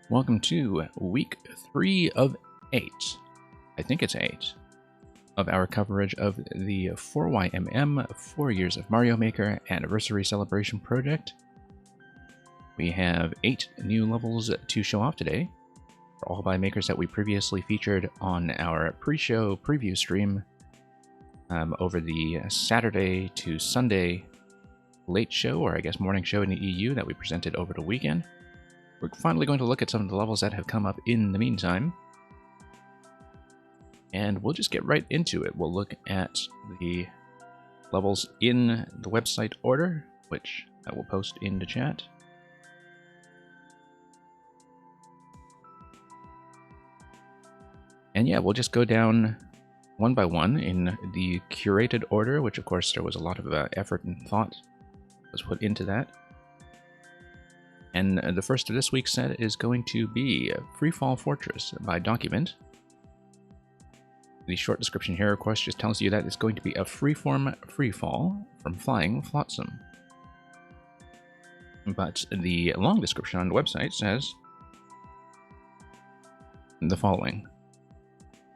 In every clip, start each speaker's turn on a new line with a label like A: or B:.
A: Welcome to week 3 of 8. I think it's 8 of our coverage of the 4YMM 4 Years of Mario Maker Anniversary Celebration Project. We have 8 new levels to show off today, all by makers that we previously featured on our pre-show preview stream over the Saturday to Sunday late show, or I guess morning show in the EU that we presented over the weekend. We're finally going to look at some of the levels that have come up in the meantime. And we'll just get right into it. We'll look at the levels in the website order, which I will post in the chat. And yeah, we'll just go down one by one in the curated order, which of course there was a lot of effort and thought was put into that. And the first of this week's set is going to be Freefall Fortress by Document. The short description here, of course, just tells you that it's going to be a freeform freefall from Flying Flotsam. But the long description on the website says the following.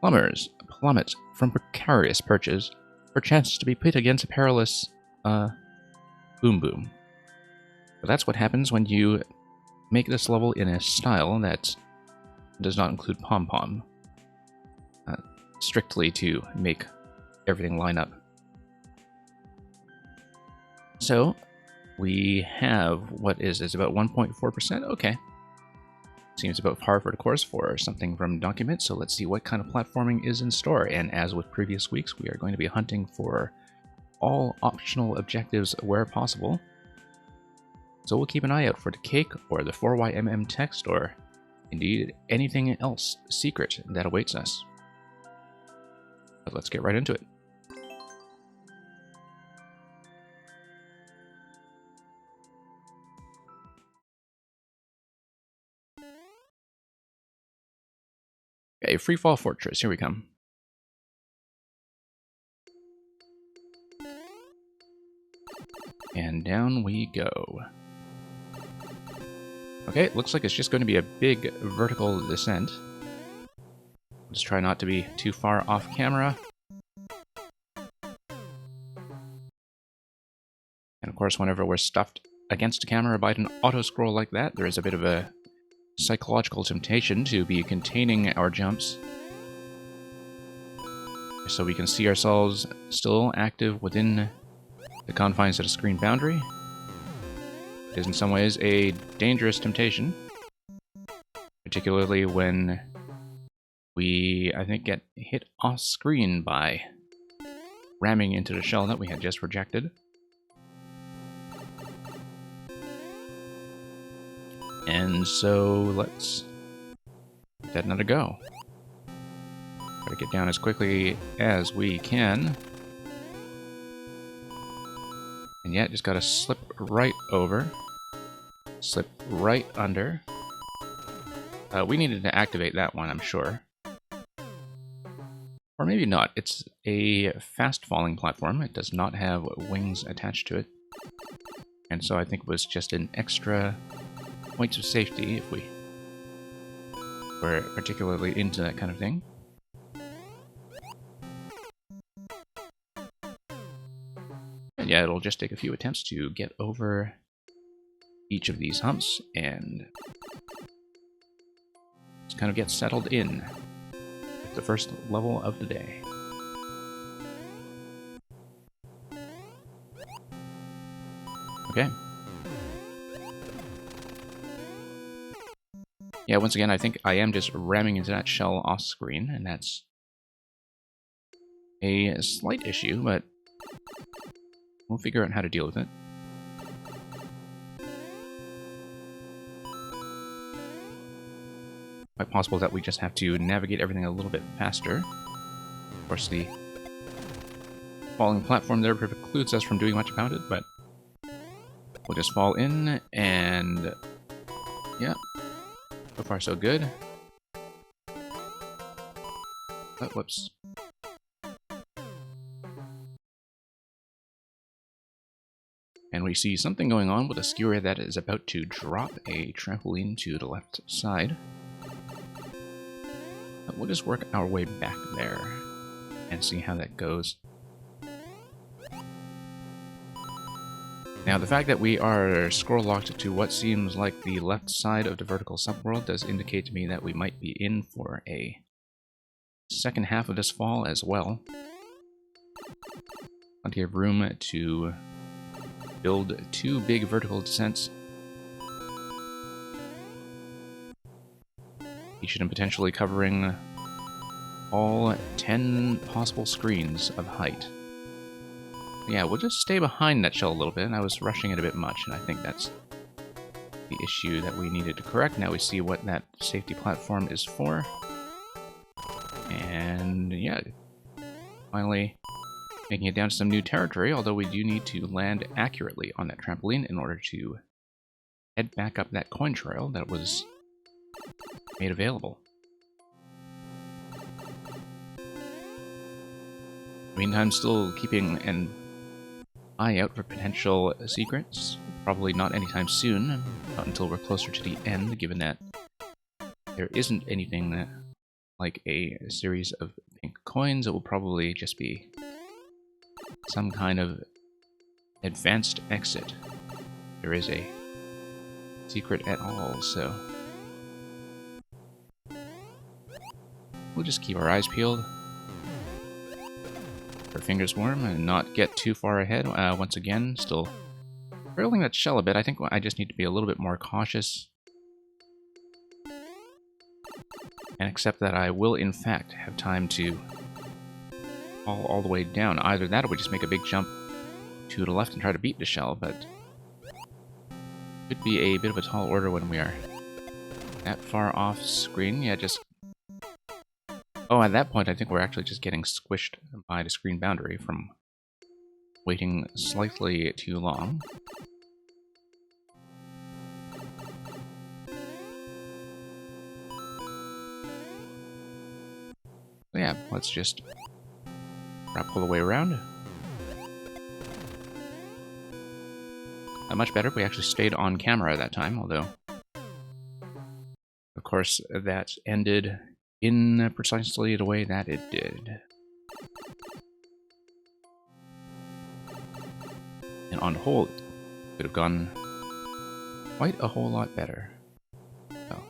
A: Plumbers plummet from precarious perches, perchance to be pit against a perilous, boom boom. But that's what happens when you make this level in a style that does not include pom-pom, strictly to make everything line up. So we have, what is about 1.4%? Okay. Seems about par for the course for something from Document, so let's see what kind of platforming is in store. And as with previous weeks, we are going to be hunting for all optional objectives where possible. So we'll keep an eye out for the cake or the 4YMM text or indeed anything else secret that awaits us. But let's get right into it. Okay, Freefall Fortress, here we come. And down we go. Okay, it looks like it's just going to be a big vertical descent. Let's try not to be too far off camera. And of course, whenever we're stuffed against the camera by an auto-scroll like that, there is a bit of a psychological temptation to be containing our jumps so we can see ourselves still active within the confines of the screen boundary. It is in some ways a dangerous temptation, particularly when we, I think, get hit off screen by ramming into the shell that we had just rejected. And so let's give that another go. Try to get down as quickly as we can. And yet, just gotta slip right over. Slip right under. We needed to activate that one, I'm sure. Or maybe not. It's a fast-falling platform. It does not have wings attached to it. And so I think it was just an extra point of safety if we were particularly into that kind of thing. And yeah, it'll just take a few attempts to get over each of these humps and just kind of get settled in with the first level of the day. Okay. Yeah, once again, I think I am just ramming into that shell off screen, and that's a slight issue, but we'll figure out how to deal with it. Quite possible that we just have to navigate everything a little bit faster. Of course, the falling platform there precludes us from doing much about it, but we'll just fall in, and yeah, so far so good. Oh, whoops. I And we see something going on with a skewer that is about to drop a trampoline to the left side. But we'll just work our way back there and see how that goes. Now, the fact that we are scroll locked to what seems like the left side of the vertical subworld does indicate to me that we might be in for a second half of this fall as well. Plenty of room to build 2 big vertical descents, each of them potentially covering all 10 possible screens of height. Yeah, we'll just stay behind that shell a little bit. I was rushing it a bit much, and I think that's the issue that we needed to correct. Now we see what that safety platform is for. And yeah, finally making it down to some new territory, although we do need to land accurately on that trampoline in order to head back up that coin trail that was made available. Meantime, still keeping an eye out for potential secrets. Probably not anytime soon, not until we're closer to the end, given that there isn't anything like a series of pink coins. It will probably just be some kind of advanced exit. There is a secret at all, so we'll just keep our eyes peeled, our fingers warm, and not get too far ahead. Once again, still hurling that shell a bit. I think I just need to be a little bit more cautious and accept that I will, in fact, have time to fall all the way down. Either that or we just make a big jump to the left and try to beat the shell, but it could be a bit of a tall order when we are that far off screen. Yeah, just... Oh, at that point, I think we're actually just getting squished by the screen boundary from waiting slightly too long. So yeah, let's just wrap all the way around. Not much better if we actually stayed on camera at that time, although, of course, that ended in precisely the way that it did. And on the whole, it could have gone quite a whole lot better. So,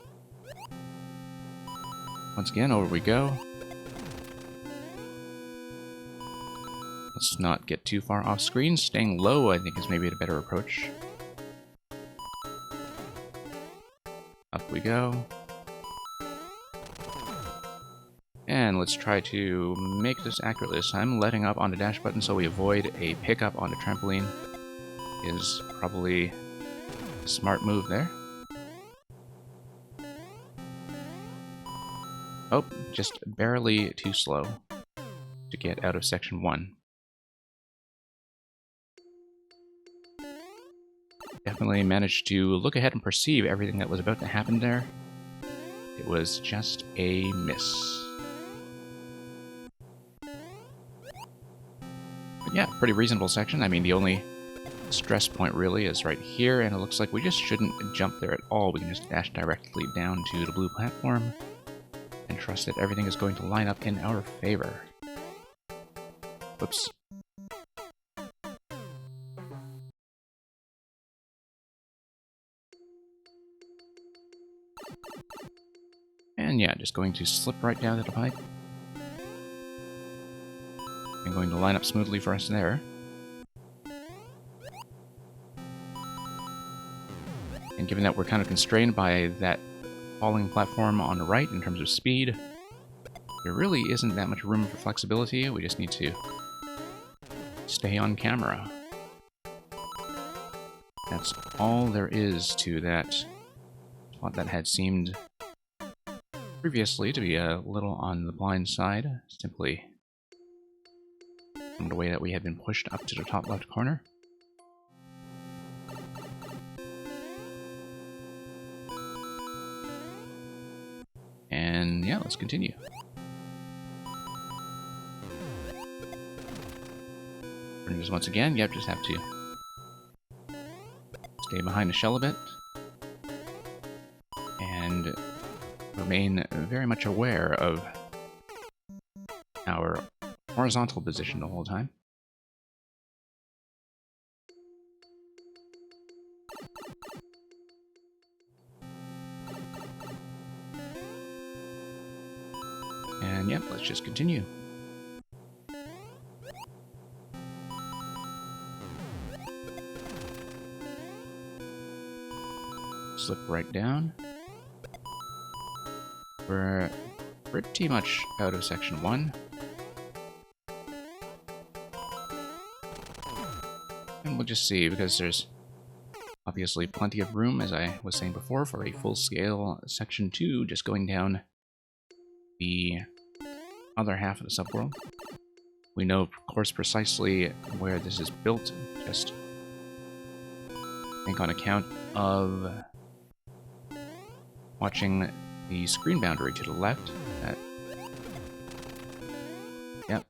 A: once again, over we go. Let's not get too far off screen. Staying low, I think, is maybe a better approach. Up we go. And let's try to make this accurately this time. Letting up on the dash button so we avoid a pickup on the trampoline is probably a smart move there. Oh, just barely too slow to get out of section 1. Definitely managed to look ahead and perceive everything that was about to happen there. It was just a miss. But yeah, pretty reasonable section. I mean, the only stress point really is right here, and it looks like we just shouldn't jump there at all. We can just dash directly down to the blue platform and trust that everything is going to line up in our favor. Whoops. And yeah, just going to slip right down to the pipe. And going to line up smoothly for us there. And given that we're kind of constrained by that falling platform on the right in terms of speed, there really isn't that much room for flexibility. We just need to stay on camera. That's all there is to that spot that had seemed previously to be a little on the blind side, simply from the way that we had been pushed up to the top left corner. And yeah, let's continue. Just once again, yep, just have to stay behind the shell a bit and remain very much aware of our horizontal position the whole time. And yep, let's just continue. Slip right down. We're pretty much out of section 1. And we'll just see, because there's obviously plenty of room, as I was saying before, for a full-scale section 2, just going down the other half of the subworld. We know, of course, precisely where this is built, just I think on account of watching the screen boundary to the left. Yep.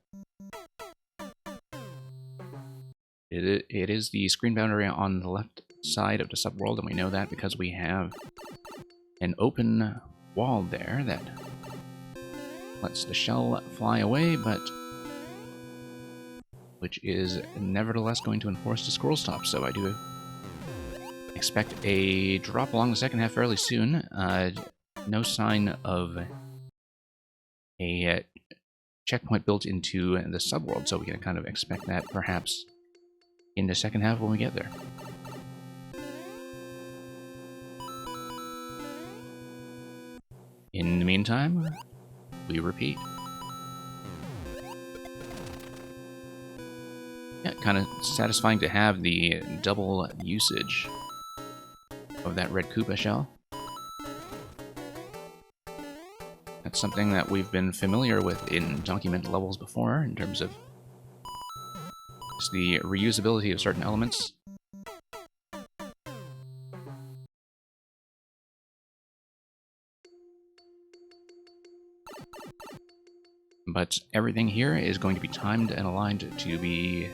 A: It is the screen boundary on the left side of the subworld, and we know that because we have an open wall there that lets the shell fly away, but which is nevertheless going to enforce the scroll stop, so I do expect a drop along the second half fairly soon. No sign of a checkpoint built into the subworld, so we can kind of expect that perhaps in the second half when we get there. In the meantime, we repeat. Yeah, kind of satisfying to have the double usage of that red Koopa shell. That's something that we've been familiar with in document levels before, in terms of just the reusability of certain elements. But everything here is going to be timed and aligned to be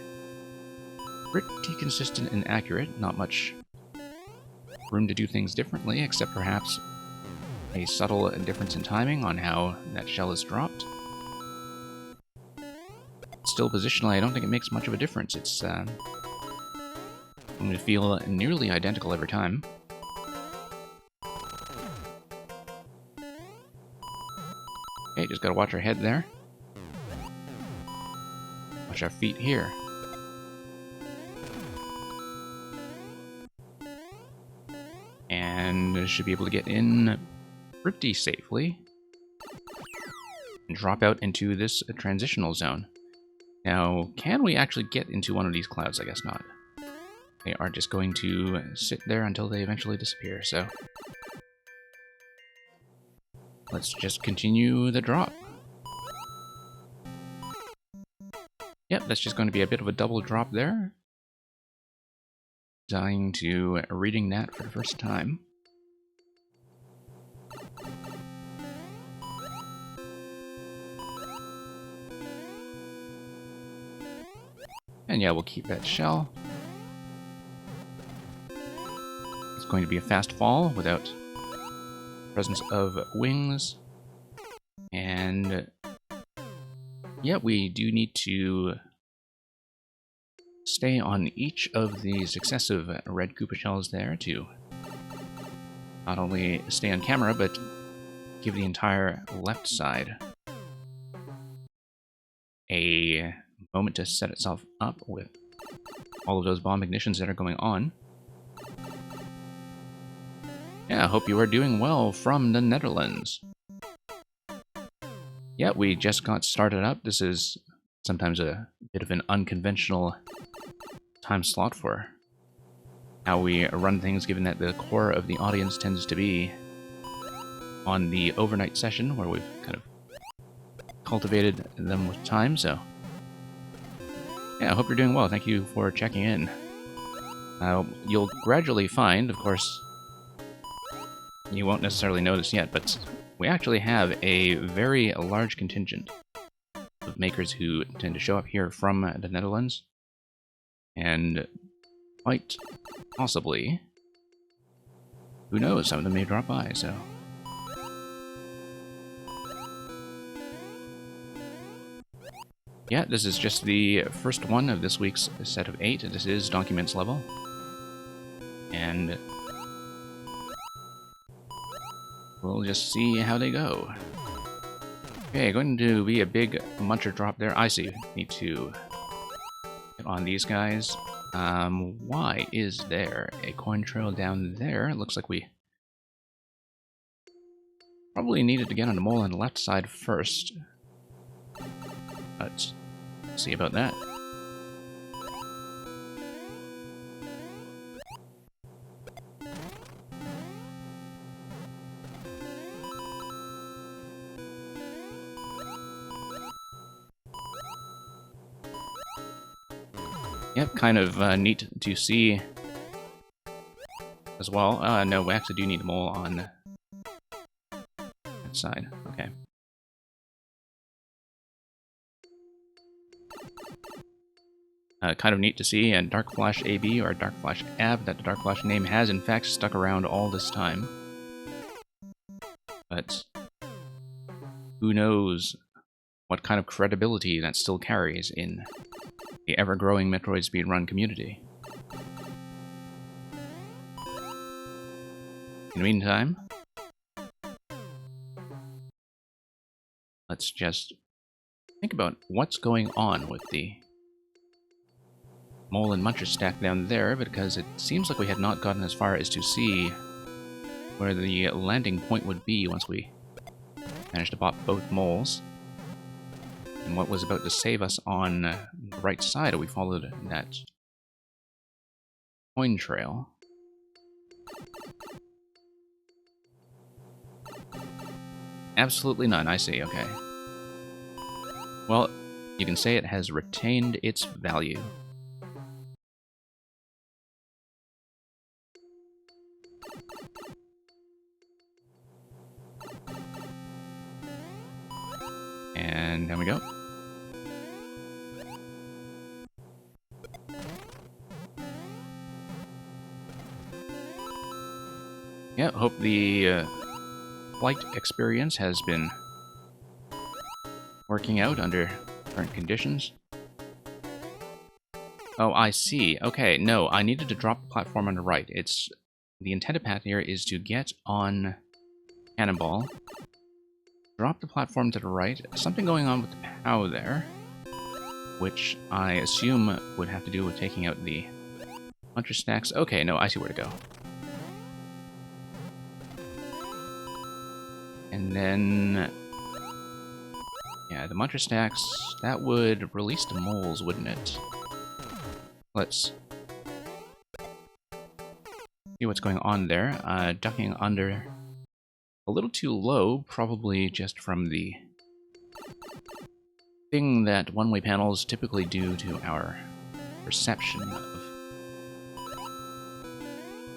A: pretty consistent and accurate. Not much room to do things differently, except perhaps a subtle difference in timing on how that shell is dropped. Still, positionally, I don't think it makes much of a difference. It's going to feel nearly identical every time. Okay, just gotta watch our head there. Watch our feet here. And should be able to get in pretty safely and drop out into this transitional zone. Now, can we actually get into one of these clouds? I guess not. They are just going to sit there until they eventually disappear, so let's just continue the drop. Yep, that's just going to be a bit of a double drop there. Dying to reading that for the first time. And yeah, we'll keep that shell. It's going to be a fast fall without presence of wings. And yeah, we do need to stay on each of the successive red Koopa shells there to not only stay on camera, but give the entire left side a moment to set itself up with all of those bomb ignitions that are going on. Yeah, I hope you are doing well from the Netherlands. Yeah, we just got started up. This is sometimes a bit of an unconventional time slot for how we run things, given that the core of the audience tends to be on the overnight session, where we've kind of cultivated them with time, so yeah, I hope you're doing well. Thank you for checking in. You'll gradually find, of course, you won't necessarily know this yet, but we actually have a very large contingent of makers who tend to show up here from the Netherlands. And quite possibly who knows, some of them may drop by, so... Yeah, this is just the first one of this week's set of 8. This is Documents level. And we'll just see how they go. Okay, going to be a big muncher drop there. I see. Need to get on these guys. Why is there a coin trail down there? It looks like we probably needed to get on the mole on the left side first. Let's see about that. Yep, kind of neat to see as well. No, we actually do need a mole on that side. Okay. Kind of neat to see, and Dark Flash AB or Dark Flash AB, that the Dark Flash name has in fact stuck around all this time. But who knows what kind of credibility that still carries in the ever-growing Metroid speedrun community. In the meantime, let's just think about what's going on with the mole and muncher stack down there, because it seems like we had not gotten as far as to see where the landing point would be once we managed to pop both moles. And what was about to save us on the right side, we followed that coin trail. Absolutely none, I see, okay. Well, you can say it has retained its value. And there we go. Yeah, hope the flight experience has been working out under current conditions. Oh, I see. Okay, no, I needed to drop the platform on the right. It's the intended path here is to get on Cannonball, drop the platform to the right. Something going on with the POW there, which I assume would have to do with taking out the muncher stacks. Okay, no, I see where to go. And then, yeah, the muncher stacks, that would release the moles, wouldn't it? Let's see what's going on there. Ducking under a little too low, probably just from the thing that one-way panels typically do to our perception of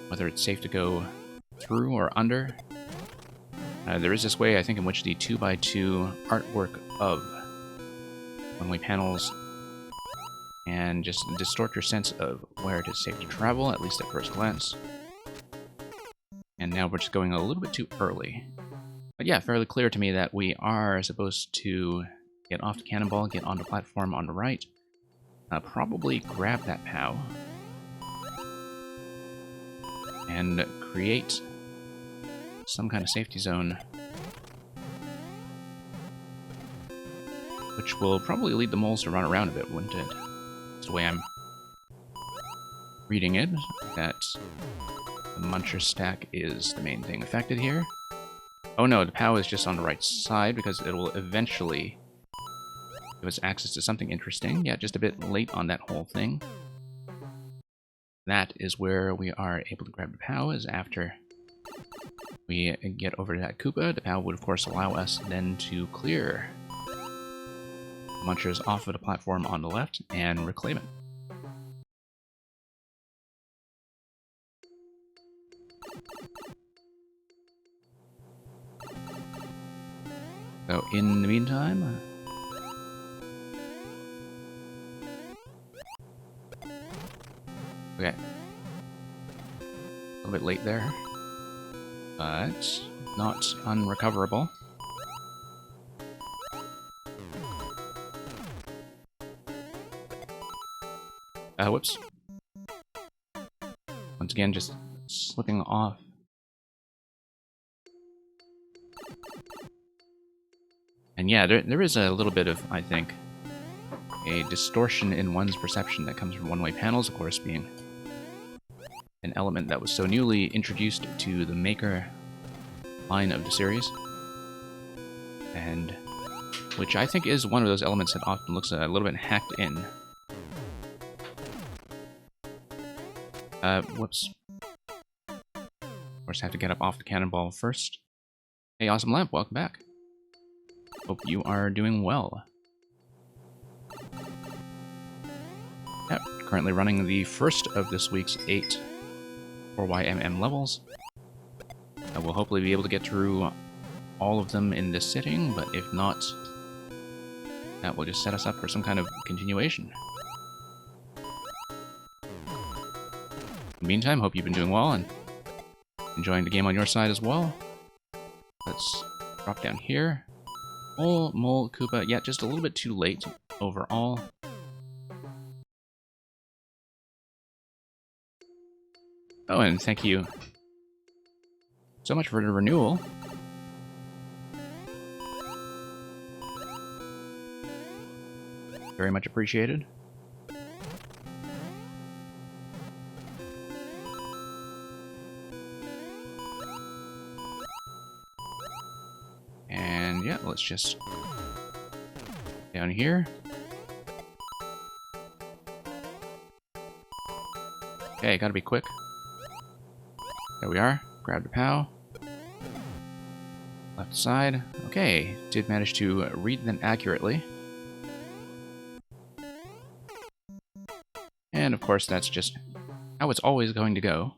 A: whether it's safe to go through or under. There is this way, I think, in which the 2x2 artwork of one-way panels and just distort your sense of where it is safe to travel, at least at first glance. And now we're just going a little bit too early. But yeah, fairly clear to me that we are supposed to get off the Cannonball, get on the platform on the right, probably grab that POW, and create some kind of safety zone, which will probably lead the moles to run around a bit, wouldn't it? That's the way I'm reading it, that the muncher stack is the main thing affected here. Oh no, the POW is just on the right side, because it will eventually give us access to something interesting. Yeah, just a bit late on that whole thing. That is where we are able to grab the POW, is after we get over to that Koopa. The POW would of course allow us then to clear the munchers off of the platform on the left and reclaim it. So in the meantime, okay, a little bit late there. but not unrecoverable. Whoops. Once again, just slipping off. And yeah, there is a little bit of, I think, a distortion in one's perception that comes from one-way panels, of course, being an element that was so newly introduced to the Maker line of the series, and which I think is one of those elements that often looks a little bit hacked in. Whoops. Of course, I have to get up off the cannonball first. Hey, Awesome Lamp, welcome back. Hope you are doing well. Yep, currently running the first of this week's 8 4YMM levels. I will hopefully be able to get through all of them in this sitting, but if not, that will just set us up for some kind of continuation. In the meantime, hope you've been doing well and enjoying the game on your side as well. Let's drop down here. Mole, Koopa, yeah, just a little bit too late overall. Oh, and thank you so much for the renewal. Very much appreciated. And yeah, let's just down here. Okay, gotta be quick. There we are. Grab the POW. Left side. Okay, did manage to read them accurately. And of course, that's just how it's always going to go.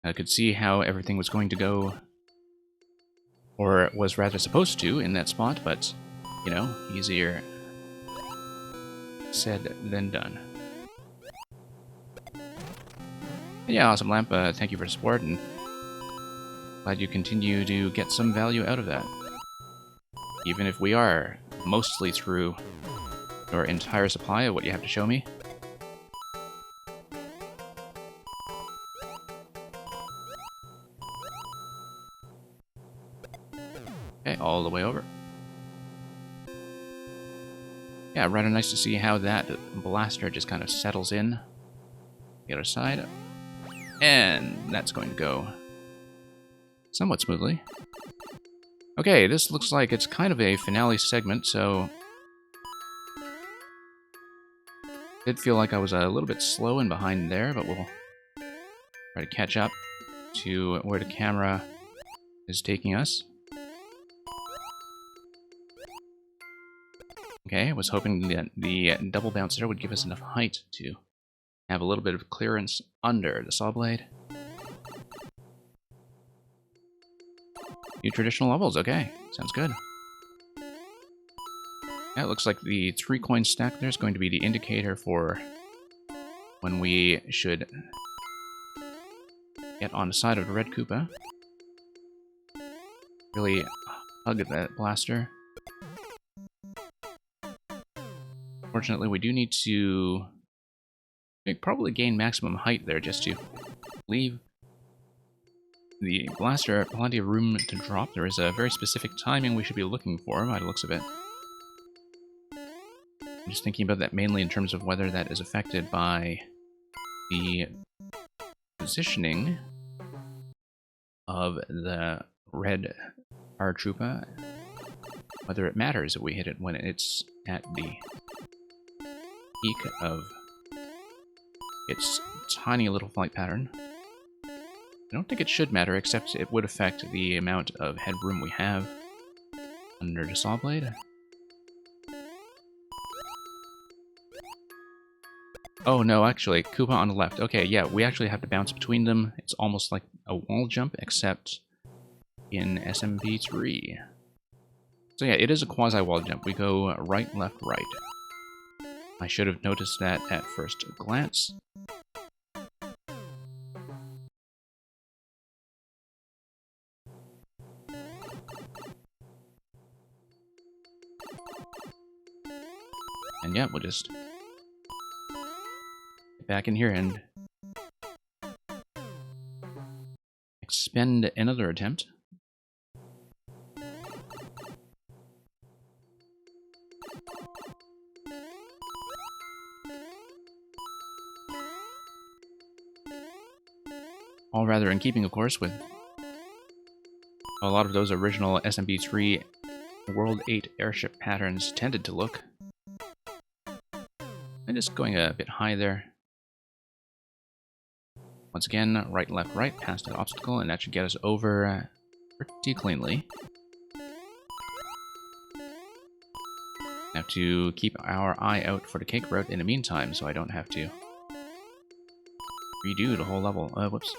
A: I could see how everything was going to go, or was rather supposed to, in that spot, but, you know, easier said than done. But yeah, Awesome Lamp, thank you for the support, and glad you continue to get some value out of that. Even if we are mostly through your entire supply of what you have to show me. Okay, all the way over. Yeah, rather nice to see how that blaster just kind of settles in. The other side. And that's going to go somewhat smoothly. Okay, this looks like it's kind of a finale segment, so did feel like I was a little bit slow and behind there, but we'll try to catch up to where the camera is taking us. Okay, I was hoping that the double bouncer would give us enough height to have a little bit of clearance under the saw blade. New traditional levels, okay, sounds good. Yeah, it looks like the 3-coin stack there is going to be the indicator for when we should get on the side of the red Koopa. Really hug that blaster. Fortunately, we do need to probably gain maximum height there just to leave the blaster plenty of room to drop. There is a very specific timing we should be looking for by the looks of it. I'm just thinking about that mainly in terms of whether that is affected by the positioning of the red Paratroopa, whether it matters if we hit it when it's at the peak of its tiny little flight pattern. I don't think it should matter, except it would affect the amount of headroom we have under the saw blade. Oh no, actually, Koopa on the left. Okay, yeah, we actually have to bounce between them. It's almost like a wall jump, except in SMP3. So yeah, it is a quasi-wall jump. We go right, left, right. I should have noticed that at first glance. And yeah, we'll just get back in here and expend another attempt. All rather in keeping, of course, with a lot of those original SMB3 World 8 airship patterns tended to look. And just going a bit high there. Once again, right, left, right, past that obstacle, and that should get us over pretty cleanly. Have to keep our eye out for the cake route in the meantime, so I don't have to redo the whole level. Whoops.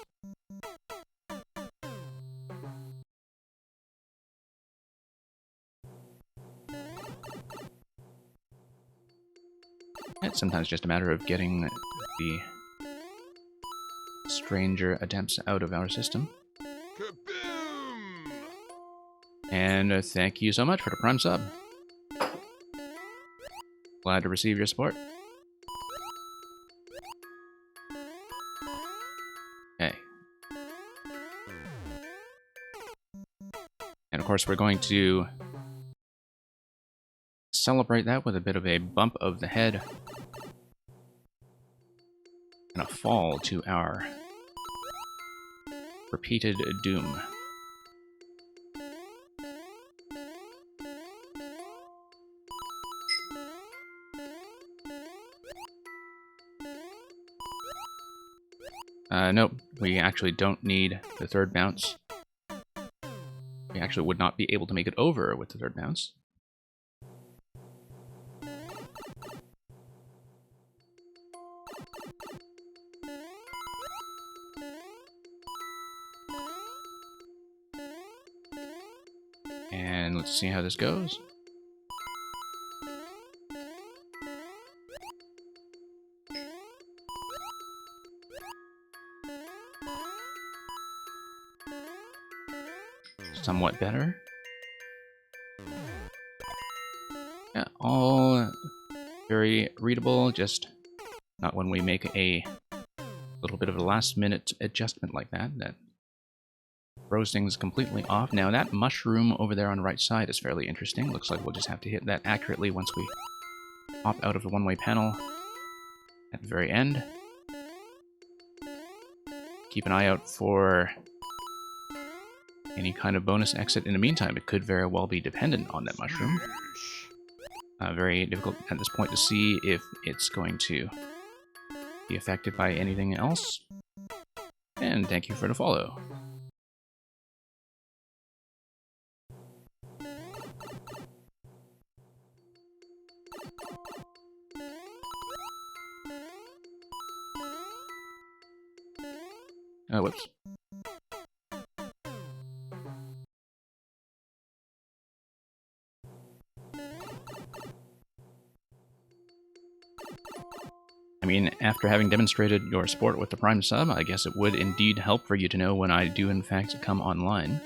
A: It's sometimes just a matter of getting the stranger attempts out of our system. Kaboom! And thank you so much for the Prime sub. Glad to receive your support. Okay. And of course we're going to celebrate that with a bit of a bump of the head and a fall to our repeated doom. Nope, we actually don't need the third bounce. We actually would not be able to make it over with the third bounce. And let's see how this goes. Somewhat better. Yeah, all very readable, just not when we make a little bit of a last-minute adjustment like that, that throws things completely off. Now that mushroom over there on the right side is fairly interesting. Looks like we'll just have to hit that accurately once we pop out of the one-way panel at the very end. Keep an eye out for any kind of bonus exit in the meantime. It could very well be dependent on that mushroom. Very difficult at this point to see if it's going to be affected by anything else. And thank you for the follow. Whoops. I mean, after having demonstrated your support with the Prime sub, I guess it would indeed help for you to know when I do in fact come online.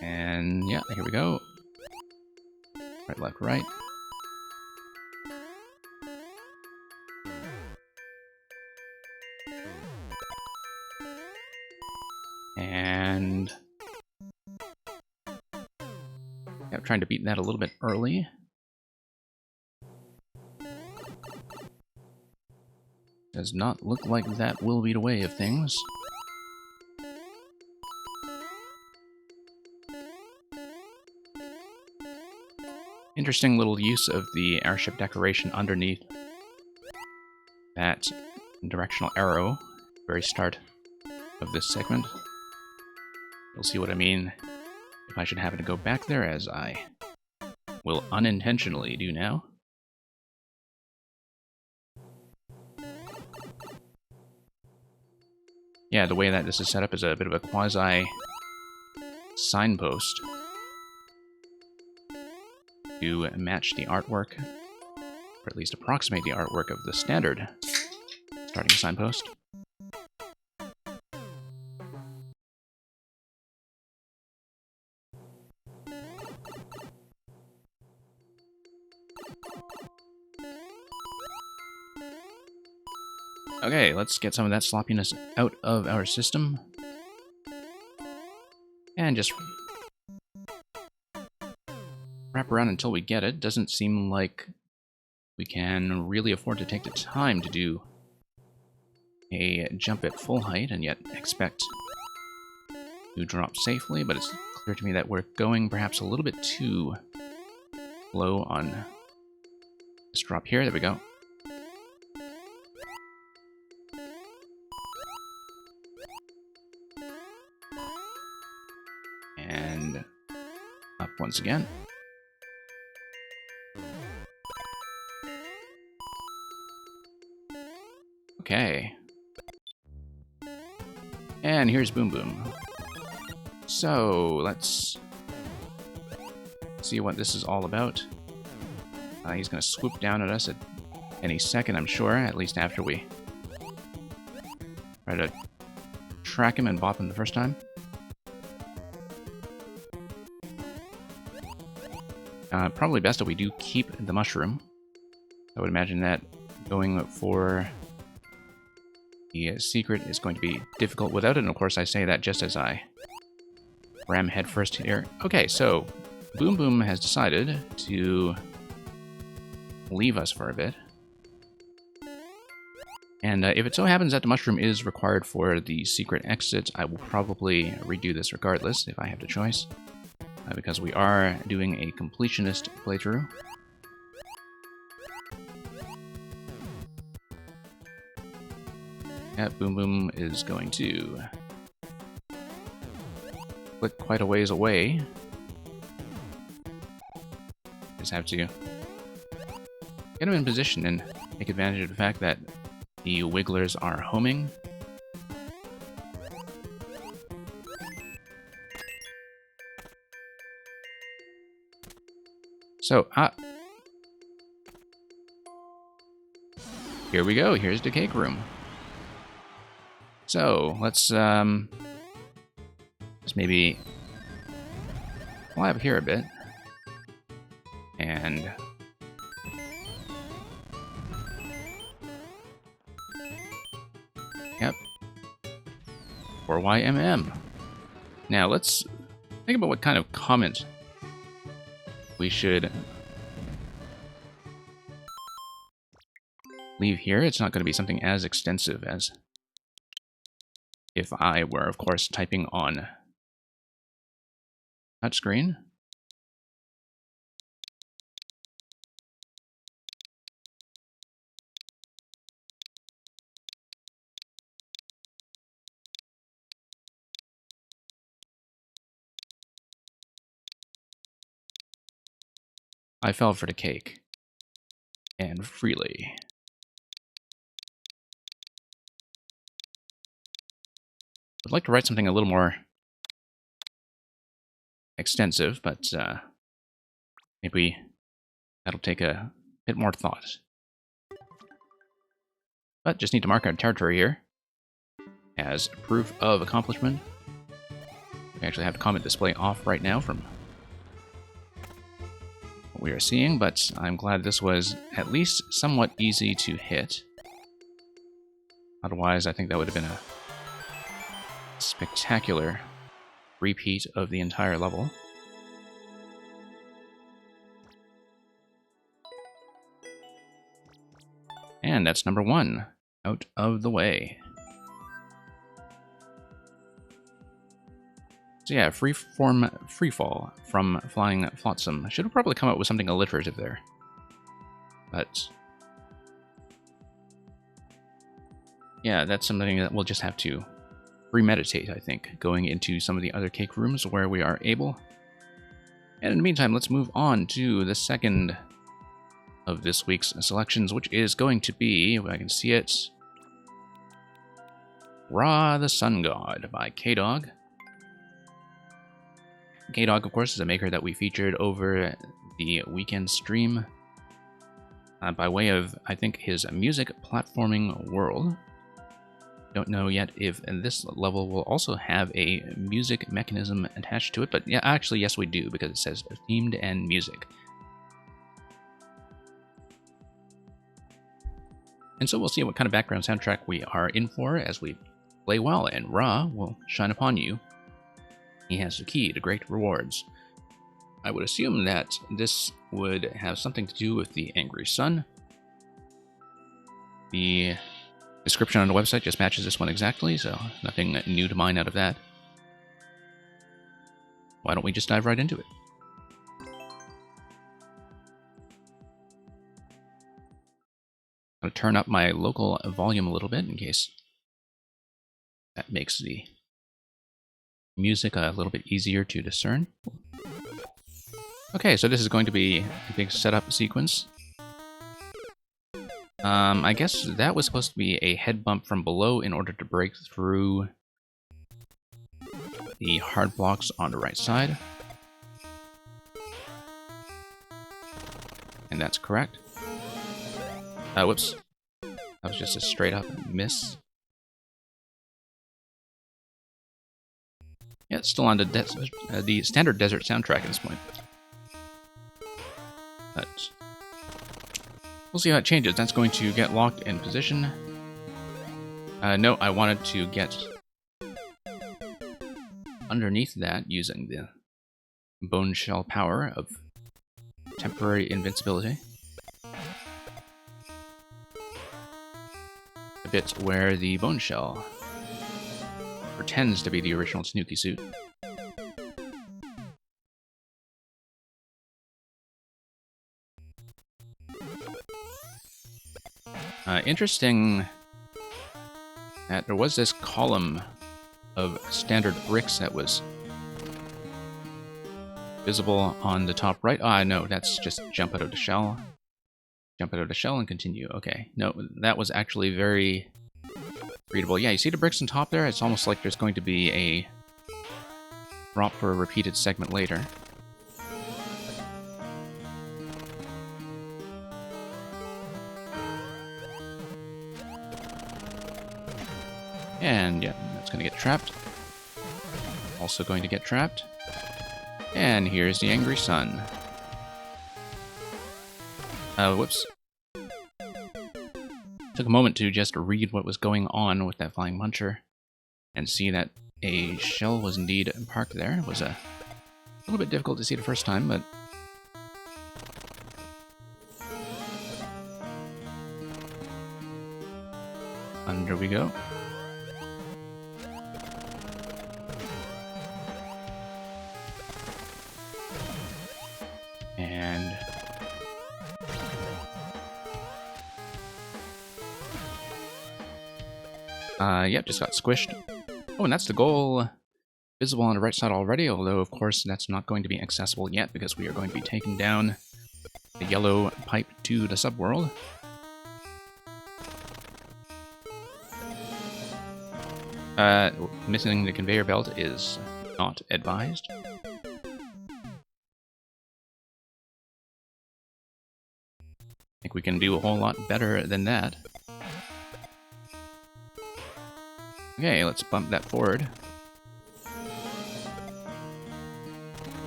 A: And yeah, here we go. Right, left, right. And yeah, trying to beat that a little bit early. Does not look like that will be the way of things. Interesting little use of the airship decoration underneath that directional arrow, very start of this segment. You'll see what I mean if I should happen to go back there, as I will unintentionally do now. Yeah, the way that this is set up is a bit of a quasi signpost to match the artwork, or at least approximate the artwork of the standard starting signpost. Okay, let's get some of that sloppiness out of our system. And just wrap around until we get it. Doesn't seem like we can really afford to take the time to do a jump at full height and yet expect to drop safely, but it's clear to me that we're going perhaps a little bit too low on this drop here. There we go. And up once again. Okay. And here's Boom Boom. So, let's see what this is all about. He's going to swoop down at us at any second, I'm sure, at least after we try to track him and bop him the first time. Probably best that we do keep the mushroom. I would imagine that going for the secret is going to be difficult without it, and of course I say that just as I ram headfirst here. Okay, so Boom Boom has decided to leave us for a bit. And if it so happens that the mushroom is required for the secret exit, I will probably redo this regardless if I have the choice. Because we are doing a completionist playthrough. Yeah, Boom Boom is going to click quite a ways away. Just have to get him in position and take advantage of the fact that the wigglers are homing. So, here we go. Here's the cake room. So, let's just maybe fly up here a bit. And yep. 4YMM. Now, let's think about what kind of comment we should leave here. It's not going to be something as extensive as if I were, of course, typing on touchscreen. I fell for the cake. And freely. I'd like to write something a little more extensive, but maybe that'll take a bit more thought. But just need to mark our territory here as proof of accomplishment. We actually have the comment display off right now from what we are seeing, but I'm glad this was at least somewhat easy to hit. Otherwise, I think that would have been a spectacular repeat of the entire level. And that's number 1 out of the way. So yeah, freefall from Flying Flotsam. I should have probably come up with something alliterative there. But yeah, that's something that we'll just have to premeditate, I think, going into some of the other cake rooms where we are able. And in the meantime, let's move on to the second of this week's selections, which is going to be, if I can see it, Ra the Sun God by K-Dog. K-Dog, of course, is a maker that we featured over the weekend stream by way of, I think, his music platforming world. Don't know yet if this level will also have a music mechanism attached to it, but yeah, actually, yes, we do, because it says themed and music. And so we'll see what kind of background soundtrack we are in for as we play well, and Ra will shine upon you. He has the key to great rewards. I would assume that this would have something to do with the Angry Sun. The description on the website just matches this one exactly, so nothing new to mine out of that. Why don't we just dive right into it? I'm going to turn up my local volume a little bit in case that makes the music a little bit easier to discern. Okay, so this is going to be a big setup sequence. I guess that was supposed to be a head bump from below in order to break through the hard blocks on the right side. And that's correct. Whoops. That was just a straight up miss. Yeah, it's still on the standard desert soundtrack at this point. But we'll see how it changes. That's going to get locked in position. No, I wanted to get underneath that using the bone shell power of temporary invincibility. A bit where the bone shell pretends to be the original Tanuki suit. Interesting that there was this column of standard bricks that was visible on the top right. No, that's just jump out of the shell. Jump out of the shell and continue. Okay, no, that was actually very readable. Yeah, you see the bricks on top there? It's almost like there's going to be a drop for a repeated segment later. And yeah, that's going to get trapped. Also going to get trapped. And here's the Angry Sun. Whoops. Took a moment to just read what was going on with that flying muncher and see that a shell was indeed parked there. It was a little bit difficult to see the first time, but under we go. And yep, just got squished. Oh, and that's the goal visible on the right side already, although of course that's not going to be accessible yet because we are going to be taking down the yellow pipe to the subworld. Missing the conveyor belt is not advised. I think we can do a whole lot better than that. Okay, let's bump that forward.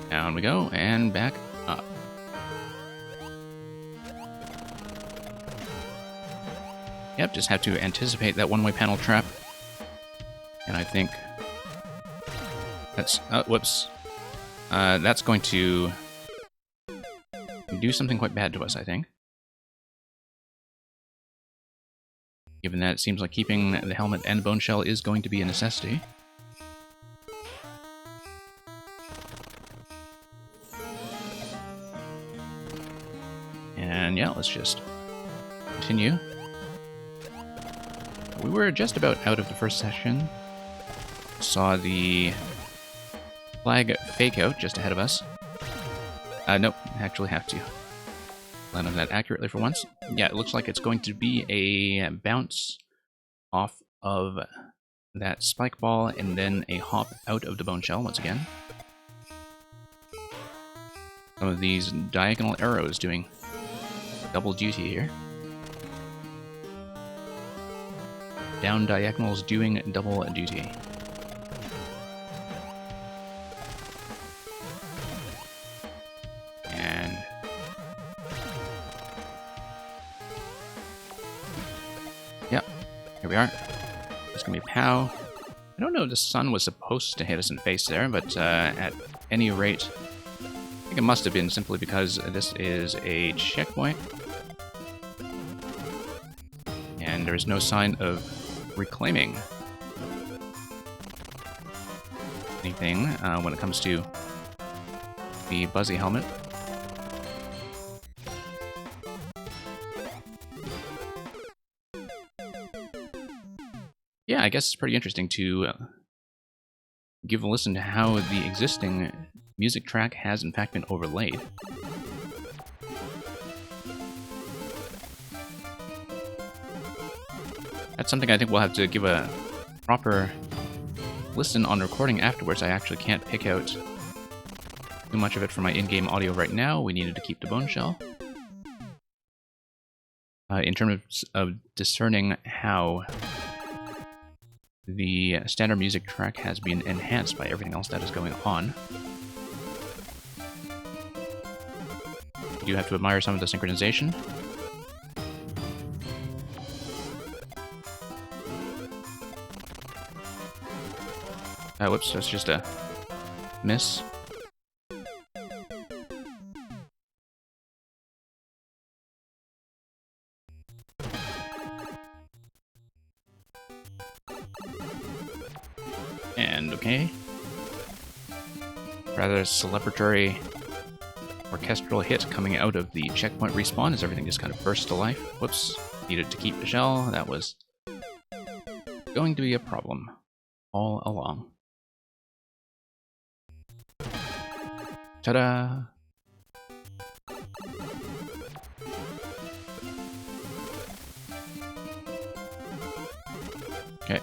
A: Down we go, and back up. Yep, just have to anticipate that one-way panel trap. And I think that's... whoops. That's going to do something quite bad to us, I think. Given that it seems like keeping the helmet and bone shell is going to be a necessity. And yeah, let's just continue. We were just about out of the first session. Saw the flag fake out just ahead of us. Nope, actually have to land on that accurately for once. Yeah, it looks like it's going to be a bounce off of that spike ball and then a hop out of the bone shell once again. Some of these diagonal arrows doing double duty here. Down diagonals doing double duty. Here we are. It's gonna be POW. I don't know if the sun was supposed to hit us in the face there, but at any rate, I think it must have been simply because this is a checkpoint. And there's no sign of reclaiming anything when it comes to the Buzzy helmet. Yeah, I guess it's pretty interesting to give a listen to how the existing music track has in fact been overlaid. That's something I think we'll have to give a proper listen on recording afterwards. I actually can't pick out too much of it from my in-game audio right now. We needed to keep the bone shell. In terms of discerning how the standard music track has been enhanced by everything else that is going on. You do have to admire some of the synchronization. Whoops, that's just a miss. And okay. Rather celebratory orchestral hit coming out of the checkpoint respawn as everything just kind of bursts to life. Whoops, needed to keep the shell. That was going to be a problem all along. Ta-da! Okay.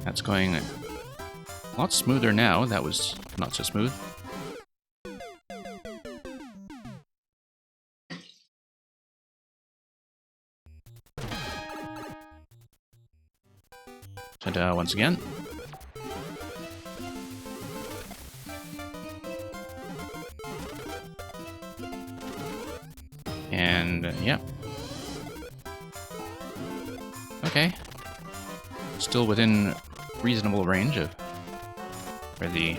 A: That's going a lot smoother now. That was not so smooth. Ta-da once again. And, yeah. Okay. Still within reasonable range of where the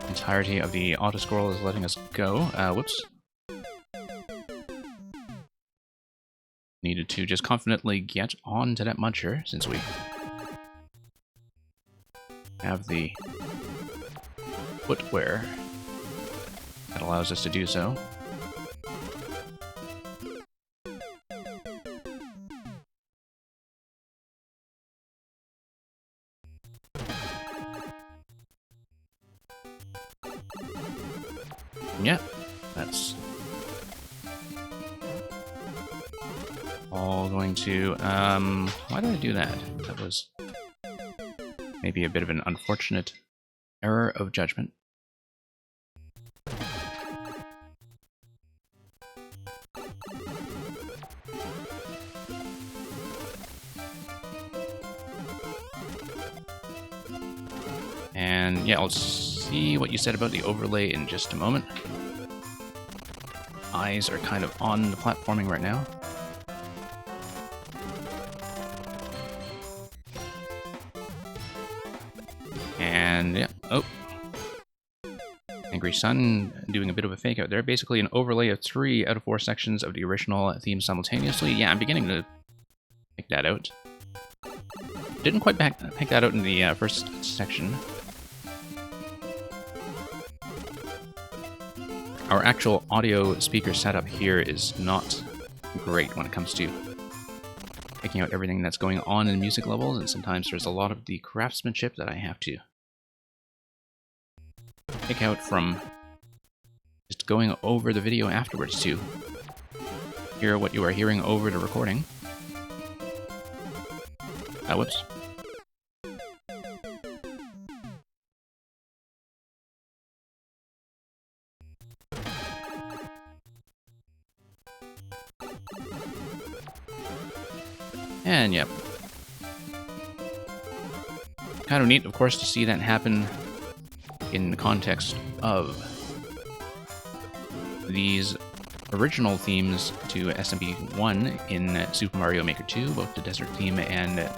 A: entirety of the auto-scroll is letting us go. Whoops. Needed to just confidently get onto that muncher, since we have the footwear that allows us to do so. Yeah, that's all going to, why did I do that? That was maybe a bit of an unfortunate error of judgment. And yeah, I'll see what you said about the overlay in just a moment. Eyes are kind of on the platforming right now. And yeah, oh. Angry Sun doing a bit of a fake out there. Basically an overlay of 3 out of 4 sections of the original theme simultaneously. Yeah, I'm beginning to pick that out. Didn't quite pick that out in the first section. Our actual audio speaker setup here is not great when it comes to picking out everything that's going on in music levels, and sometimes there's a lot of the craftsmanship that I have to pick out from just going over the video afterwards to hear what you are hearing over the recording. Whoops. And yep. Kind of neat, of course, to see that happen in the context of these original themes to SMB 1 in Super Mario Maker 2, both the desert theme and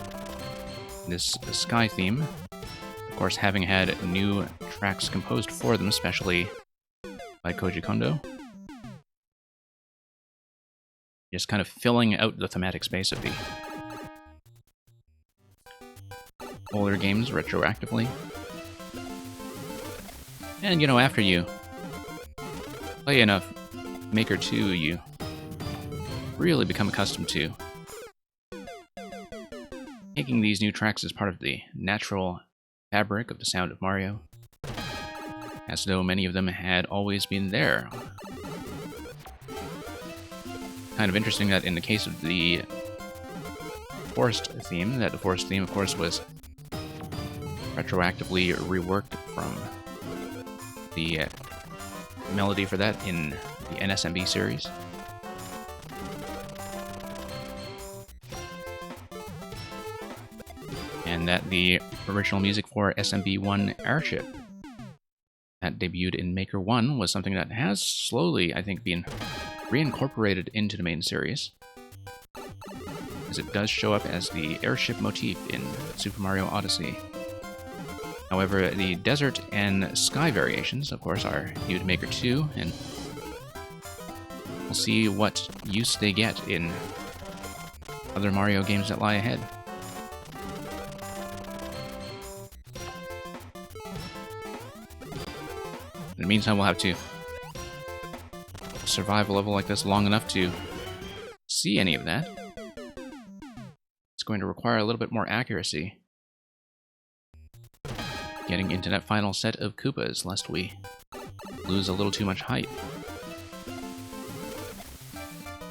A: this sky theme. Of course, having had new tracks composed for them, especially by Koji Kondo. Just kind of filling out the thematic space of the older games retroactively. And, you know, after you play enough Maker 2, you really become accustomed to taking these new tracks as part of the natural fabric of the sound of Mario, as though many of them had always been there. Kind of interesting that in the case of the forest theme, of course, was retroactively reworked from the melody for that in the NSMB series. And that the original music for SMB1 Airship that debuted in Maker 1 was something that has slowly, I think, been reincorporated into the main series, as it does show up as the airship motif in Super Mario Odyssey. However, the desert and sky variations, of course, are new to Maker 2, and we'll see what use they get in other Mario games that lie ahead. In the meantime, we'll have to survive a level like this long enough to see any of that. It's going to require a little bit more accuracy getting into that final set of Koopas, lest we lose a little too much height.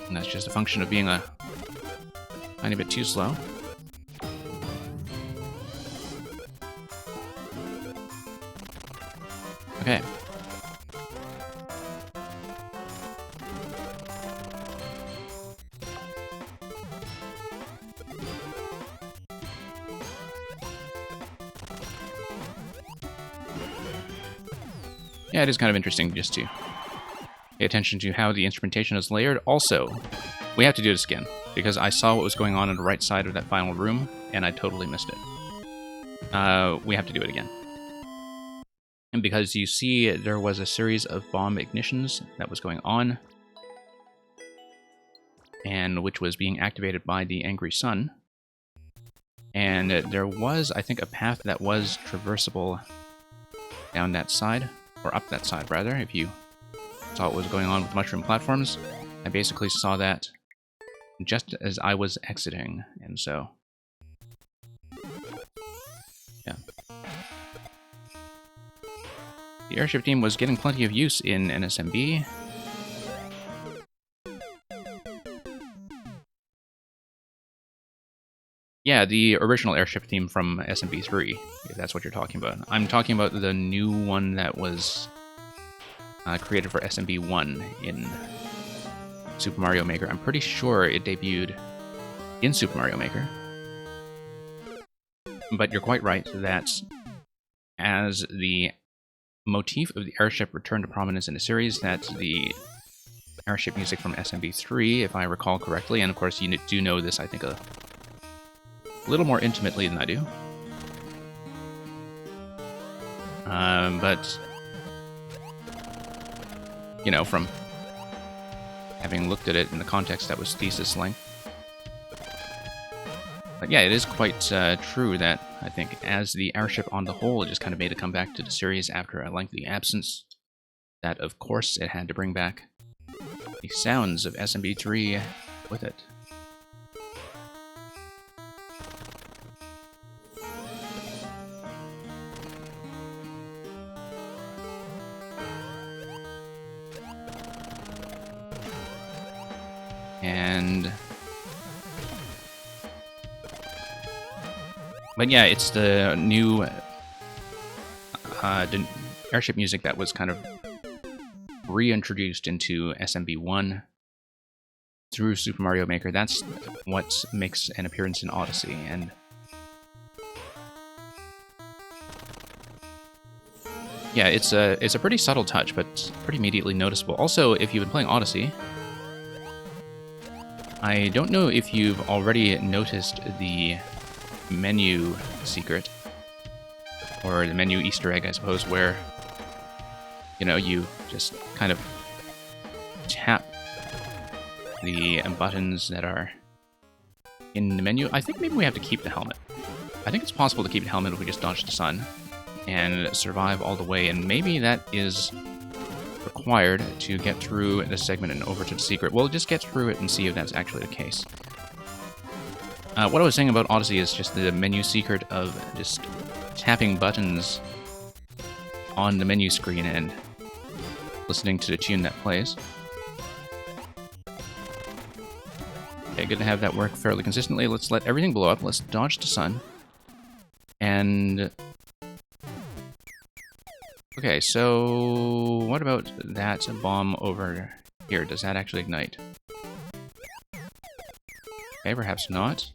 A: And that's just a function of being a tiny bit too slow. Okay. Yeah, it is kind of interesting just to pay attention to how the instrumentation is layered. Also, we have to do this again, because I saw what was going on the right side of that final room, and I totally missed it. We have to do it again. And because you see there was a series of bomb ignitions that was going on, and which was being activated by the Angry Sun. And there was, I think, a path that was traversable down that side, or up that side, rather, if you saw what was going on with mushroom platforms. I basically saw that just as I was exiting, and so... yeah. The airship team was getting plenty of use in NSMB. Yeah, the original airship theme from SMB3, if that's what you're talking about. I'm talking about the new one that was created for SMB1 in Super Mario Maker. I'm pretty sure it debuted in Super Mario Maker. But you're quite right that as the motif of the airship returned to prominence in the series, that the airship music from SMB3, if I recall correctly, and of course you do know this, I think, a little more intimately than I do. But, you know, from having looked at it in the context that was thesis length. But yeah, it is quite true that, I think, as the airship on the whole just kind of made a comeback to the series after a lengthy absence, that of course it had to bring back the sounds of SMB3 with it. But yeah, it's the new the airship music that was kind of reintroduced into SMB1 through Super Mario Maker. That's what makes an appearance in Odyssey, and yeah, it's a pretty subtle touch, but pretty immediately noticeable. Also, if you've been playing Odyssey, I don't know if you've already noticed the menu secret, or the menu Easter egg, I suppose, where, you know, you just kind of tap the buttons that are in the menu. I think maybe we have to keep the helmet. I think it's possible to keep the helmet if we just dodge the sun and survive all the way, and maybe that is required to get through this segment and over to the secret. We'll just get through it and see if that's actually the case. What I was saying about Odyssey is just the menu secret of just tapping buttons on the menu screen and listening to the tune that plays. Okay, good to have that work fairly consistently. Let's let everything blow up. Let's dodge the sun. And... okay, so what about that bomb over here? Does that actually ignite? Okay, perhaps not.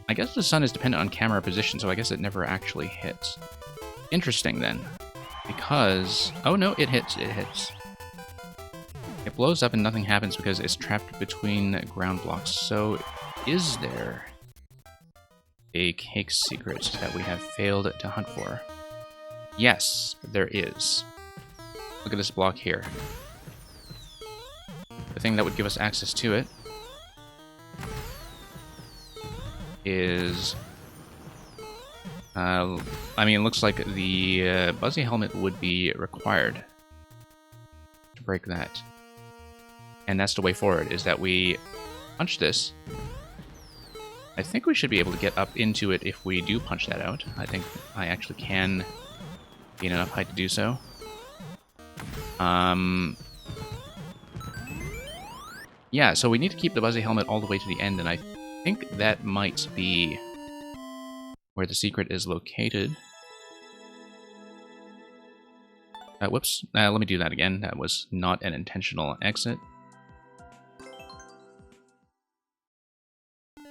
A: I guess the sun is dependent on camera position, so I guess it never actually hits. Interesting, then. Because... oh no, it hits, it hits. It blows up and nothing happens because it's trapped between ground blocks. So, is there a cake secret that we have failed to hunt for? Yes, there is. Look at this block here. The thing that would give us access to it is... I mean, it looks like the Buzzy helmet would be required to break that. And that's the way forward, is that we punch this. I think we should be able to get up into it if we do punch that out. I think I actually can gain enough height to do so. Yeah, so we need to keep the Buzzy helmet all the way to the end, and I think that might be where the secret is located. Whoops. Let me do that again. That was not an intentional exit.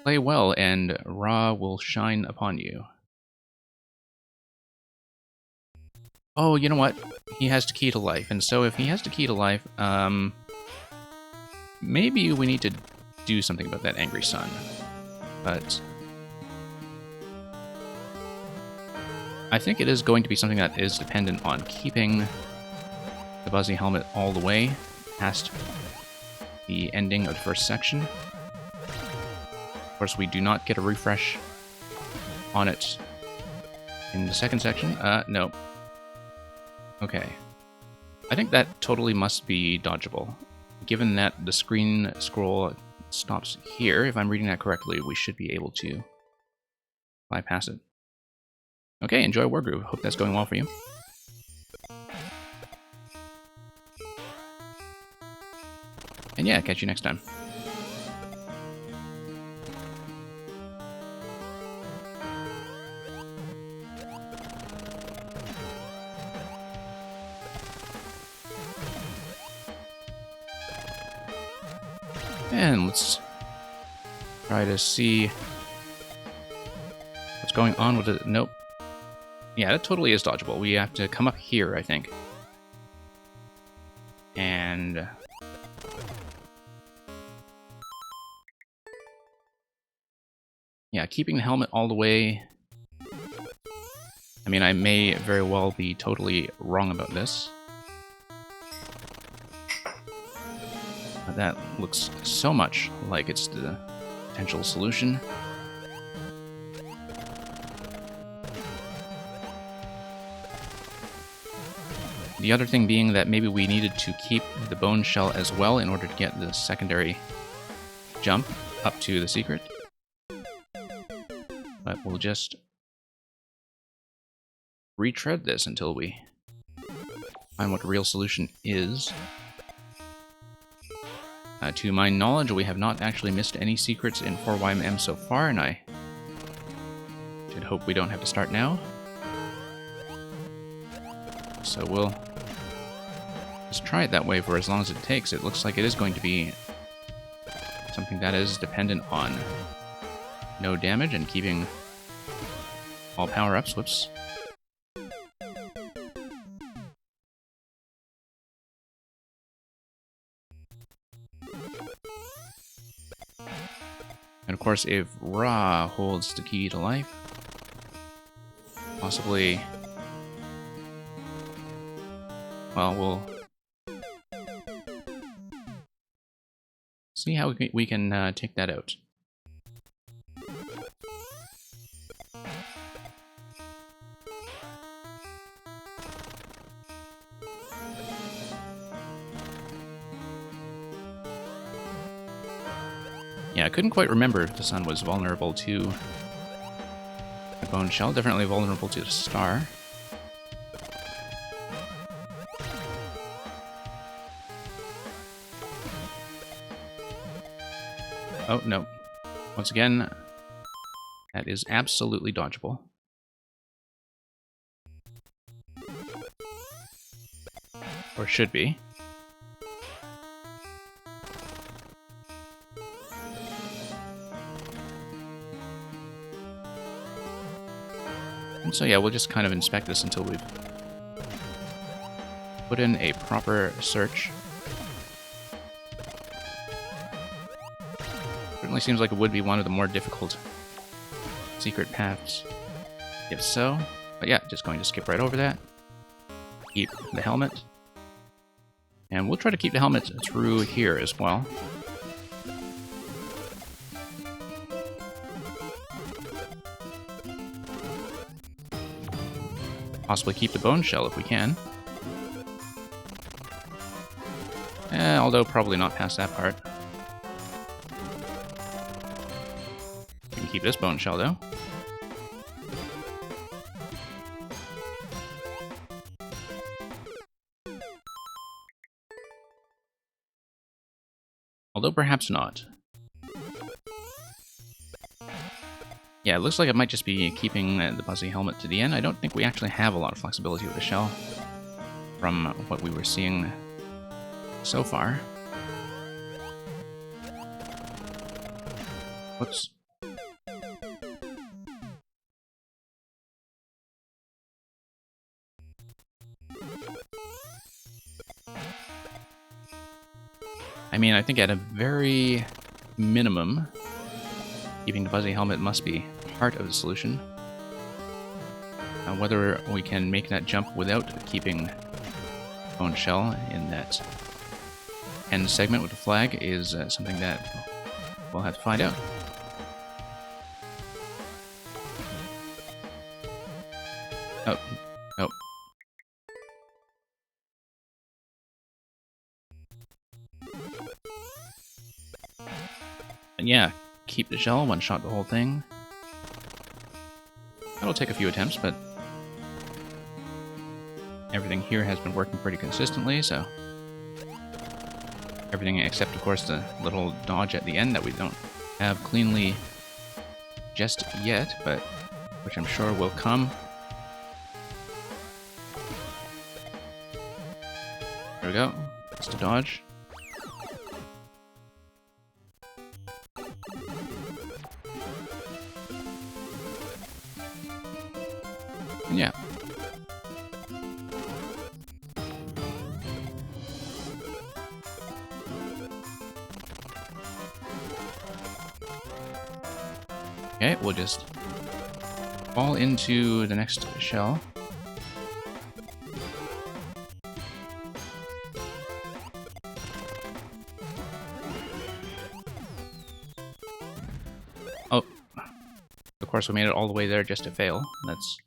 A: Play well, and Ra will shine upon you. Oh, you know what? He has the key to life, and so if he has the key to life, maybe we need to do something about that angry sun. But I think it is going to be something that is dependent on keeping the Buzzy helmet all the way past the ending of the first section. Of course, we do not get a refresh on it in the second section. No. Okay. I think that totally must be dodgeable. Given that the screen scroll stops here, if I'm reading that correctly, we should be able to bypass it. Okay, enjoy Wargroove. Hope that's going well for you. And yeah, catch you next time. And let's try to see what's going on with it. Nope. Yeah, that totally is dodgeable. We have to come up here, I think. And... yeah, keeping the helmet all the way... I mean, I may very well be totally wrong about this. But that looks so much like it's the potential solution. The other thing being that maybe we needed to keep the bone shell as well in order to get the secondary jump up to the secret. But we'll just retread this until we find what the real solution is. To my knowledge, we have not actually missed any secrets in 4YMM so far, and I should hope we don't have to start now. So we'll just try it that way for as long as it takes. It looks like it is going to be something that is dependent on no damage and keeping all power-ups. Whoops. And of course, if Ra holds the key to life, possibly... Well, we'll see how we can take that out. Yeah, I couldn't quite remember if the sun was vulnerable to the bone shell. Definitely vulnerable to the star. Oh, no. Once again, that is absolutely dodgeable. Or should be. And so yeah, we'll just kind of inspect this until we've put in a proper search. Certainly seems like it would be one of the more difficult secret paths, if so. But yeah, just going to skip right over that. Keep the helmet. And we'll try to keep the helmet through here as well. Possibly keep the bone shell if we can. Although probably not past that part. We can keep this bone shell though. Although perhaps not. Yeah, it looks like it might just be keeping the Buzzy helmet to the end. I don't think we actually have a lot of flexibility with the shell from what we were seeing so far. Whoops. I mean, I think at a very minimum, keeping the Buzzy helmet must be part of the solution. Whether we can make that jump without keeping bone shell in that end segment with the flag is something that we'll have to find out. Oh, oh. And yeah, keep the shell, one-shot the whole thing. That'll take a few attempts, but everything here has been working pretty consistently, so... Everything except, of course, the little dodge at the end that we don't have cleanly just yet, but which I'm sure will come. There we go. That's the dodge. And yeah. Okay, we'll just fall into the next shell. Oh, of course we made it all the way there just to fail. That's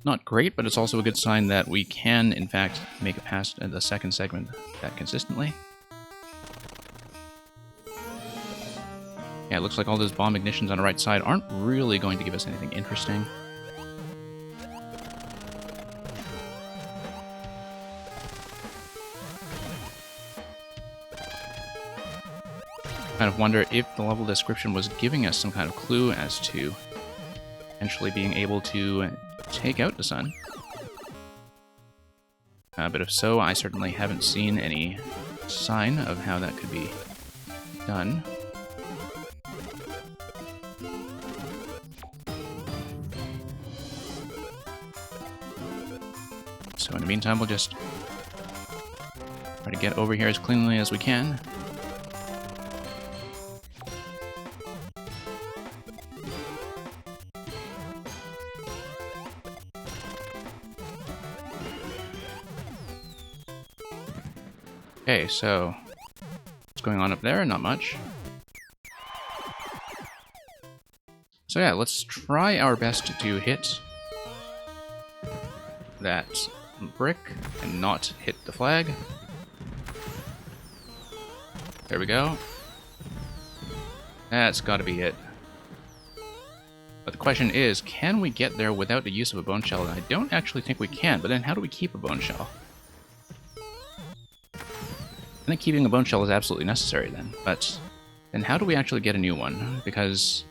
A: not great, but it's also a good sign that we can, in fact, make it past the second segment that consistently. Yeah, it looks like all those bomb ignitions on the right side aren't really going to give us anything interesting. Kind of wonder if the level description was giving us some kind of clue as to potentially being able to take out the sun. But if so, I certainly haven't seen any sign of how that could be done. So in the meantime, we'll just try to get over here as cleanly as we can. Okay, so what's going on up there? Not much. So yeah, let's try our best to hit that brick and not hit the flag. There we go. That's got to be it. But the question is, can we get there without the use of a bone shell? And I don't actually think we can, but then how do we keep a bone shell? I think keeping a bone shell is absolutely necessary then, but then how do we actually get a new one? Because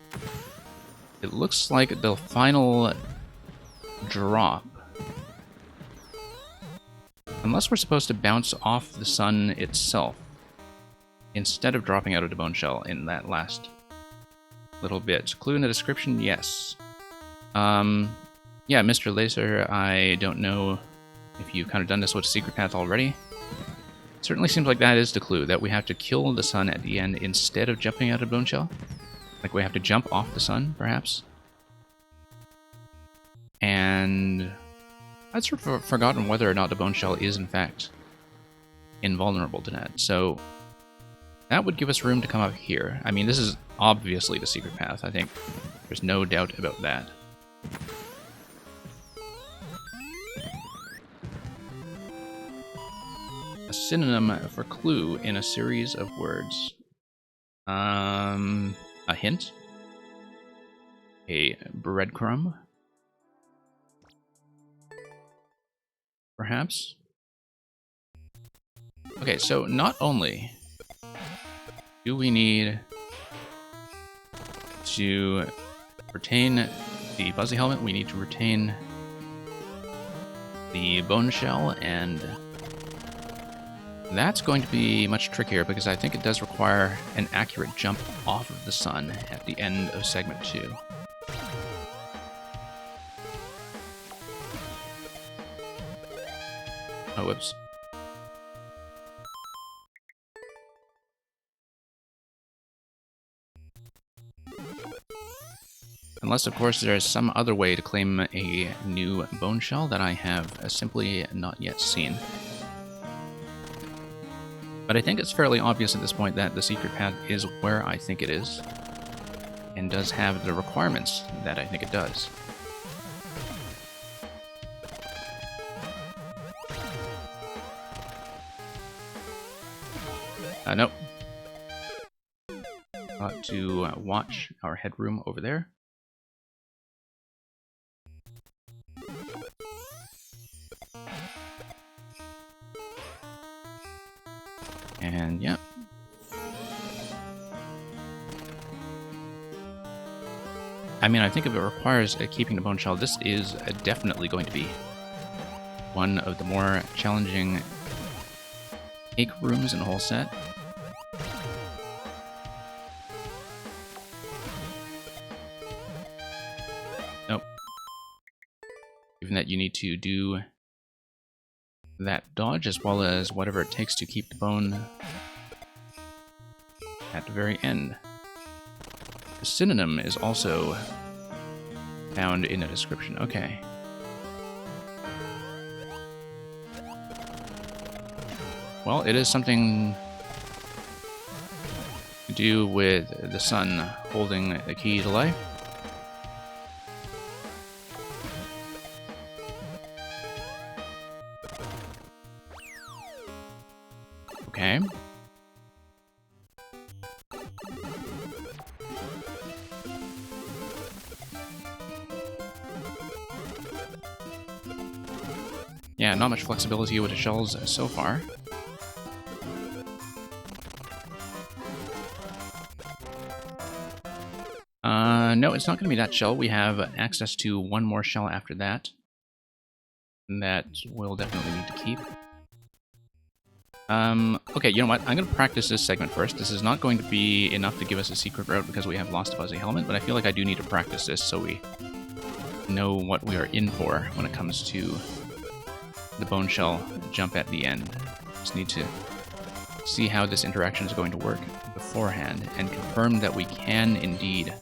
A: it looks like the final drop, unless we're supposed to bounce off the sun itself, instead of dropping out of the bone shell in that last little bit. Clue in the description, yes. Yeah, Mr. Laser, I don't know if you've kind of done this with Secret Path already. Certainly seems like that is the clue, that we have to kill the sun at the end instead of jumping out of bone shell. Like we have to jump off the sun, perhaps. And I'd sort of forgotten whether or not the bone shell is in fact invulnerable to that. So that would give us room to come up here. I mean, this is obviously the secret path. I think there's no doubt about that. A synonym for clue in a series of words. A hint? A breadcrumb? Perhaps? Okay, so not only do we need to retain the Buzzy Helmet, we need to retain the Bone Shell, and that's going to be much trickier because I think it does require an accurate jump off of the sun at the end of segment 2. Oh, whoops. Unless, of course, there is some other way to claim a new bone shell that I have simply not yet seen. But I think it's fairly obvious at this point that the secret path is where I think it is, and does have the requirements that I think it does. Nope. Got to watch our headroom over there. And yeah. I mean, I think if it requires keeping the bone shell, this is definitely going to be one of the more challenging cake rooms in the whole set. Nope. Given that you need to do that dodge as well as whatever it takes to keep the bone at the very end. The synonym is also found in the description. Okay. Well, it is something to do with the sun holding the key to life. Okay. Yeah, not much flexibility with the shells so far. No, it's not going to be that shell. We have access to one more shell after that. That we'll definitely need to keep. Okay, you know what? I'm going to practice this segment first. This is not going to be enough to give us a secret route because we have lost a Buzzy Helmet, but I feel like I do need to practice this so we know what we are in for when it comes to the bone shell jump at the end. Just need to see how this interaction is going to work beforehand and confirm that we can indeed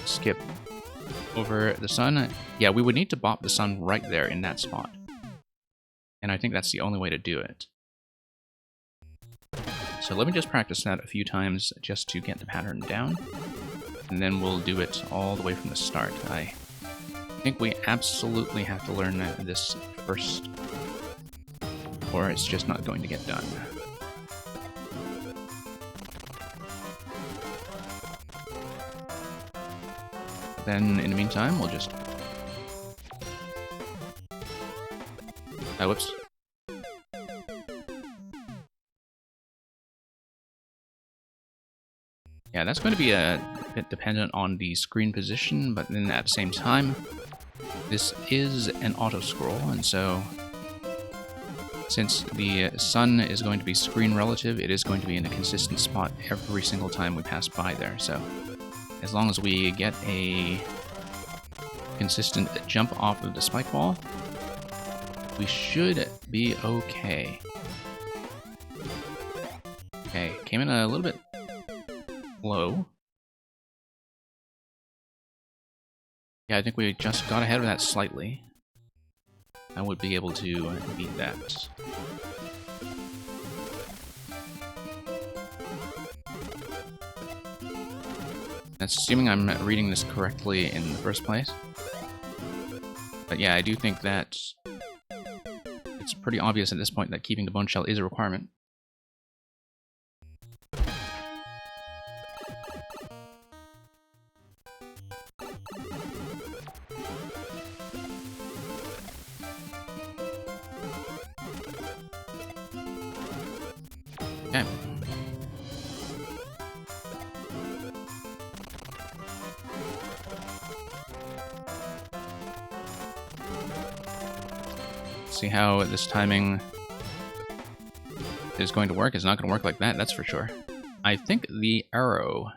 A: skip over the sun. Yeah, we would need to bop the sun right there in that spot. And I think that's the only way to do it. So let me just practice that a few times just to get the pattern down, and then we'll do it all the way from the start. I think we absolutely have to learn this first, or it's just not going to get done. Then, in the meantime, we'll just... whoops. Yeah, that's going to be a bit dependent on the screen position, but then at the same time, this is an auto-scroll, and so since the sun is going to be screen relative, it is going to be in a consistent spot every single time we pass by there, so as long as we get a consistent jump off of the spike wall, we should be okay. Okay, came in a little bit low. Yeah, I think we just got ahead of that slightly. I would be able to beat that. That's assuming I'm reading this correctly in the first place. But yeah, I do think that it's pretty obvious at this point that keeping the bone shell is a requirement. Okay. See how this timing is going to work. It's not going to work like that, that's for sure. I think the arrow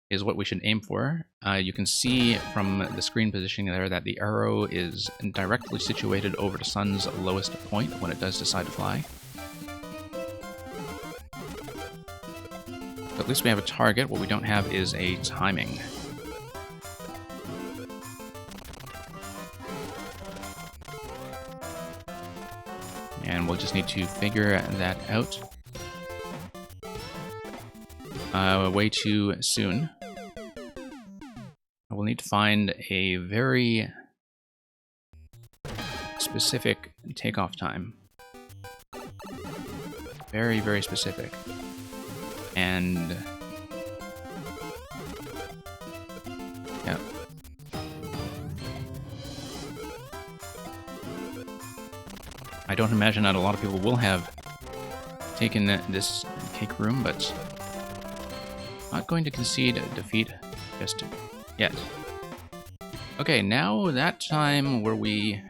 A: is what we should aim for. You can see from the screen positioning there that the arrow is directly situated over the sun's lowest point when it does decide to fly. So at least we have a target. What we don't have is a timing. And we'll just need to figure that out way too soon. We'll need to find a very specific takeoff time. Very, very specific. And yeah. I don't imagine that a lot of people will have taken this cake room, but not going to concede defeat just yet. Okay, now that time where we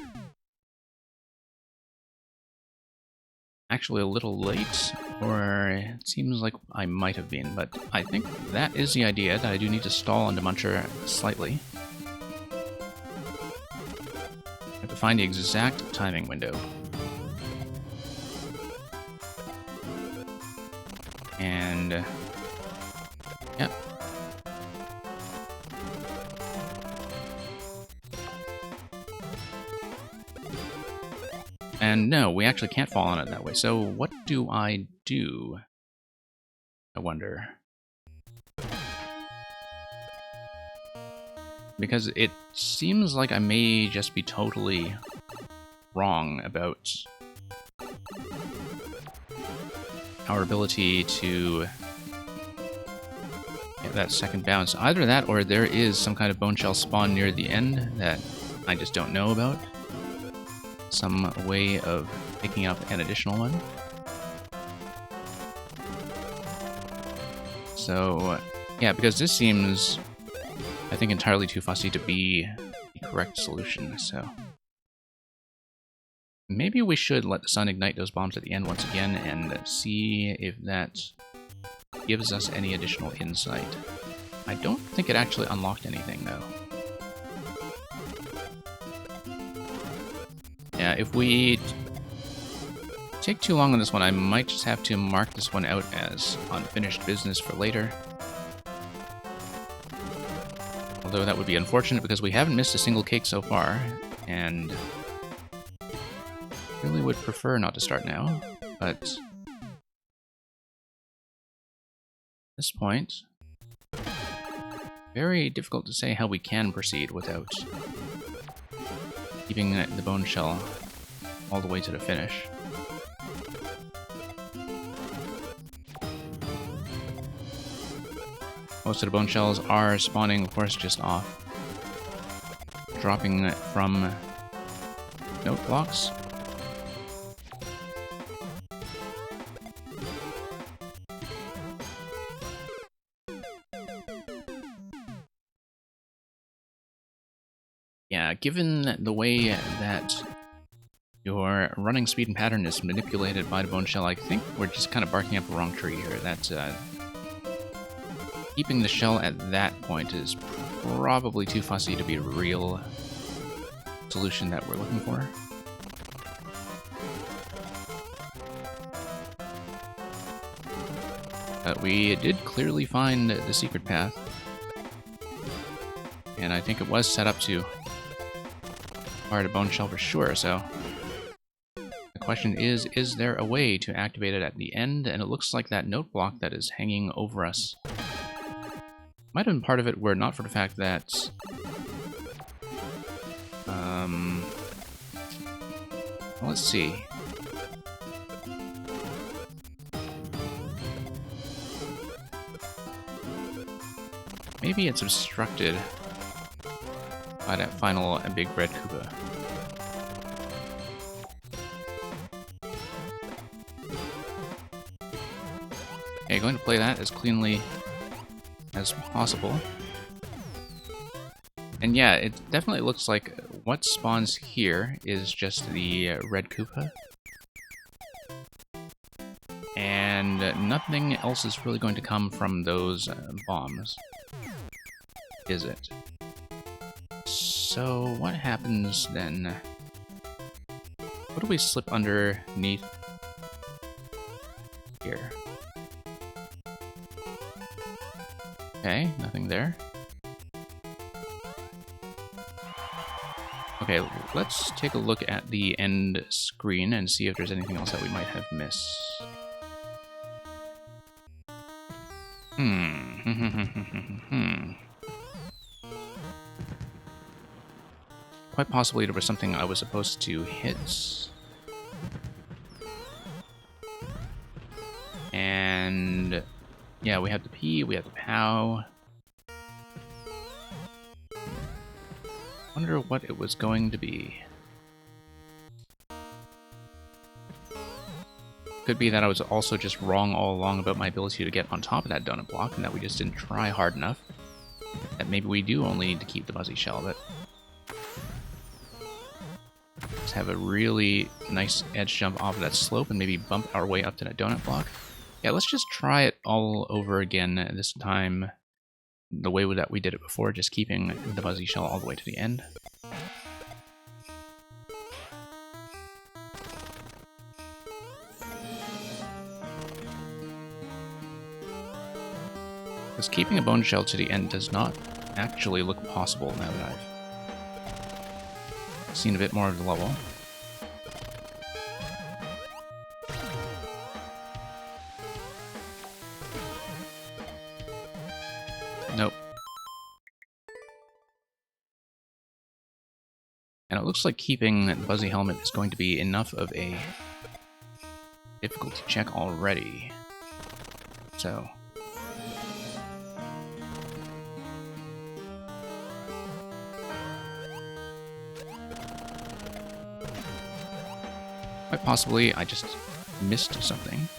A: actually a little late, or it seems like I might have been, but I think that is the idea, that I do need to stall onto Muncher slightly. I have to find the exact timing window. And yeah. And no, we actually can't fall on it that way. So what do? I wonder. Because it seems like I may just be totally wrong about our ability to get that second bounce. Either that or there is some kind of bone shell spawn near the end that I just don't know about. Some way of picking up an additional one. So, yeah, because this seems, I think, entirely too fussy to be the correct solution, so maybe we should let the sun ignite those bombs at the end once again and see if that gives us any additional insight. I don't think it actually unlocked anything, though. Yeah, if we take too long on this one, I might just have to mark this one out as unfinished business for later. Although that would be unfortunate because we haven't missed a single cake so far, and really would prefer not to start now, but this point, very difficult to say how we can proceed without keeping the bone shell all the way to the finish. Most of the bone shells are spawning, of course, just off, dropping from note blocks. Yeah, given the way that your running speed and pattern is manipulated by the bone shell, I think we're just kind of barking up the wrong tree here. That keeping the shell at that point is probably too fussy to be a real solution that we're looking for. But we did clearly find the secret path, and I think it was set up to fire the bone shell for sure, so the question is there a way to activate it at the end? And it looks like that note block that is hanging over us might have been part of it, were it not for the fact that let's see. Maybe it's obstructed by that final big red Koopa. Okay, going to play that as cleanly as possible. And yeah, it definitely looks like what spawns here is just the red Koopa. And nothing else is really going to come from those bombs, is it? So what happens then? What do we slip underneath here? Okay, nothing there. Okay, let's take a look at the end screen and see if there's anything else that we might have missed. Quite possibly there was something I was supposed to hit. And yeah, we have the P, we have the POW. Wonder what it was going to be. Could be that I was also just wrong all along about my ability to get on top of that donut block, and that we just didn't try hard enough. That maybe we do only need to keep the Buzzy Shell, but let's have a really nice edge jump off of that slope and maybe bump our way up to that donut block. Yeah, let's just try it all over again, this time the way that we did it before, just keeping the Buzzy Shell all the way to the end. Because keeping a bone shell to the end does not actually look possible now that I've seen a bit more of the level. Nope. And it looks like keeping the Buzzy Helmet is going to be enough of a difficulty check already. So quite possibly I just missed something.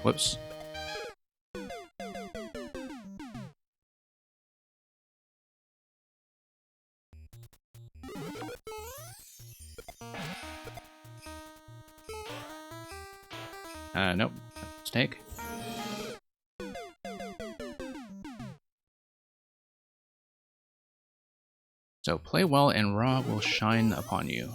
A: Whoops. Nope. Mistake. So play well and Ra will shine upon you.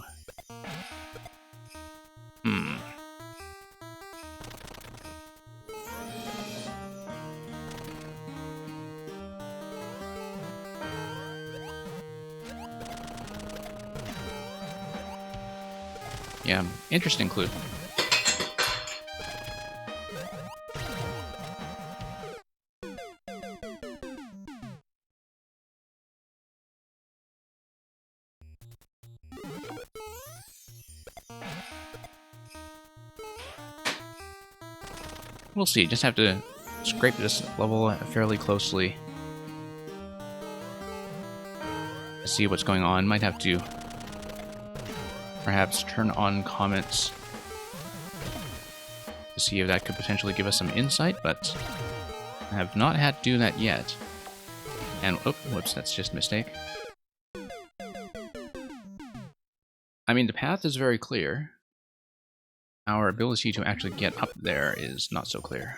A: Yeah, interesting clue. We'll see. Just have to scrape this level fairly closely to see what's going on. Might have to perhaps turn on comments to see if that could potentially give us some insight, but I have not had to do that yet. And, oh, whoops, that's just a mistake. I mean, the path is very clear. Our ability to actually get up there is not so clear.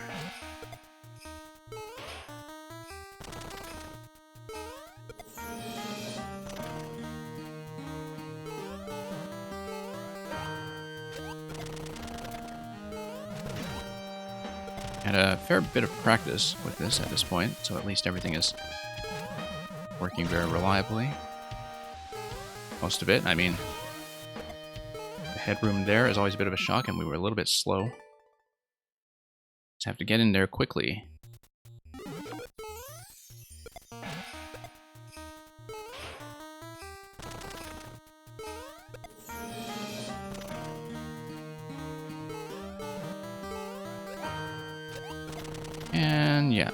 A: Had a fair bit of practice with this at this point, so at least everything is working very reliably. Most of it, I mean, the headroom there is always a bit of a shock, and we were a little bit slow. Just have to get in there quickly. And yeah.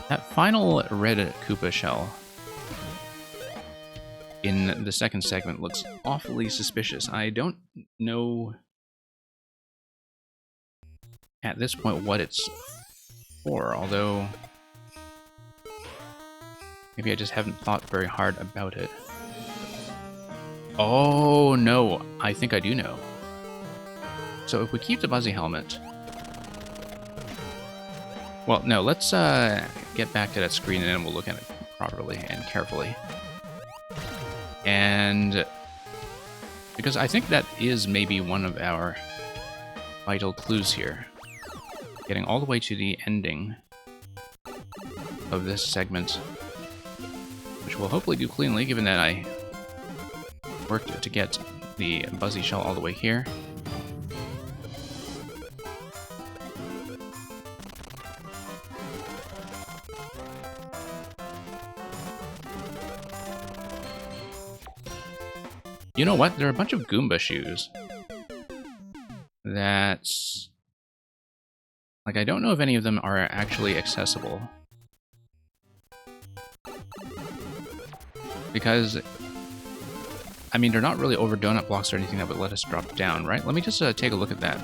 A: That final red Koopa shell in the second segment looks awfully suspicious. I don't know at this point what it's for, although maybe I just haven't thought very hard about it. Oh, no. I think I do know. So if we keep the Buzzy helmet... Well, no, let's get back to that screen and then we'll look at it properly and carefully. And... because I think that is maybe one of our vital clues here. Getting all the way to the ending of this segment, which we'll hopefully do cleanly, given that I worked to get the Buzzy shell all the way here. You know what? There are a bunch of Goomba shoes. That's... like, I don't know if any of them are actually accessible. Because... I mean, they're not really over donut blocks or anything that would let us drop down, right? Let me just take a look at that.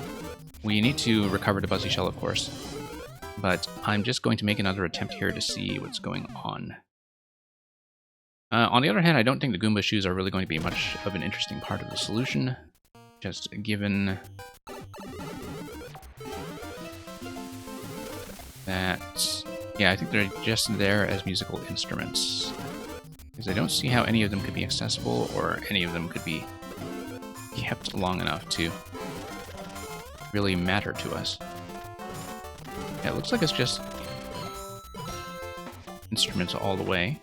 A: We need to recover the Buzzy shell, of course. But I'm just going to make another attempt here to see what's going on. On the other hand, I don't think the Goomba shoes are really going to be much of an interesting part of the solution. Just given that... yeah, I think they're just there as musical instruments. Because I don't see how any of them could be accessible, or any of them could be kept long enough to really matter to us. Yeah, it looks like it's just instruments all the way.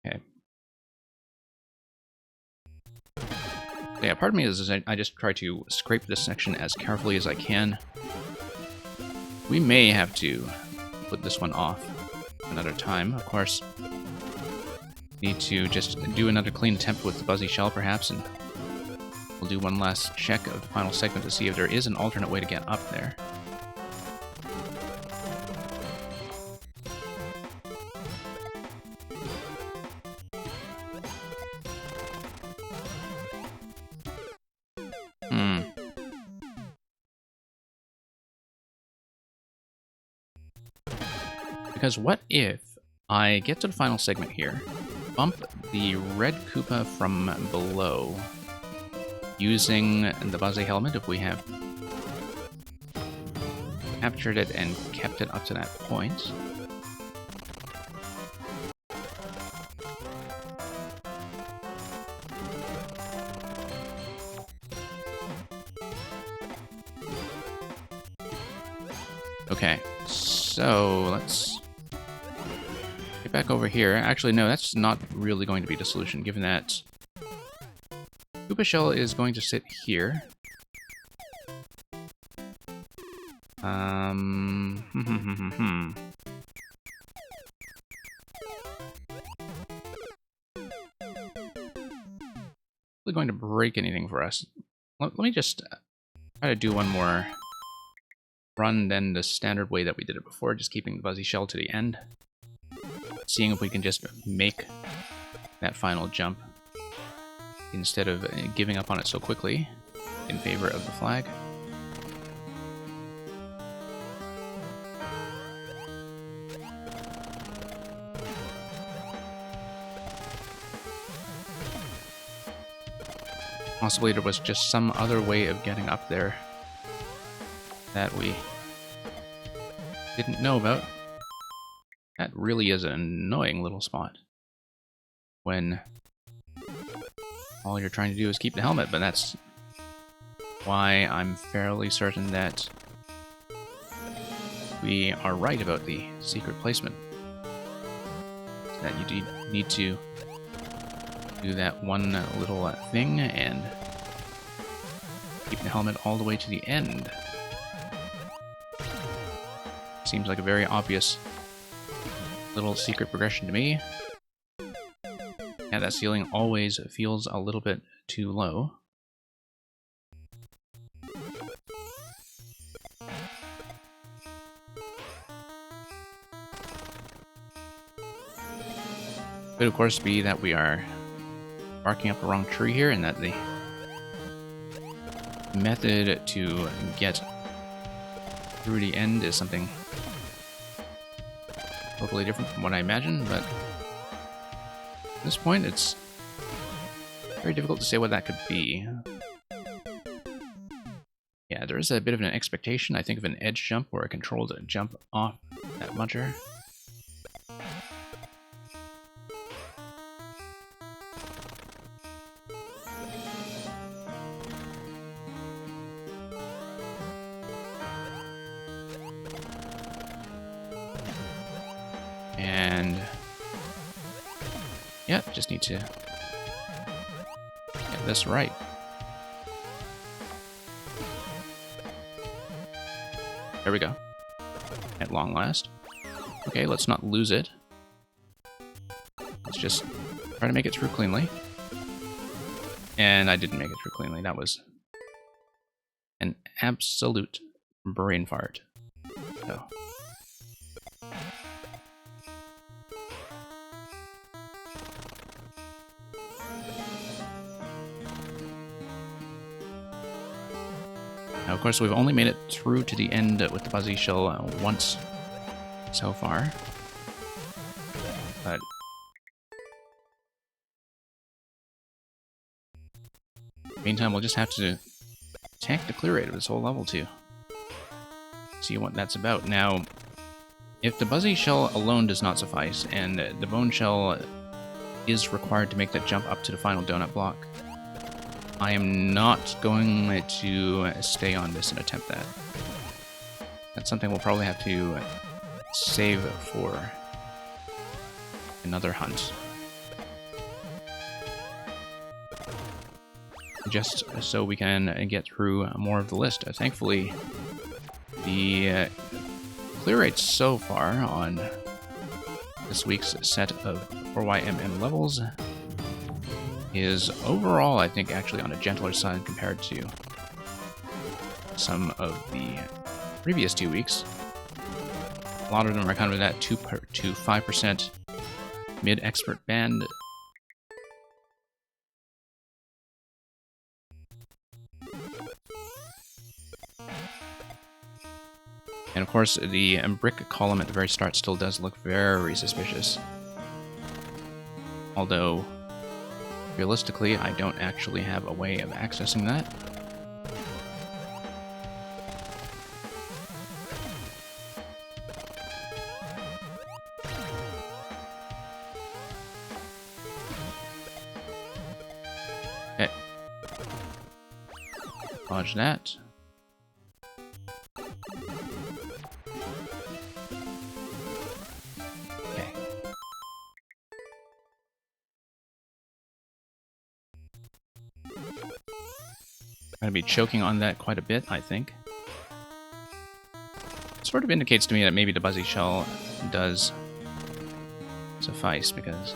A: Okay. Yeah, part of me is I just try to scrape this section as carefully as I can. We may have to put this one off another time, of course. Need to just do another clean attempt with the Buzzy shell, perhaps, and we'll do one last check of the final segment to see if there is an alternate way to get up there. Because what if I get to the final segment here, bump the red Koopa from below, using the Buzzy helmet if we have captured it and kept it up to that point. Okay, so let's get back over here. Actually, no, that's not really going to be the solution, given that Koopa Shell is going to sit here. Really going to break anything for us. Let me just try to do one more run than the standard way that we did it before, just keeping the Buzzy Shell to the end. Seeing if we can just make that final jump instead of giving up on it so quickly in favor of the flag. Possibly there was just some other way of getting up there that we didn't know about. That really is an annoying little spot when all you're trying to do is keep the helmet, but that's why I'm fairly certain that we are right about the secret placement. That you need to do that one little thing and keep the helmet all the way to the end. Seems like a very obvious little secret progression to me. Yeah, that ceiling always feels a little bit too low. Could of course be that we are barking up the wrong tree here, and that the method to get through the end is something totally different from what I imagined, but at this point it's very difficult to say what that could be. Yeah, there is a bit of an expectation, I think, of an edge jump or a controlled jump off that muncher. And yeah, just need to get this right. There we go. At long last. Okay, let's not lose it. Let's just try to make it through cleanly. And I didn't make it through cleanly. That was an absolute brain fart. So. Now, of course, we've only made it through to the end with the Buzzy Shell once so far. But meantime, we'll just have to tank the clear rate of this whole level to see what that's about. Now, if the Buzzy Shell alone does not suffice, and the Bone Shell is required to make that jump up to the final donut block, I am not going to stay on this and attempt that. That's something we'll probably have to save for another hunt. Just so we can get through more of the list. Thankfully, the clear rates so far on this week's set of 4YMM levels is overall, I think, actually on a gentler side compared to some of the previous 2 weeks. A lot of them are kind of in that 2 to 5% mid-expert band. And of course, the brick column at the very start still does look very suspicious. Although, realistically, I don't actually have a way of accessing that. Okay. Dodge that. be choking on that quite a bit, I think. Sort of indicates to me that maybe the Buzzy Shell does suffice, because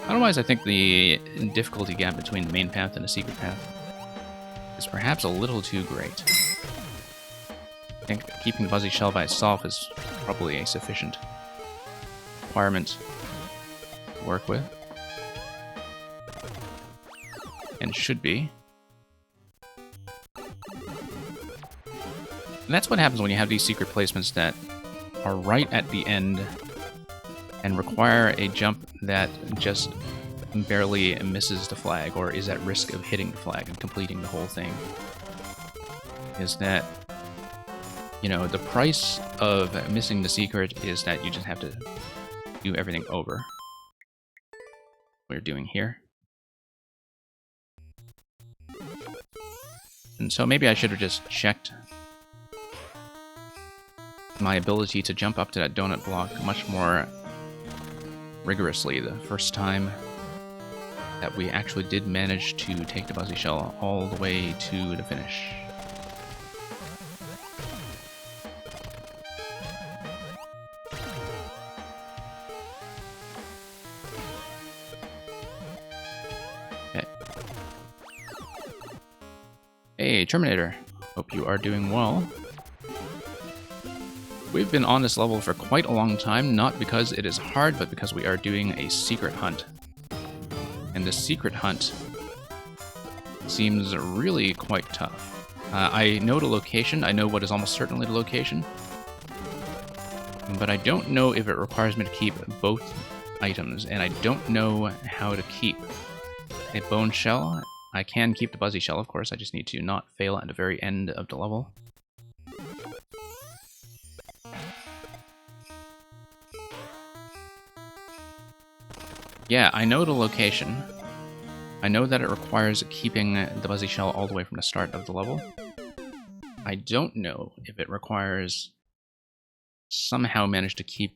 A: otherwise I think the difficulty gap between the main path and the secret path is perhaps a little too great. I think keeping the Buzzy Shell by itself is probably a sufficient requirement to work with. And should be. And that's what happens when you have these secret placements that are right at the end and require a jump that just barely misses the flag or is at risk of hitting the flag and completing the whole thing. Is that, you know, the price of missing the secret is that you just have to do everything over. What you're doing here. And so maybe I should have just checked my ability to jump up to that donut block much more rigorously the first time that we actually did manage to take the Buzzy Shell all the way to the finish. Okay. Hey, Terminator. Hope you are doing well. We've been on this level for quite a long time, not because it is hard, but because we are doing a secret hunt. And the secret hunt seems really quite tough. I know the location, I know what is almost certainly the location, but I don't know if it requires me to keep both items, and I don't know how to keep a bone shell. I can keep the Buzzy Shell, of course, I just need to not fail at the very end of the level. Yeah, I know the location. I know that it requires keeping the Buzzy Shell all the way from the start of the level. I don't know if it requires somehow managing to keep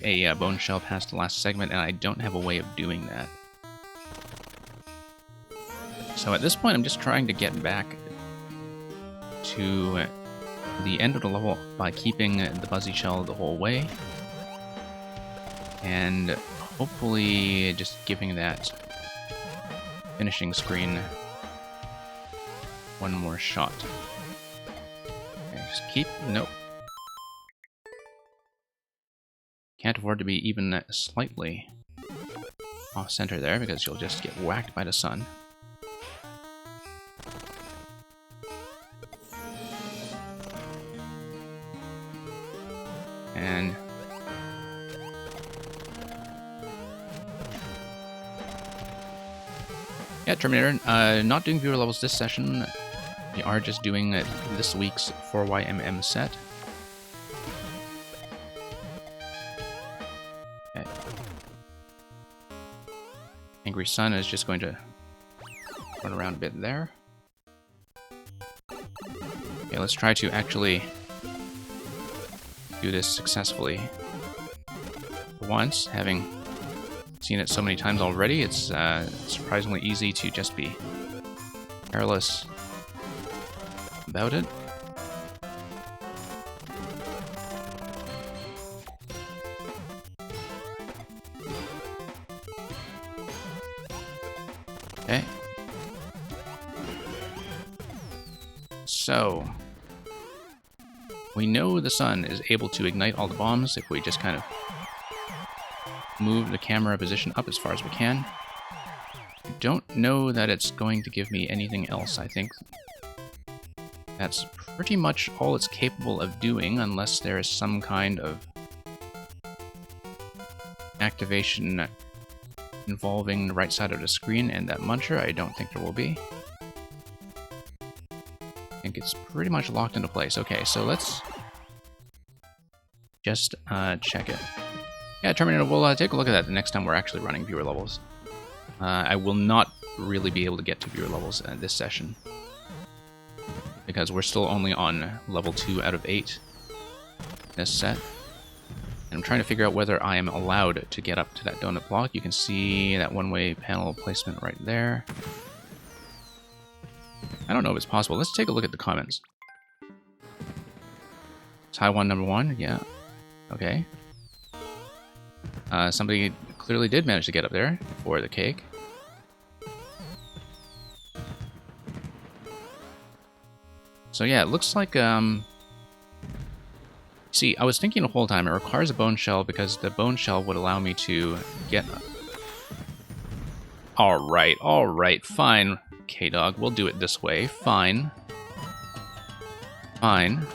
A: a bone shell past the last segment, and I don't have a way of doing that. So at this point, I'm just trying to get back to the end of the level by keeping the Buzzy Shell the whole way. And hopefully just giving that finishing screen one more shot. Okay, just keep... Nope. Can't afford to be even slightly off-center there, because you'll just get whacked by the sun. And... yeah, Terminator, not doing viewer levels this session. We are just doing this week's 4YMM set. Okay. Angry Sun is just going to run around a bit there. Okay, let's try to actually do this successfully. For once, having seen it so many times already, it's surprisingly easy to just be careless about it. Okay. So, we know the sun is able to ignite all the bombs if we just kind of move the camera position up as far as we can. I don't know that it's going to give me anything else. I think that's pretty much all it's capable of doing, unless there is some kind of activation involving the right side of the screen and that muncher. I don't think there will be. I think it's pretty much locked into place. Okay, so let's just check it. Yeah, Terminator, we'll take a look at that the next time we're actually running viewer levels. I will not really be able to get to viewer levels this session, because we're still only on level 2 out of 8 this set. And I'm trying to figure out whether I am allowed to get up to that donut block. You can see that one-way panel placement right there. I don't know if it's possible. Let's take a look at the comments. Taiwan #1, yeah. Okay. Somebody clearly did manage to get up there for the cake. So yeah, it looks like, see, I was thinking the whole time, it requires a bone shell because the bone shell would allow me to get... Alright, fine. K-Dog, we'll do it this way. Fine. Fine.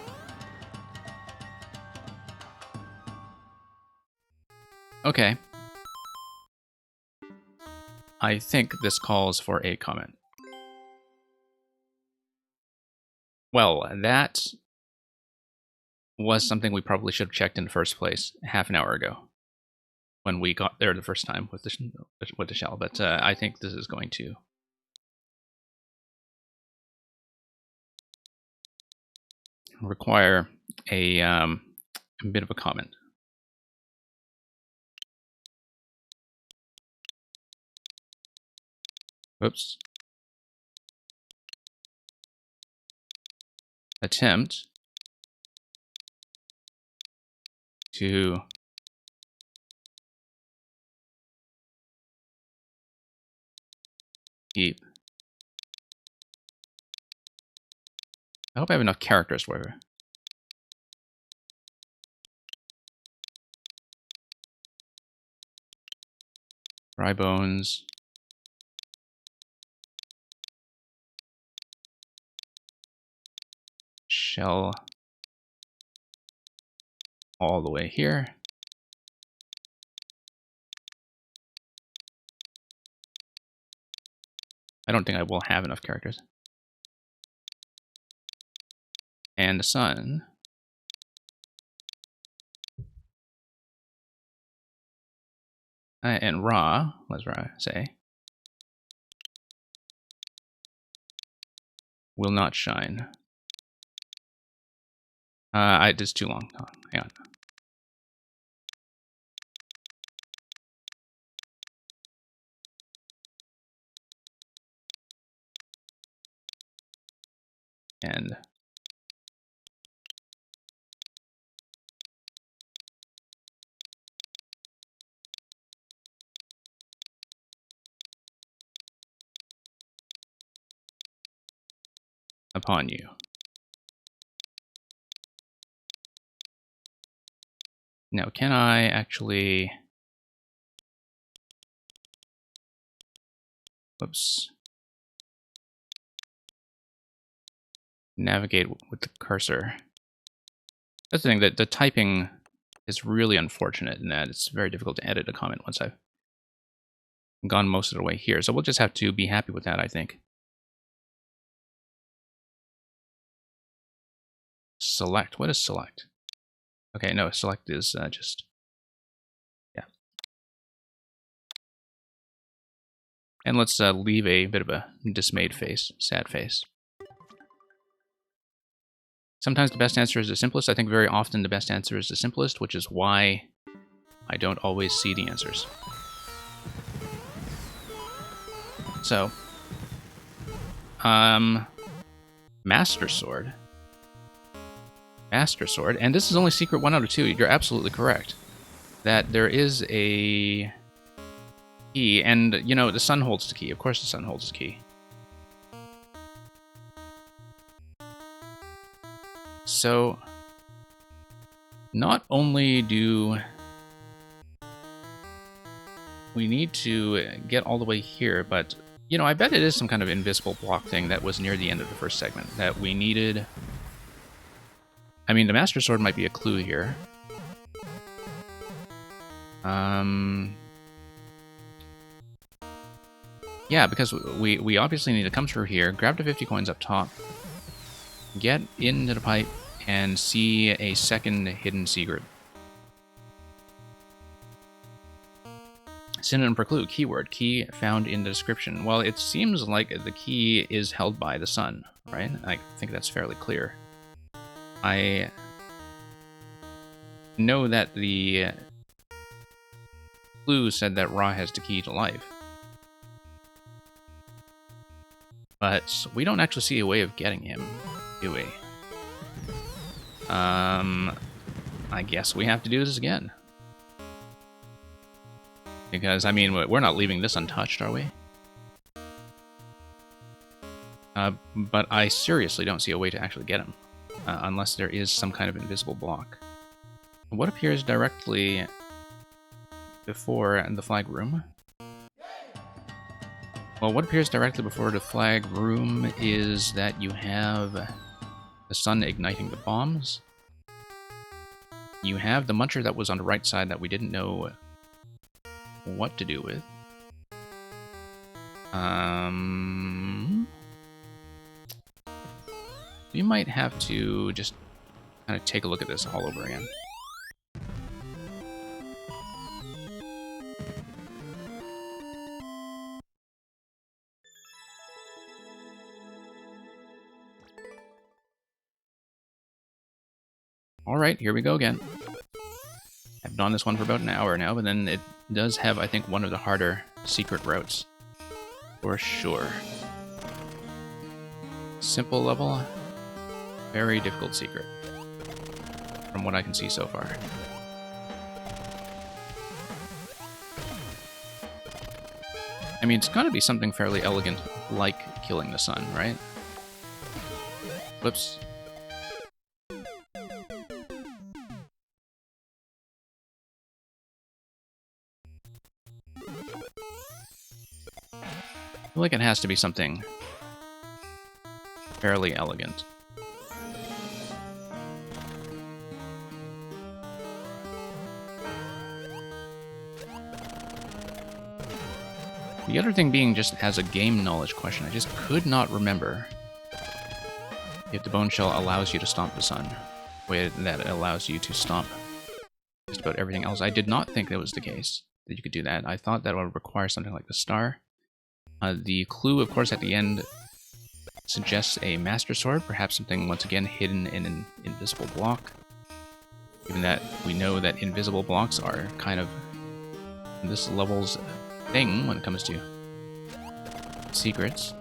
A: Okay. I think this calls for a comment. Well, that was something we probably should have checked in the first place half an hour ago when we got there the first time with the shell, but I think this is going to require a bit of a comment. Oops. Attempt to keep. I hope I have enough characters for her. Dry bones. Shell all the way here. I don't think I will have enough characters. And the sun. And Ra, let's say, will not shine. It's too long. Oh, hang on. And upon you. Now, can I actually... Whoops. Navigate with the cursor. That's the thing, that the typing is really unfortunate in that it's very difficult to edit a comment once I've gone most of the way here. So we'll just have to be happy with that, I think. Select. What is select? Okay, no, select is just... Yeah. And let's leave a bit of a dismayed face, sad face. Sometimes the best answer is the simplest. I think very often the best answer is the simplest, which is why I don't always see the answers. So, Master Sword. Master Sword, and this is only secret 1 out of 2. You're absolutely correct. That there is a key, and, you know, the sun holds the key. Of course the sun holds the key. So, not only do we need to get all the way here, but, you know, I bet it is some kind of invisible block thing that was near the end of the first segment that we needed. I mean, the Master Sword might be a clue here. Yeah, because we obviously need to come through here, grab the 50 coins up top, get into the pipe, and see a second hidden secret. Synonym for clue, keyword, key found in the description. Well, it seems like the key is held by the sun, right? I think that's fairly clear. I know that the clue said that Ra has the key to life. But we don't actually see a way of getting him, do we? I guess we have to do this again. Because, I mean, we're not leaving this untouched, are we? But I seriously don't see a way to actually get him. Unless there is some kind of invisible block. What appears directly before the flag room? Well, what appears directly before the flag room is that you have the sun igniting the bombs. You have the muncher that was on the right side that we didn't know what to do with. We might have to just kind of take a look at this all over again. Alright, here we go again. I've been on this one for about an hour now, but then it does have, I think, one of the harder secret routes. For sure. Simple level, very difficult secret. From what I can see so far. I mean, it's gotta be something fairly elegant, like killing the sun, right? Whoops. I feel like it has to be something fairly elegant. The other thing being, just as a game knowledge question, I just could not remember if the bone shell allows you to stomp the sun, the way that it allows you to stomp just about everything else. I did not think that was the case, that you could do that. I thought that would require something like the star. The clue, of course, at the end suggests a Master Sword, perhaps something, once again, hidden in an invisible block. Given that we know that invisible blocks are kind of this level's thing when it comes to secrets.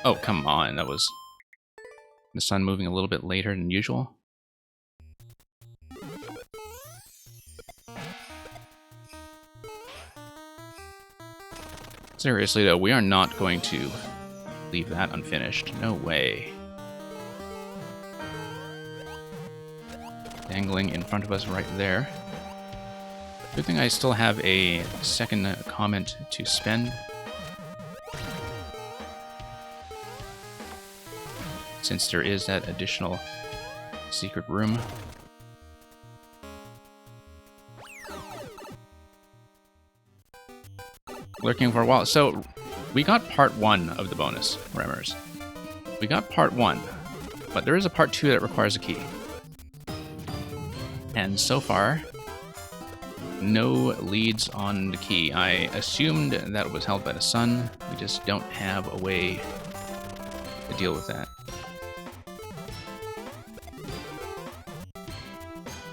A: Oh, come on, that was the sun moving a little bit later than usual. Seriously though, we are not going to leave that unfinished. No way. Dangling in front of us right there. Good thing I still have a second comment to spend. Since there is that additional secret room. Lurking for a while. So, we got part 1 of the bonus, Remmers. We got part 1, but there is a part 2 that requires a key. And so far, no leads on the key. I assumed that it was held by the sun. We just don't have a way to deal with that.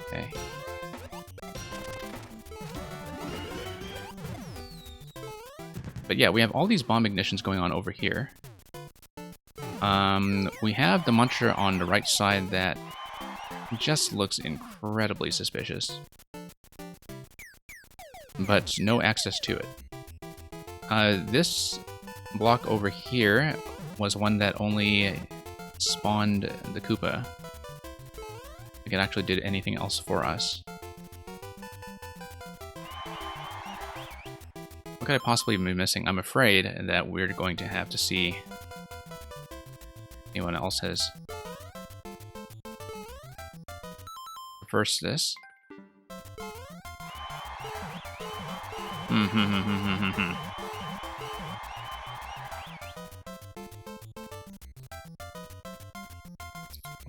A: Okay. But yeah, we have all these bomb ignitions going on over here. We have the muncher on the right side that just looks incredibly suspicious. But no access to it. This block over here was one that only spawned the Koopa. It actually did anything else for us. What could I possibly be missing? I'm afraid that we're going to have to see anyone else has reversed this.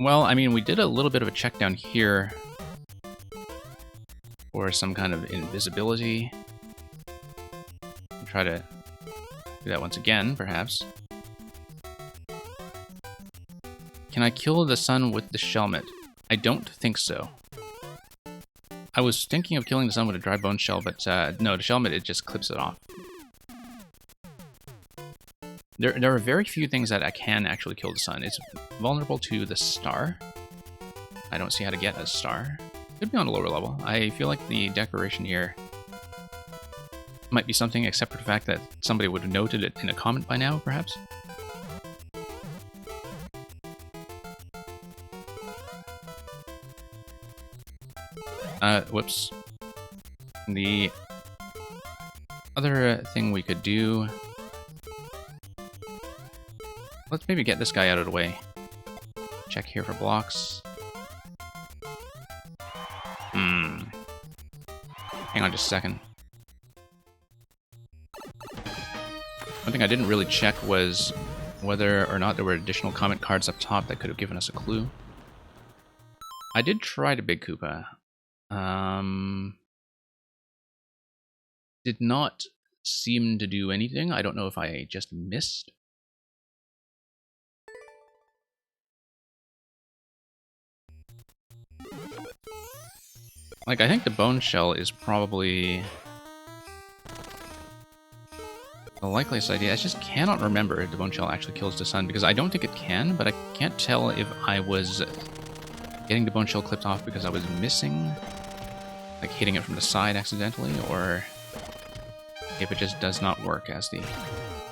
A: Well, I mean, we did a little bit of a check down here for some kind of invisibility. I'll try to do that once again, perhaps. Can I kill the sun with the Shelmet? I don't think so. I was thinking of killing the sun with a dry bone shell, but no, the Shelmet, it just clips it off. There are very few things that I can actually kill the sun. It's vulnerable to the star. I don't see how to get a star. Could be on a lower level. I feel like the decoration here might be something, except for the fact that somebody would have noted it in a comment by now, perhaps. Whoops. The other thing we could do... Let's maybe get this guy out of the way. Check here for blocks. Hang on just a second. One thing I didn't really check was whether or not there were additional comment cards up top that could have given us a clue. I did try to Big Koopa. Did not seem to do anything. I don't know if I just missed. Like, I think the bone shell is probably the likeliest idea. I just cannot remember if the bone shell actually kills the sun, because I don't think it can, but I can't tell if I was getting the bone shell clipped off because I was missing, like hitting it from the side accidentally, or if it just does not work as the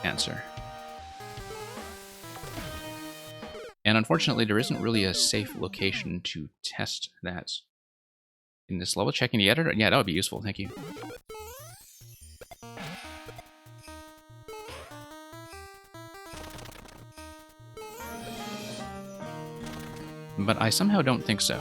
A: answer. And unfortunately, there isn't really a safe location to test that. In this level, checking the editor? Yeah, that would be useful, thank you. But I somehow don't think so.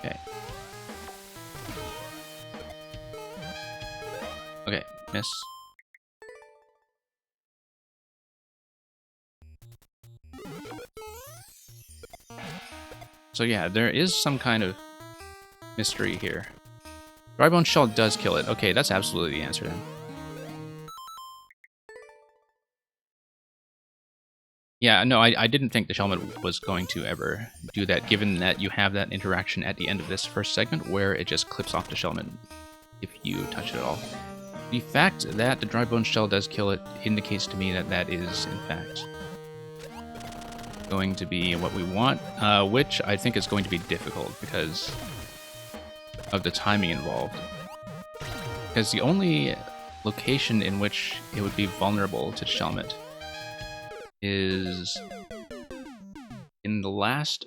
A: Okay. Okay, miss. So yeah, there is some kind of mystery here. Dry bone shell does kill it. Okay, that's absolutely the answer then. Yeah, no, I didn't think the Shelmet was going to ever do that, given that you have that interaction at the end of this first segment where it just clips off the Shelmet if you touch it at all. The fact that the dry bone shell does kill it indicates to me that that is, in fact, going to be what we want, which I think is going to be difficult because of the timing involved. Because the only location in which it would be vulnerable to Shelmet is in the last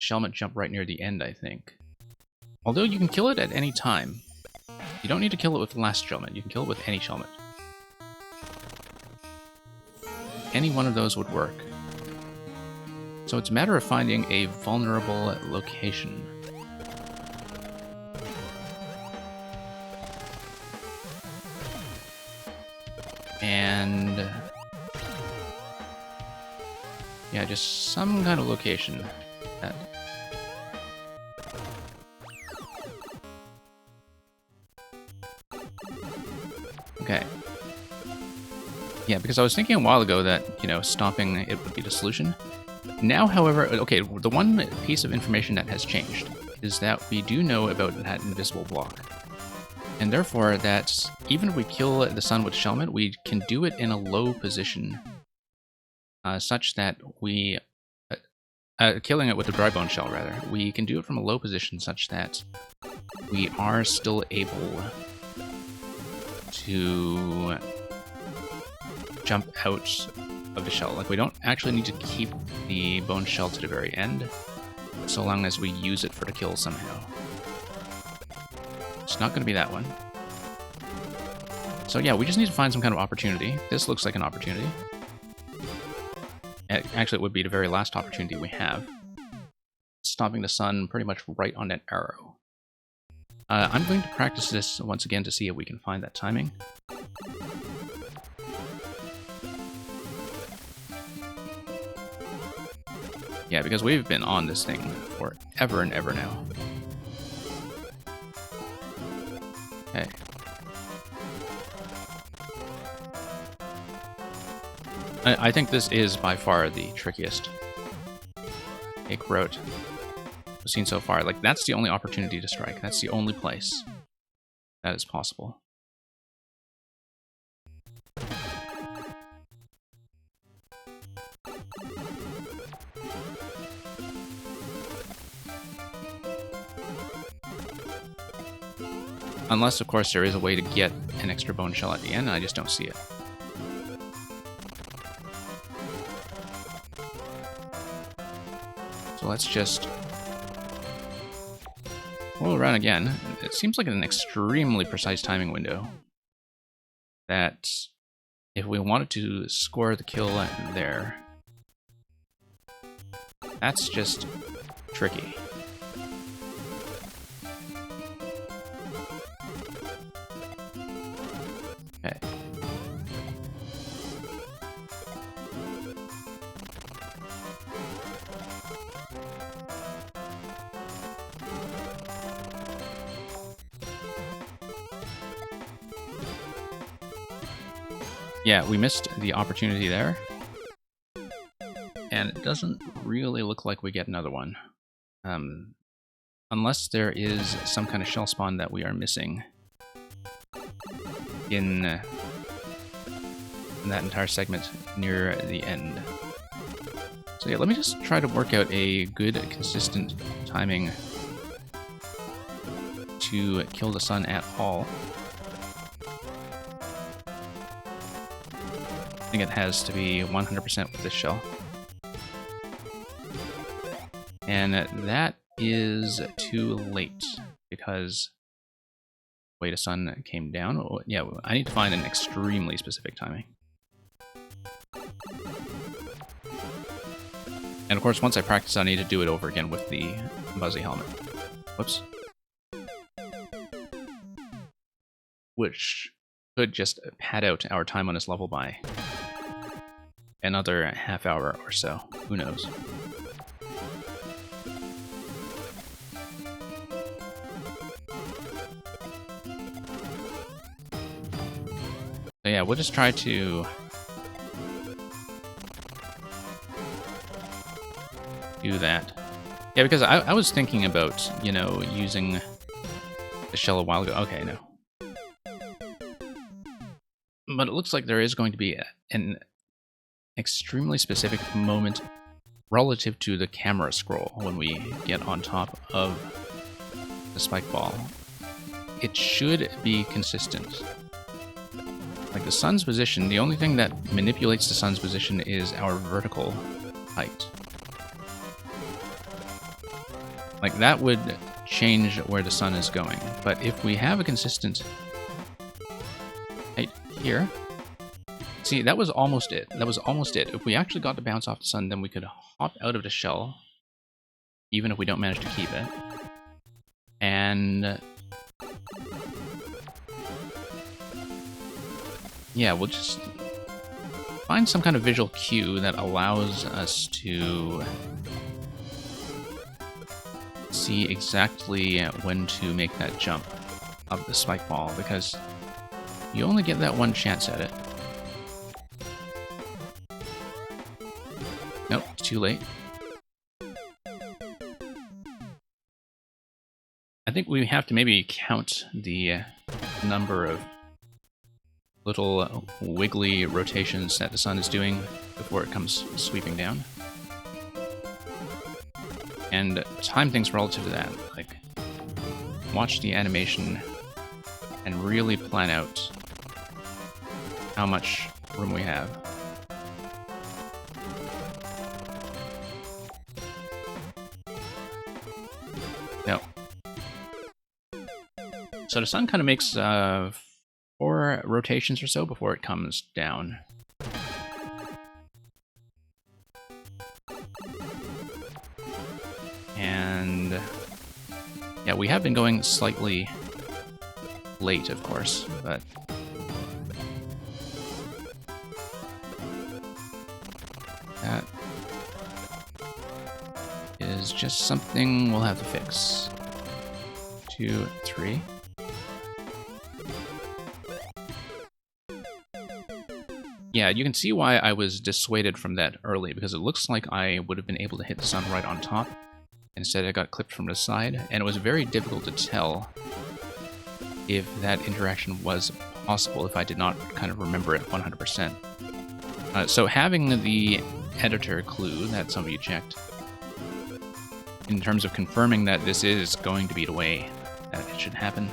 A: Shelmet jump right near the end, I think. Although you can kill it at any time. You don't need to kill it with the last Shelmet, you can kill it with any Shelmet. Any one of those would work. So it's a matter of finding a vulnerable location. And yeah, just some kind of location that okay. Yeah, because I was thinking a while ago that, you know, stopping it would be the solution. Now, however, okay, the one piece of information that has changed is that we do know about that invisible block. And therefore, that even if we kill the sun with Shelmet, we can do it in a low position, such that we... killing it with the dry bone shell, rather. We can do it from a low position such that we are still able to jump out of the shell. Like, we don't actually need to keep the bone shell to the very end, so long as we use it for the kill somehow. It's not going to be that one. So yeah, we just need to find some kind of opportunity. This looks like an opportunity. Actually, it would be the very last opportunity we have. Stopping the sun pretty much right on that arrow. I'm going to practice this once again to see if we can find that timing. Yeah, because we've been on this thing for ever and ever now. Okay. I think this is by far the trickiest Cake route we've seen so far. Like, that's the only opportunity to strike. That's the only place that is possible. Unless, of course, there is a way to get an extra bone shell at the end, and I just don't see it. So let's just roll around again. It seems like an extremely precise timing window that if we wanted to score the kill there, that's just tricky. Okay. Yeah, we missed the opportunity there. And it doesn't really look like we get another one. Unless there is some kind of shell spawn that we are missing in that entire segment near the end. So yeah, let me just try to work out a good, consistent timing to kill the sun at all. I think it has to be 100% with this shell. And that is too late, because wait, a sun came down. Oh, yeah, I need to find an extremely specific timing. And of course, once I practice, I need to do it over again with the Buzzy helmet. Whoops. Which could just pad out our time on this level by another half hour or so. Who knows? So yeah, we'll just try to do that. Yeah, because I was thinking about, you know, using the shell a while ago. Okay, no. But it looks like there is going to be an extremely specific moment relative to the camera scroll when we get on top of the spike ball. It should be consistent. Like the sun's position, the only thing that manipulates the sun's position is our vertical height. Like that would change where the sun is going. But if we have a consistent height here, see, that was almost it. That was almost it. If we actually got to bounce off the sun, then we could hop out of the shell, even if we don't manage to keep it. And yeah, we'll just find some kind of visual cue that allows us to see exactly when to make that jump of the spike ball, because you only get that one chance at it. Nope, too late. I think we have to maybe count the number of little wiggly rotations that the sun is doing before it comes sweeping down. And time things relative to that. Like, watch the animation and really plan out how much room we have. No. So the sun kind of makes 4 rotations or so before it comes down. And yeah, we have been going slightly late, of course, but that just something we'll have to fix. 2, 3. Yeah, you can see why I was dissuaded from that early, because it looks like I would have been able to hit the sun right on top. Instead, I got clipped from the side, and it was very difficult to tell if that interaction was possible if I did not kind of remember it 100%. So having the editor clue that some of you checked, in terms of confirming that this is going to be the way that it should happen,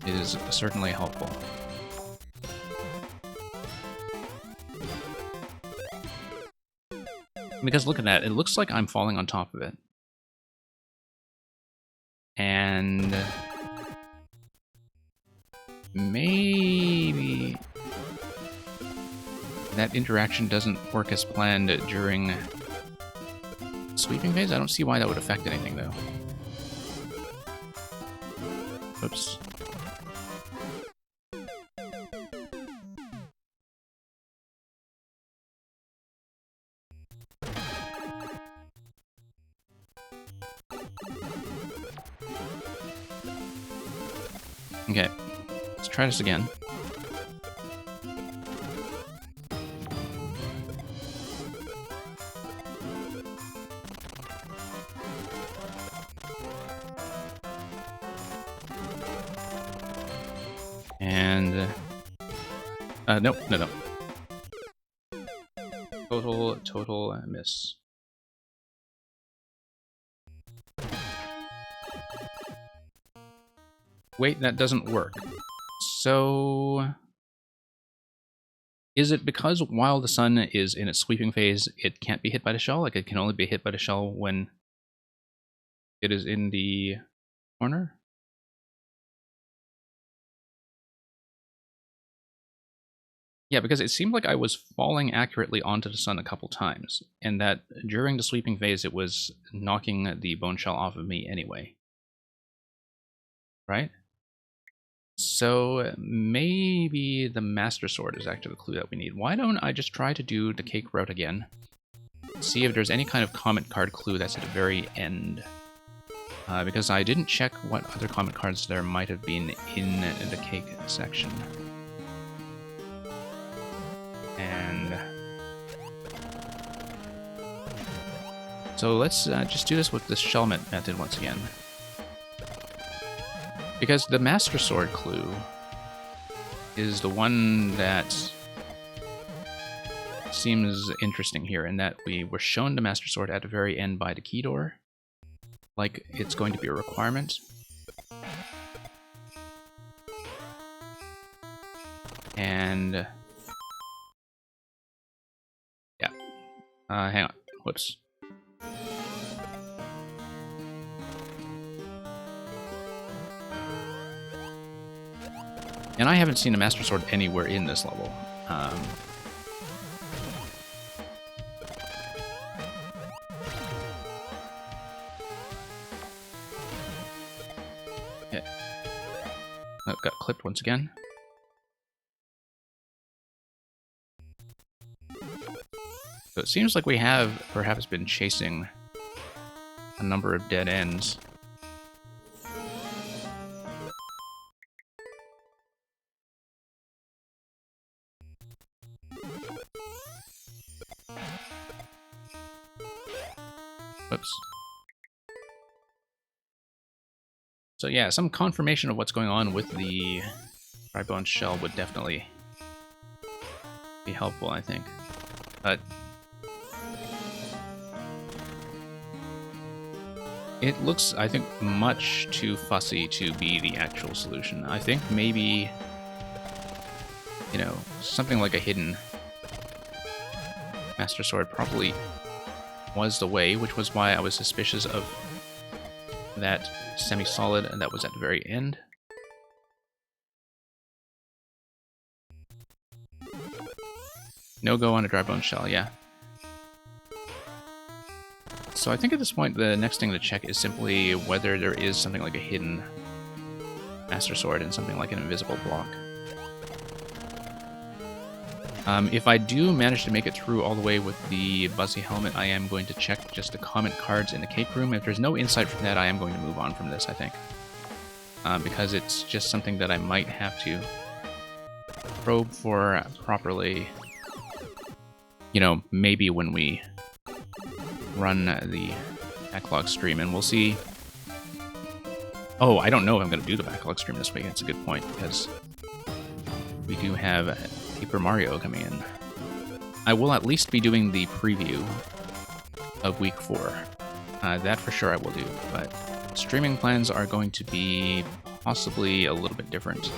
A: is certainly helpful. Because look at that, it looks like I'm falling on top of it. And maybe that interaction doesn't work as planned during sweeping phase. I don't see why that would affect anything, though. Oops. Okay, let's try this again. And nope, no. Total miss. Wait, that doesn't work. So is it because while the sun is in its sweeping phase, it can't be hit by the shell? Like it can only be hit by the shell when it is in the corner? Yeah, because it seemed like I was falling accurately onto the sun a couple times, and that during the sweeping phase it was knocking the bone shell off of me anyway. Right? So maybe the Master Sword is actually the clue that we need. Why don't I just try to do the cake route again? See if there's any kind of comment card clue that's at the very end. Because I didn't check what other comment cards there might have been in the cake section. And so let's just do this with the shell method once again. Because the Master Sword clue is the one that seems interesting here, in that we were shown the Master Sword at the very end by the key door, like it's going to be a requirement. And yeah, hang on, whoops. And I haven't seen a Master Sword anywhere in this level. Yeah. Oh, got clipped once again. So it seems like we have perhaps been chasing a number of dead ends. Oops. So yeah, some confirmation of what's going on with the dry bone shell would definitely be helpful, I think. But it looks, I think, much too fussy to be the actual solution. I think maybe, you know, something like a hidden Master Sword probably was the way, which was why I was suspicious of that semi-solid that was at the very end. No go on a dry bone shell, yeah. So I think at this point the next thing to check is simply whether there is something like a hidden Master Sword and something like an invisible block. If I do manage to make it through all the way with the Buzzy helmet, I am going to check just the comment cards in the cake room. If there's no insight from that, I am going to move on from this, I think. Because it's just something that I might have to probe for properly, you know, maybe when we run the backlog stream, and we'll see. Oh, I don't know if I'm going to do the backlog stream this week. That's a good point, because we do have Paper Mario coming in. I will at least be doing the preview of week 4. That for sure I will do, but streaming plans are going to be possibly a little bit different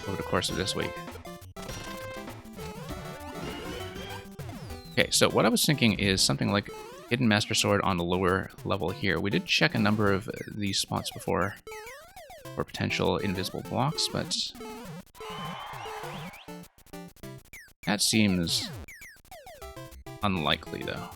A: over the course of this week. Okay, so what I was thinking is something like Hidden Master Sword on the lower level here. We did check a number of these spots before for potential invisible blocks, but that seems unlikely, though.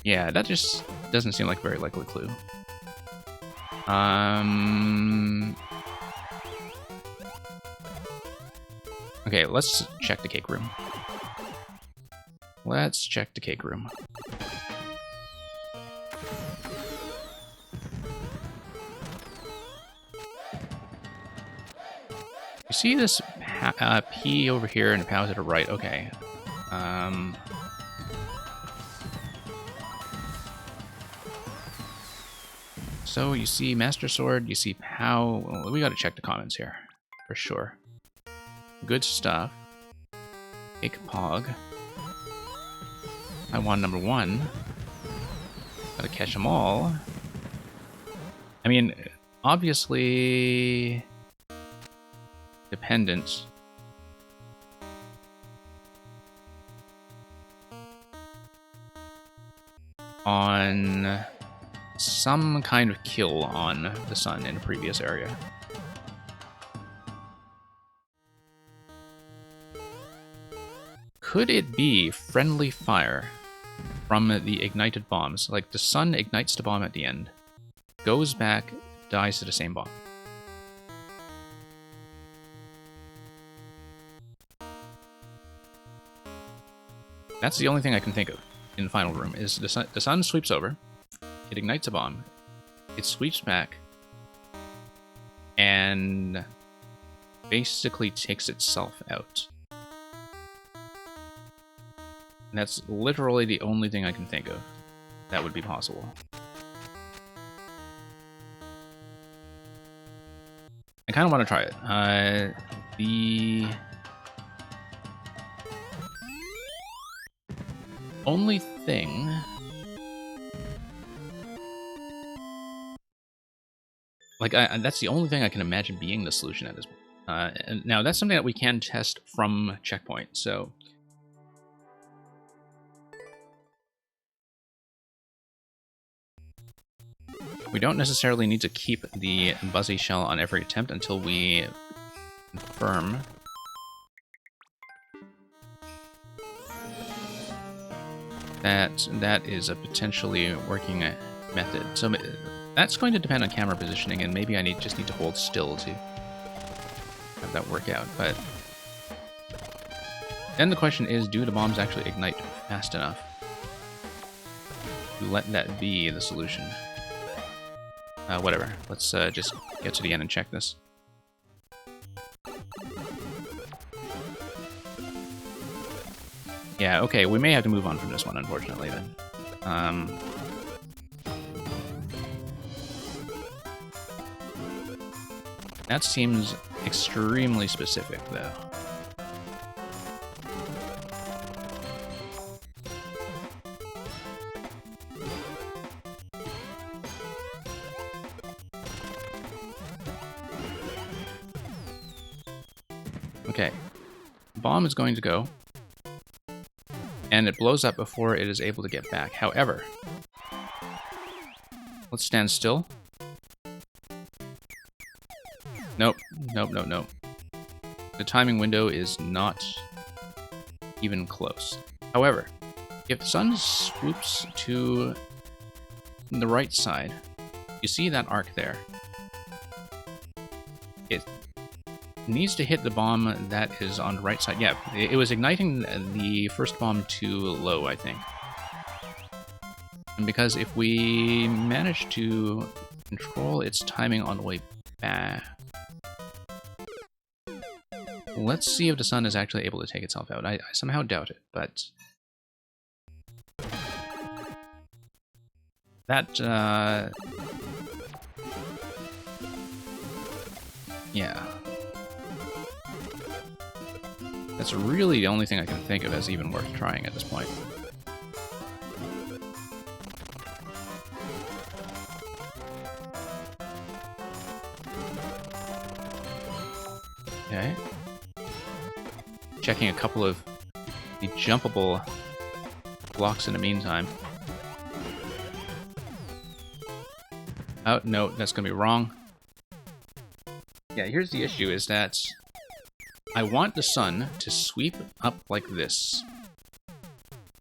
A: Yeah, that just doesn't seem like a very likely clue. Okay, let's check the cake room. Let's check the cake room. You see this P over here and POW to the right? Okay. So you see Master Sword, you see POW. Well, we gotta check the comments here, for sure. Good stuff. Cake Pog. I want number 1. Gotta catch them all. I mean, obviously dependent. On some kind of kill on the sun in a previous area. Could it be friendly fire from the ignited bombs? Like the sun ignites the bomb at the end, goes back, dies to the same bomb. That's the only thing I can think of in the final room, is the sun sweeps over, it ignites a bomb, it sweeps back, and basically takes itself out. And that's literally the only thing I can think of that would be possible. I kind of want to try it. The only thing... Like, that's the only thing I can imagine being the solution at this point. And now, that's something that we can test from Checkpoint, so... We don't necessarily need to keep the Buzzy Shell on every attempt until we confirm that that is a potentially working method. So that's going to depend on camera positioning, and maybe I just need to hold still to have that work out. But then the question is, do the bombs actually ignite fast enough to let that be the solution? Whatever. Let's just get to the end and check this. Yeah, okay, we may have to move on from this one, unfortunately, then. That seems extremely specific, though. Okay, bomb is going to go, and it blows up before it is able to get back. However, let's stand still. Nope, nope, nope, nope. The timing window is not even close. However, if the sun swoops to the right side, You see that arc there? It needs to hit the bomb that is on the right side. Yeah, it was igniting the first bomb too low, I think. And because if we manage to control its timing on the way back... Let's see if the sun is actually able to take itself out. I somehow doubt it, but... That, yeah. That's really the only thing I can think of as even worth trying at this point. Okay. Checking a couple of the jumpable blocks in the meantime. Oh, no, that's gonna be wrong. Yeah, here's the issue, is that I want the sun to sweep up like this.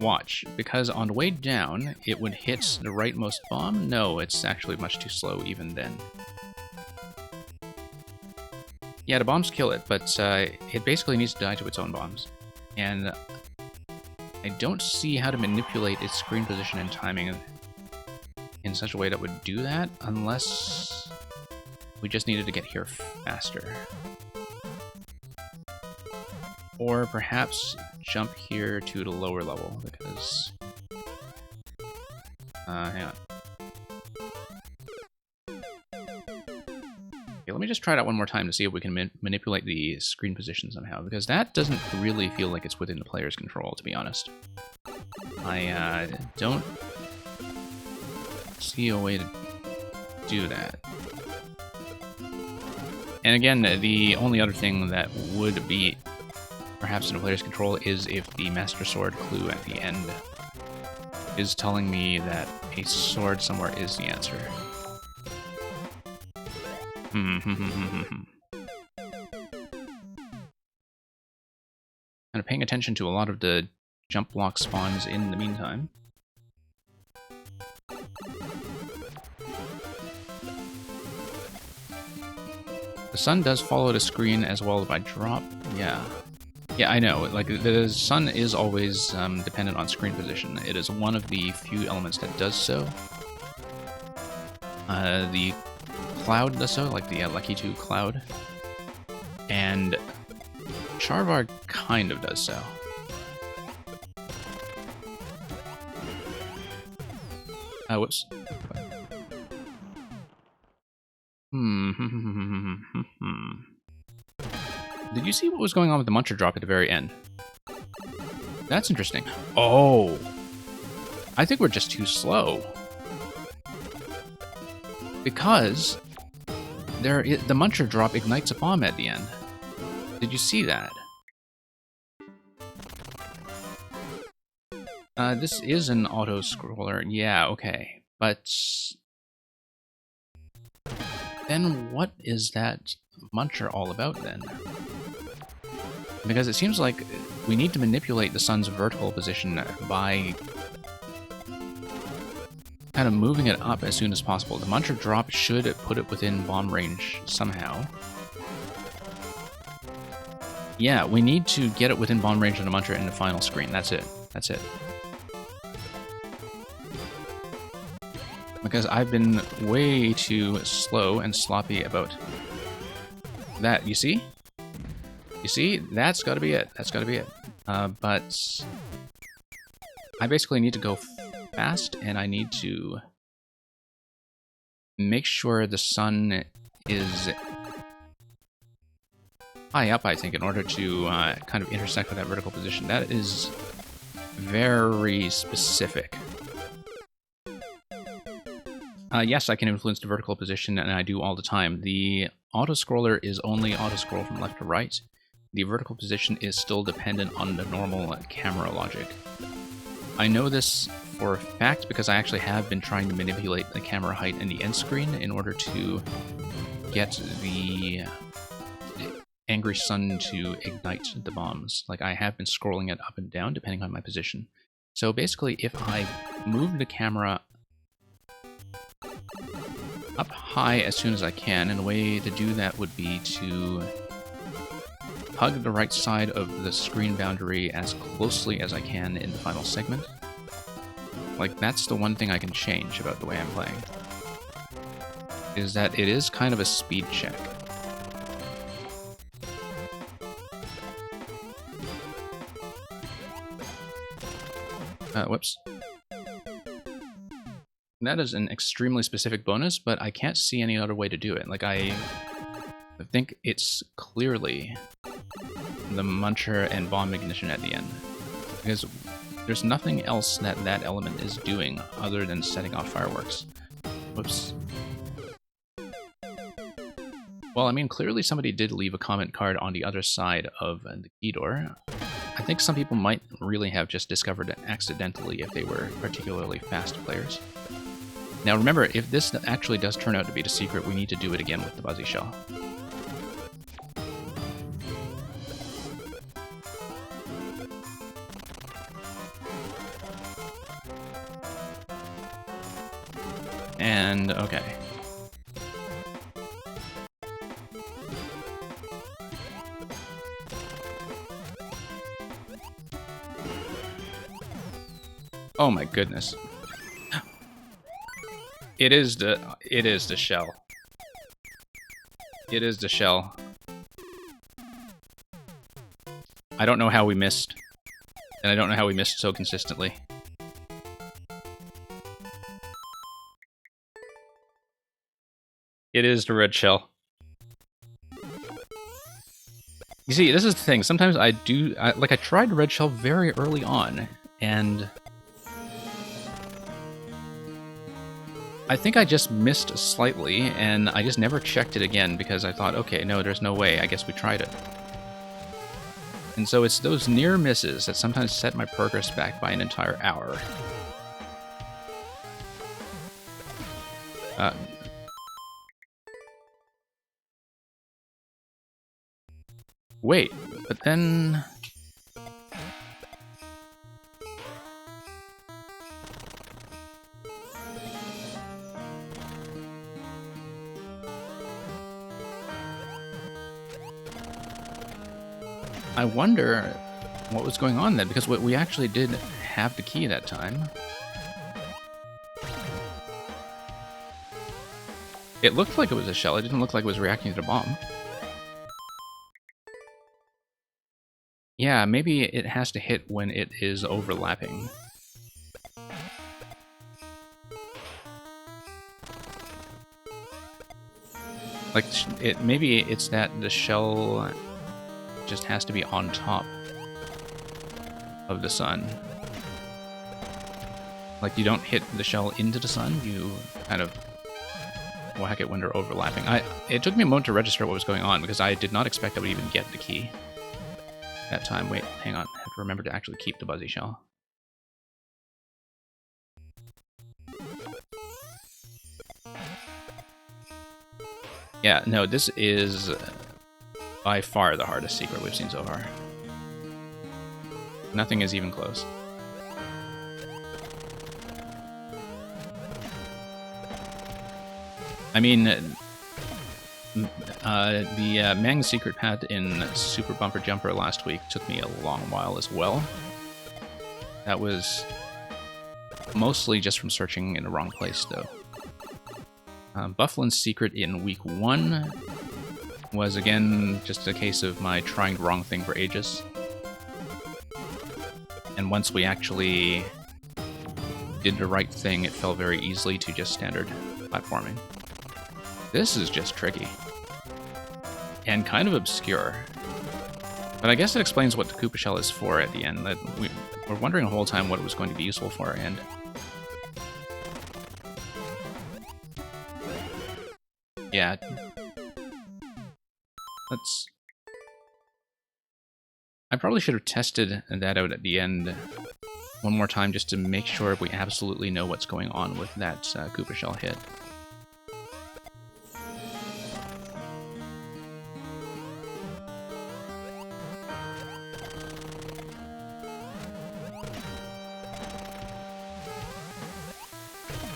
A: Watch, because on the way down, it would hit the rightmost bomb. No, it's actually much too slow even then. Yeah, the bombs kill it, but it basically needs to die to its own bombs. And I don't see how to manipulate its screen position and timing in such a way that would do that, unless we just needed to get here faster. Or perhaps jump here to the lower level, because... hang on. Okay, let me just try that one more time to see if we can manipulate the screen position somehow, because that doesn't really feel like it's within the player's control, to be honest. I don't see a way to do that. And again, the only other thing that would be perhaps in the player's control is if the Master Sword clue at the end is telling me that a sword somewhere is the answer. Kind of paying attention to a lot of the jump block spawns in the meantime. The sun does follow the screen as well if I drop. Yeah. Yeah, I know. Like, the sun is always dependent on screen position. It is one of the few elements that does so. The cloud does so, like the Lucky 2 cloud. And Charvard kind of does so. Whoops. Did you see what was going on with the Muncher drop at the very end? That's interesting. Oh! I think we're just too slow. Because the Muncher drop ignites a bomb at the end. Did you see that? This is an auto-scroller. Yeah, okay. But then what is that Muncher all about then? Because it seems like we need to manipulate the sun's vertical position by kind of moving it up as soon as possible. The Muncher drop should put it within bomb range somehow. Yeah, we need to get it within bomb range of the Muncher in the final screen. That's it. That's it. Because I've been way too slow and sloppy about that. You see? You see? That's gotta be it. That's gotta be it. But I basically need to go fast, and I need to make sure the sun is high up, I think, in order to kind of intersect with that vertical position. That is very specific. Yes, I can influence the vertical position, and I do all the time. The auto-scroller is only auto-scroll from left to right. The vertical position is still dependent on the normal camera logic. I know this for a fact because I actually have been trying to manipulate the camera height and the end screen in order to get the angry sun to ignite the bombs. Like, I have been scrolling it up and down depending on my position. So basically, if I move the camera up high as soon as I can, and a way to do that would be to hug the right side of the screen boundary as closely as I can in the final segment. Like, that's the one thing I can change about the way I'm playing, is that it is kind of a speed check. Whoops. That is an extremely specific bonus, but I can't see any other way to do it. Like, I think it's clearly the Muncher and Bomb Ignition at the end, because there's nothing else that that element is doing other than setting off fireworks. Whoops. Well, I mean, clearly somebody did leave a comment card on the other side of the key door. I think some people might really have just discovered it accidentally if they were particularly fast players. Now remember, if this actually does turn out to be the secret, we need to do it again with the Buzzy Shell. And, okay. Oh my goodness. It is the shell. It is the shell. I don't know how we missed. And I don't know how we missed so consistently. It is the red shell. You see, this is the thing. Sometimes I tried red shell very early on, and I think I just missed slightly, and I just never checked it again because I thought, okay, no, there's no way. I guess we tried it. And so it's those near misses that sometimes set my progress back by an entire hour. Wait, but then... I wonder what was going on then, because we actually did have the key that time. It looked like it was a shell, it didn't look like it was reacting to the bomb. Yeah, maybe it has to hit when it is overlapping. Like, maybe it's that the shell just has to be on top of the sun. Like, you don't hit the shell into the sun, you kind of whack it when they're overlapping. It took me a moment to register what was going on, because I did not expect I would even get the key that time. Wait, hang on. I have to remember to actually keep the Buzzy Shell. Yeah, no, this is by far the hardest secret we've seen so far. Nothing is even close. I mean, the Mang secret path in Super Bumper Jumper last week took me a long while as well. That was mostly just from searching in the wrong place, though. Bufflin's secret in week 1 was, again, just a case of my trying the wrong thing for ages. And once we actually did the right thing, it fell very easily to just standard platforming. This is just tricky. And kind of obscure. But I guess it explains what the Koopa Shell is for at the end. That we're wondering the whole time what it was going to be useful for, and... yeah. I probably should have tested that out at the end one more time just to make sure we absolutely know what's going on with that Koopa Shell hit.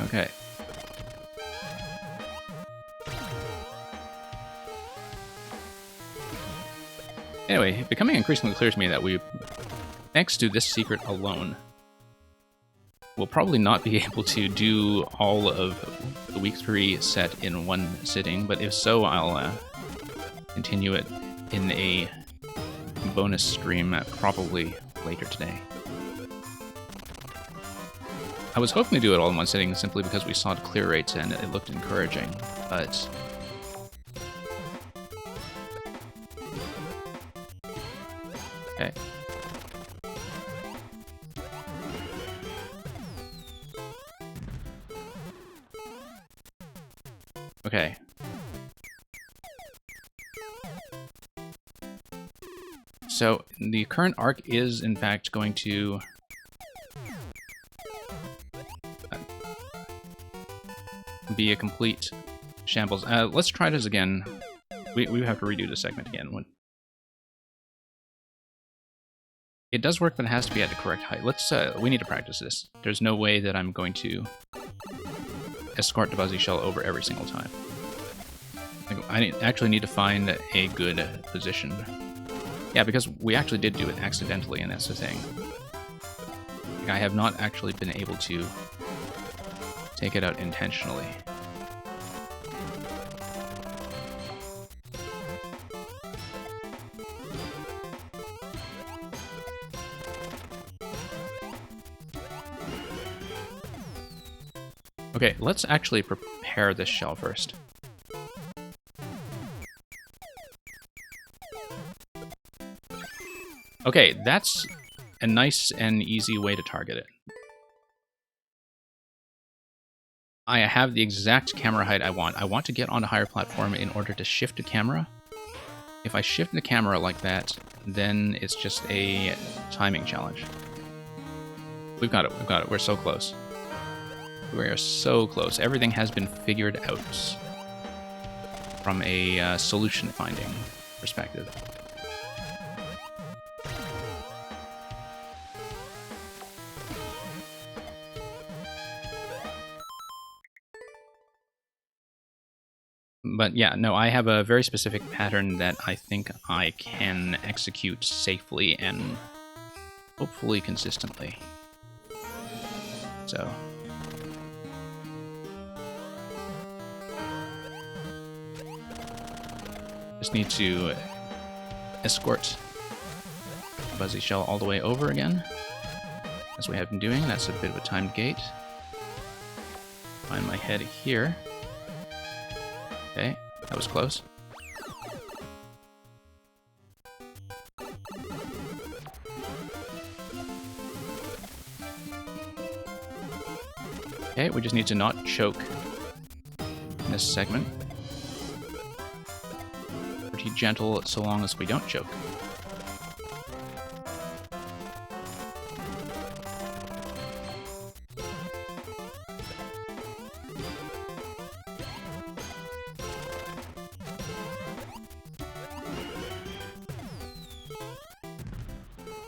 A: Okay. Anyway, becoming increasingly clear to me that we, thanks to this secret alone, we'll probably not be able to do all of the week 3 set in one sitting, but if so, I'll continue it in a bonus stream probably later today. I was hoping to do it all in one sitting simply because we saw clear rates and it looked encouraging, but okay. Okay. So the current arc is in fact going to be a complete shambles. Let's try this again. We have to redo the segment again. It does work, but it has to be at the correct height. We need to practice this. There's no way that I'm going to escort the Buzzy Shell over every single time. I actually need to find a good position. Yeah, because we actually did do it accidentally, and that's the thing. I have not actually been able to take it out intentionally. Okay, let's actually prepare this shell first. Okay, that's a nice and easy way to target it. I have the exact camera height I want. I want to get on a higher platform in order to shift the camera. If I shift the camera like that, then it's just a timing challenge. We've got it, we're so close. We are so close. Everything has been figured out from a solution finding perspective. But yeah, no, I have a very specific pattern that I think I can execute safely and hopefully consistently. So just need to escort Buzzy Shell all the way over again, as we have been doing. That's a bit of a timed gate. Find my head here. Okay, that was close. Okay, we just need to not choke in this segment. Pretty gentle so long as we don't choke.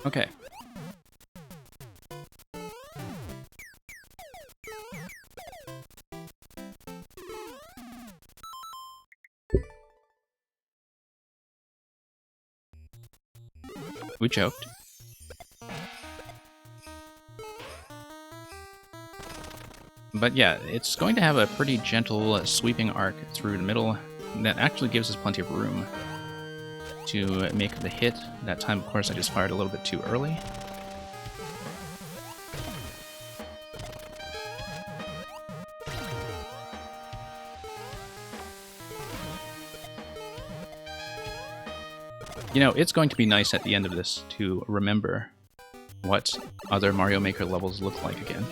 A: Okay. We choked. But yeah, it's going to have a pretty gentle sweeping arc through the middle that actually gives us plenty of room to make the hit. That time, of course, I just fired a little bit too early. You know, it's going to be nice at the end of this to remember what other Mario Maker levels look like again.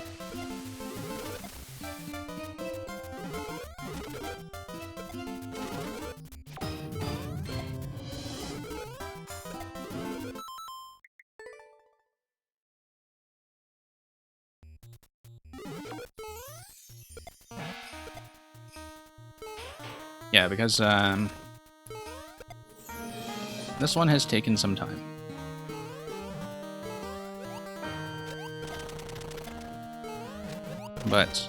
A: Yeah, because this one has taken some time. But,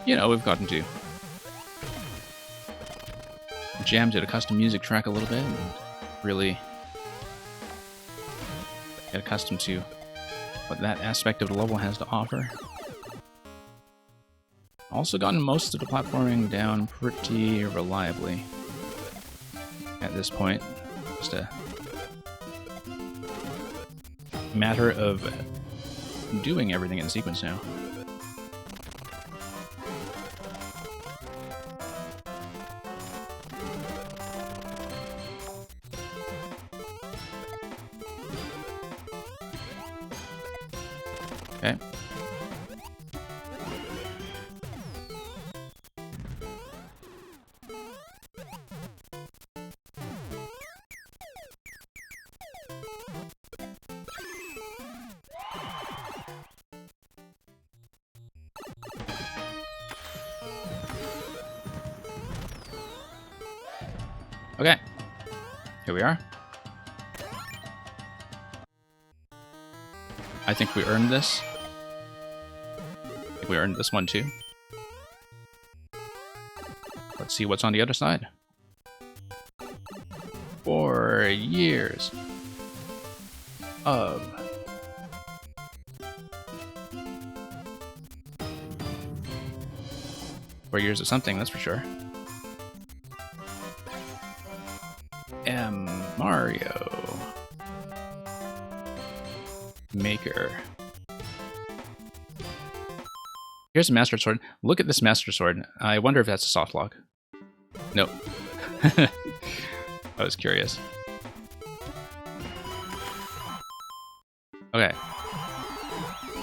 A: you know, we've gotten to jam to the custom music track a little bit and really get accustomed to what that aspect of the level has to offer. Also gotten most of the platforming down pretty reliably at this point. Just a matter of doing everything in sequence now. Okay. Okay, here we are. I think we earned this. I think we earned this one too. Let's see what's on the other side. 4 years of something, that's for sure. Mario Maker. Here's a Master Sword. Look at this Master Sword. I wonder if that's a soft lock. Nope. I was curious. Okay.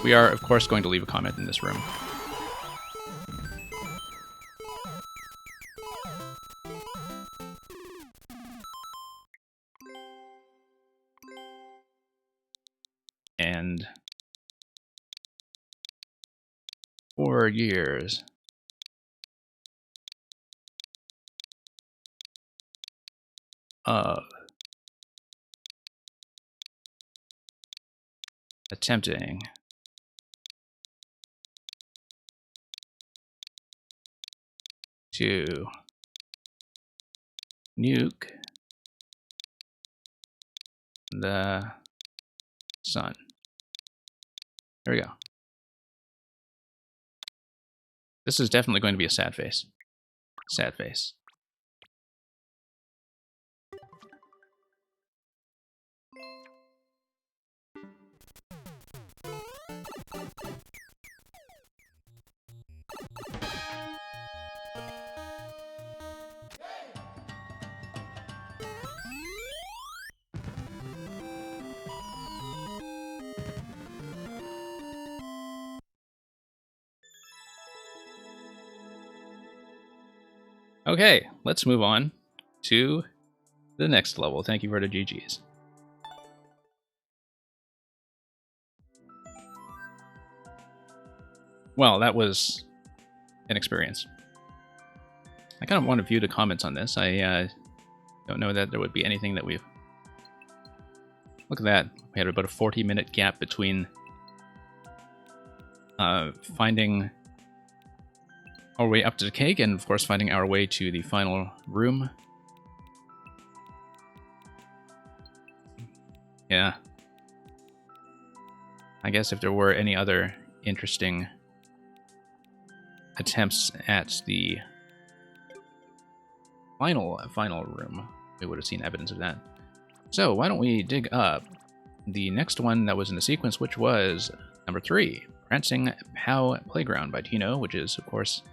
A: We are, of course, going to leave a comment in this room. And 4 years of attempting to nuke the sun. There we go. This is definitely going to be a sad face. Sad face. Okay, let's move on to the next level. Thank you for the GGs. Well, that was an experience. I kind of want to view the comments on this. I don't know that there would be anything that we've... Look at that. We had about a 40-minute gap between finding our way up to the cake and, of course, finding our way to the final room. Yeah. I guess if there were any other interesting attempts at the final room, we would have seen evidence of that. So why don't we dig up the next one that was in the sequence, which was number 3, Prancing Pow Playground by Tino, which is, of course,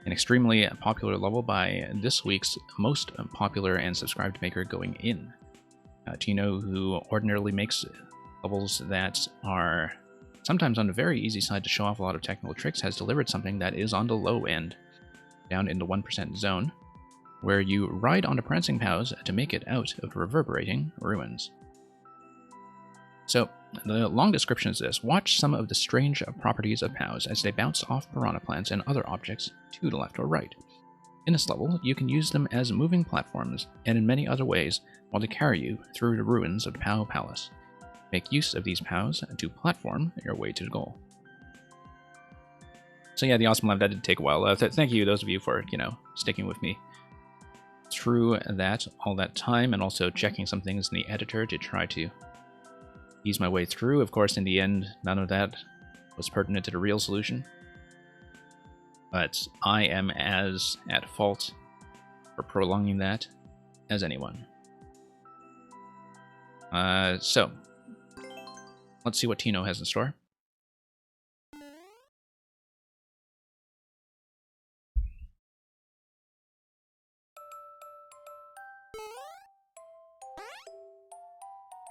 A: an extremely popular level by this week's most popular and subscribed maker going in. Tino, who ordinarily makes levels that are sometimes on the very easy side to show off a lot of technical tricks, has delivered something that is on the low end, down in the 1% zone, where you ride on the prancing pows to make it out of reverberating ruins. So, the long description is this. Watch some of the strange properties of pows as they bounce off piranha plants and other objects to the left or right. In this level, you can use them as moving platforms, and in many other ways, while they carry you through the ruins of Pow Palace. Make use of these pows to platform your way to the goal. So yeah, the Awesome Lab, that did take a while. Thank you, those of you, for, sticking with me through that, all that time, and also checking some things in the editor to try to ease my way through. Of course, in the end, none of that was pertinent to the real solution. But I am as at fault for prolonging that as anyone. So, let's see what Tino has in store.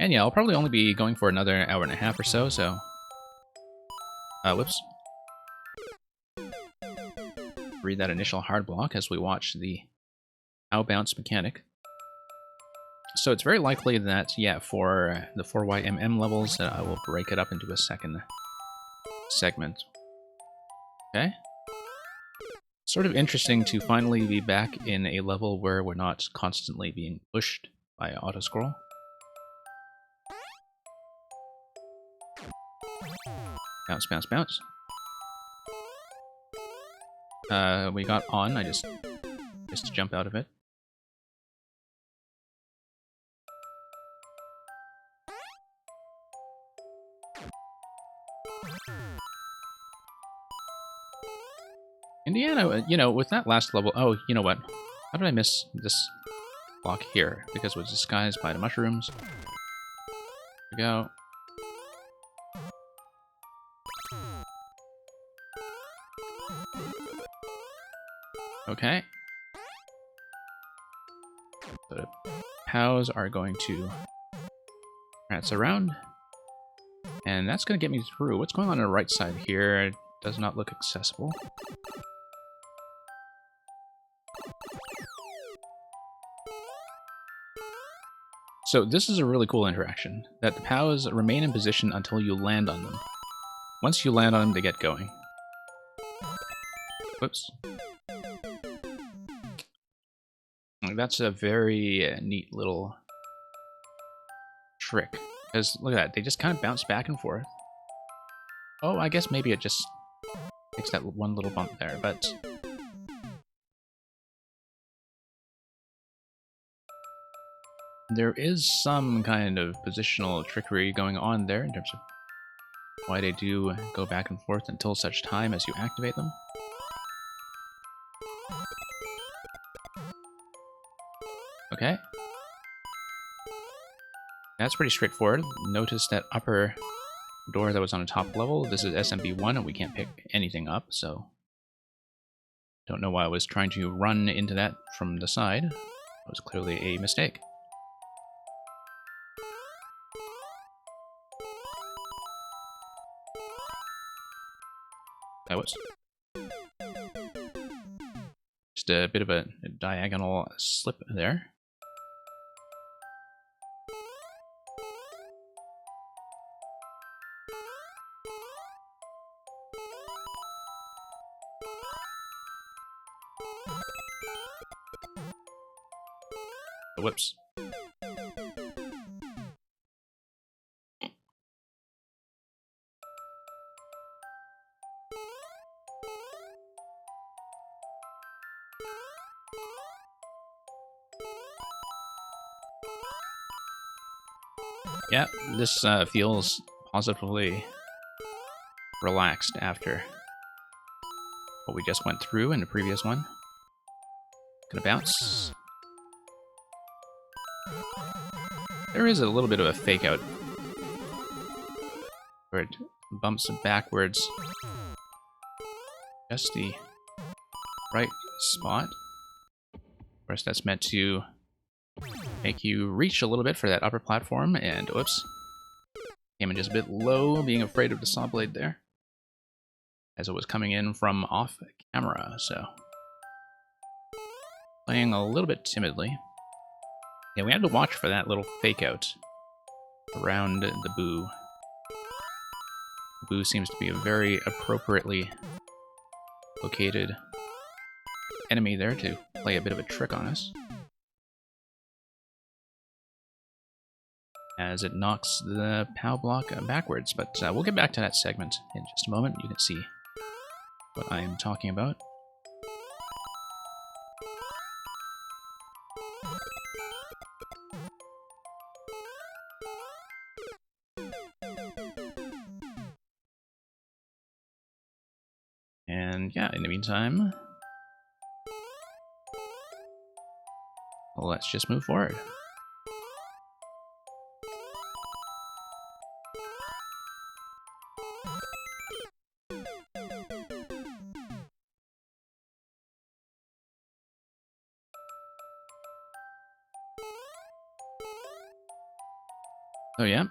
A: And yeah, I'll probably only be going for another hour and a half or so, whoops. Read that initial hard block as we watch the POW bounce mechanic. So it's very likely that, yeah, for the 4YMM levels, I will break it up into a second segment. Okay. Sort of interesting to finally be back in a level where we're not constantly being pushed by auto-scroll. Bounce, bounce, bounce. We got on, I just jump out of it. Indiana, you know, with that last level... Oh, you know what? How did I miss this block here? Because it was disguised by the mushrooms. There we go. Okay. So the POWs are going to prance around. And that's going to get me through. What's going on the right side here? It does not look accessible. So this is a really cool interaction, that the POWs remain in position until you land on them. Once you land on them, they get going. Whoops. That's a very neat little trick. Because look at that, they just kind of bounce back and forth. Oh, I guess maybe it just takes that one little bump there, but... there is some kind of positional trickery going on there in terms of why they do go back and forth until such time as you activate them. Okay. That's pretty straightforward. Notice that upper door that was on the top level. This is SMB1 and we can't pick anything up, so... don't know why I was trying to run into that from the side. It was clearly a mistake. That was just a bit of a diagonal slip there. Whoops. Yeah, this feels positively relaxed after what we just went through in the previous one. Gonna bounce. There is a little bit of a fake out where it bumps backwards. Just the right spot. Of course, that's meant to make you reach a little bit for that upper platform, and whoops. Came in just a bit low, being afraid of the saw blade there. As it was coming in from off camera, so. Playing a little bit timidly. Yeah, we had to watch for that little fake out around the Boo. Boo seems to be a very appropriately located enemy there to play a bit of a trick on us. As it knocks the POW block backwards, but we'll get back to that segment in just a moment. You can see what I am talking about. And yeah, in the meantime, let's just move forward. Oh yeah.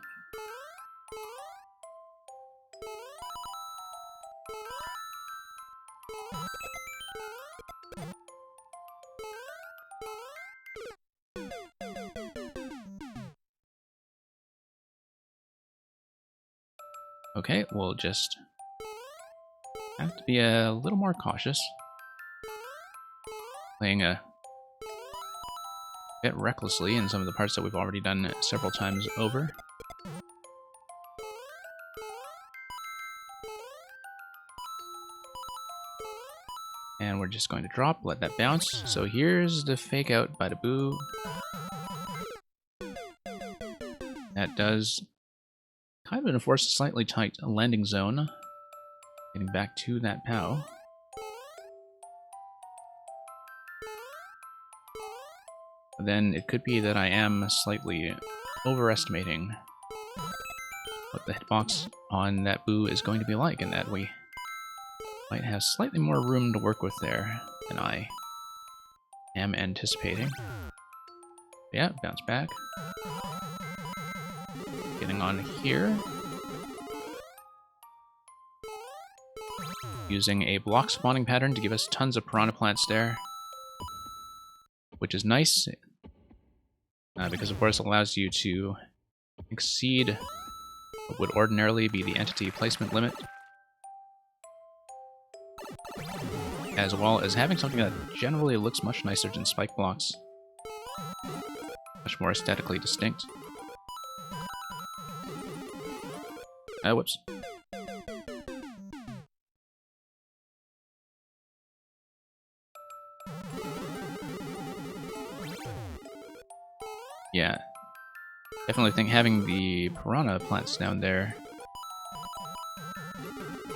A: Okay, we'll just have to be a little more cautious. Playing a bit recklessly in some of the parts that we've already done several times over. And we're just going to drop, let that bounce. So here's the fake out Bada Boo. That does kind of enforce a slightly tight landing zone. Getting back to that POW. But then it could be that I am slightly overestimating what the hitbox on that Boo is going to be like, and that we might have slightly more room to work with there than I am anticipating. Yeah, bounce back. Getting on here. Using a block spawning pattern to give us tons of piranha plants there. Which is nice, because of course it allows you to exceed what would ordinarily be the entity placement limit. As well as having something that generally looks much nicer than spike blocks. Much more aesthetically distinct. Whoops. Yeah. Definitely think having the piranha plants down there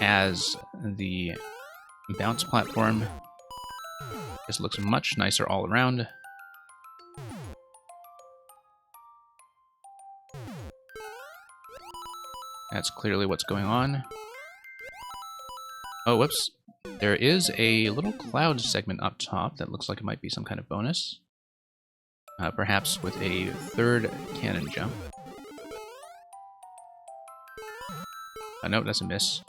A: as the bounce platform just looks much nicer all around. That's clearly what's going on. Oh, whoops. There is a little cloud segment up top that looks like it might be some kind of bonus. Perhaps with a third cannon jump. Nope, that's a miss.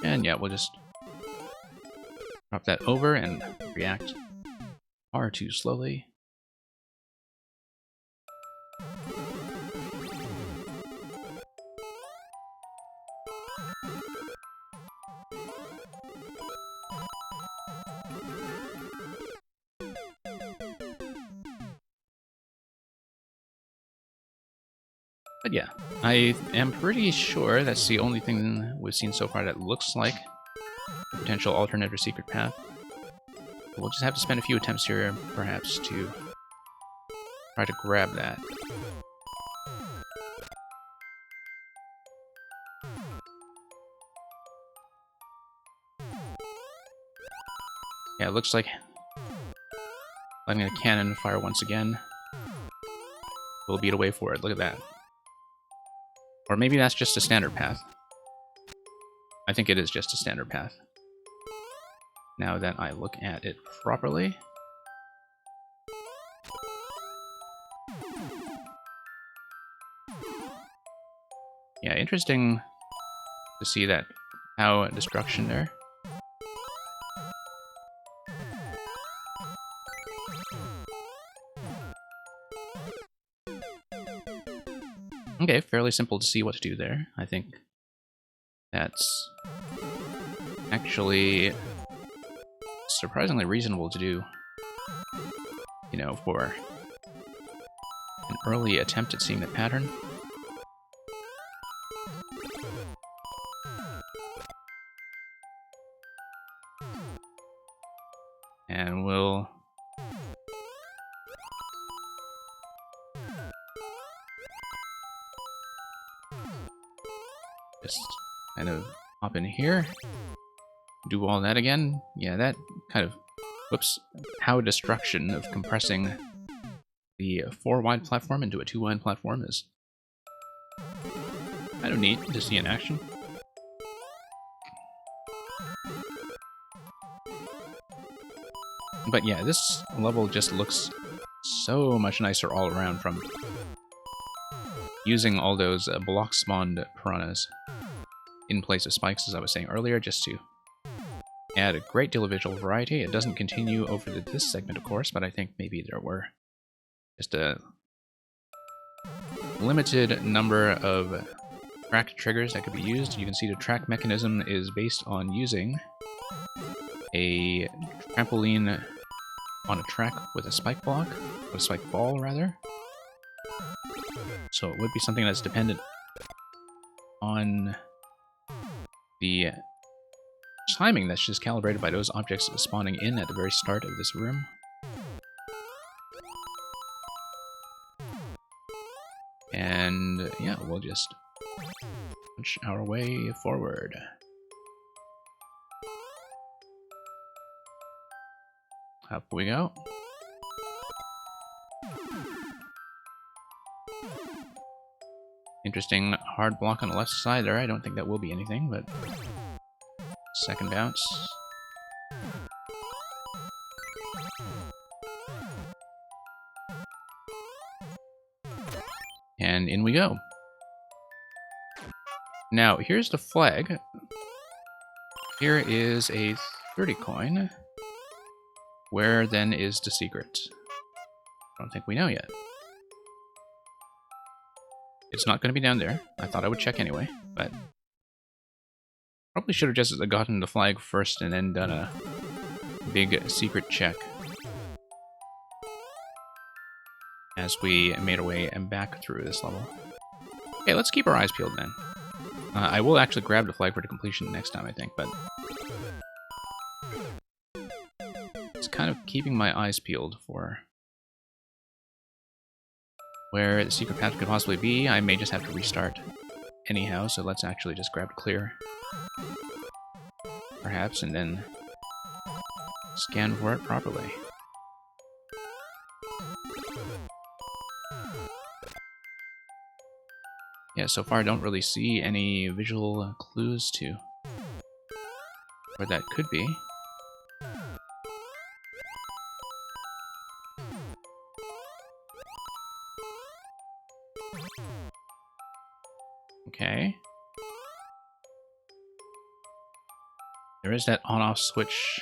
A: And yeah, we'll just drop that over and react far too slowly. But yeah, I am pretty sure that's the only thing we've seen so far that looks like a potential alternate or secret path. We'll just have to spend a few attempts here, perhaps, to try to grab that. Yeah, it looks like letting a cannon fire once again will beat away for it. Look at that. Or maybe that's just a standard path. I think it is just a standard path. Now that I look at it properly. Yeah, interesting to see that POW destruction there. Okay, fairly simple to see what to do there. I think that's actually surprisingly reasonable to do, you know, for an early attempt at seeing the pattern. And we'll Just kind of hop in here. Do all that again. Yeah, that kind of, whoops, how destruction of compressing the 4-wide platform into a 2-wide platform is kind of neat to see in action. But yeah, this level just looks so much nicer all around from using all those block-spawned piranhas in place of spikes, as I was saying earlier, just to add a great deal of visual variety. It doesn't continue over this segment, of course, but I think maybe there were just a limited number of track triggers that could be used. You can see the track mechanism is based on using a trampoline on a track with a spike block, or a spike ball, rather. So it would be something that's dependent on the timing that's just calibrated by those objects spawning in at the very start of this room. And yeah, we'll just punch our way forward. Up we go. Interesting hard block on the left side there. I don't think that will be anything, but second bounce. And in we go. Now, here's the flag. Here is a 30 coin. Where then is the secret? I don't think we know yet. It's not going to be down there. I thought I would check anyway, but probably should have just gotten the flag first and then done a big secret check as we made our way back through this level. Okay, let's keep our eyes peeled then. I will actually grab the flag for the completion next time, I think, but it's kind of keeping my eyes peeled for where the secret path could possibly be. I may just have to restart anyhow, so let's actually just grab clear, perhaps, and then scan for it properly. Yeah, so far I don't really see any visual clues to where that could be. Okay. There is that on-off switch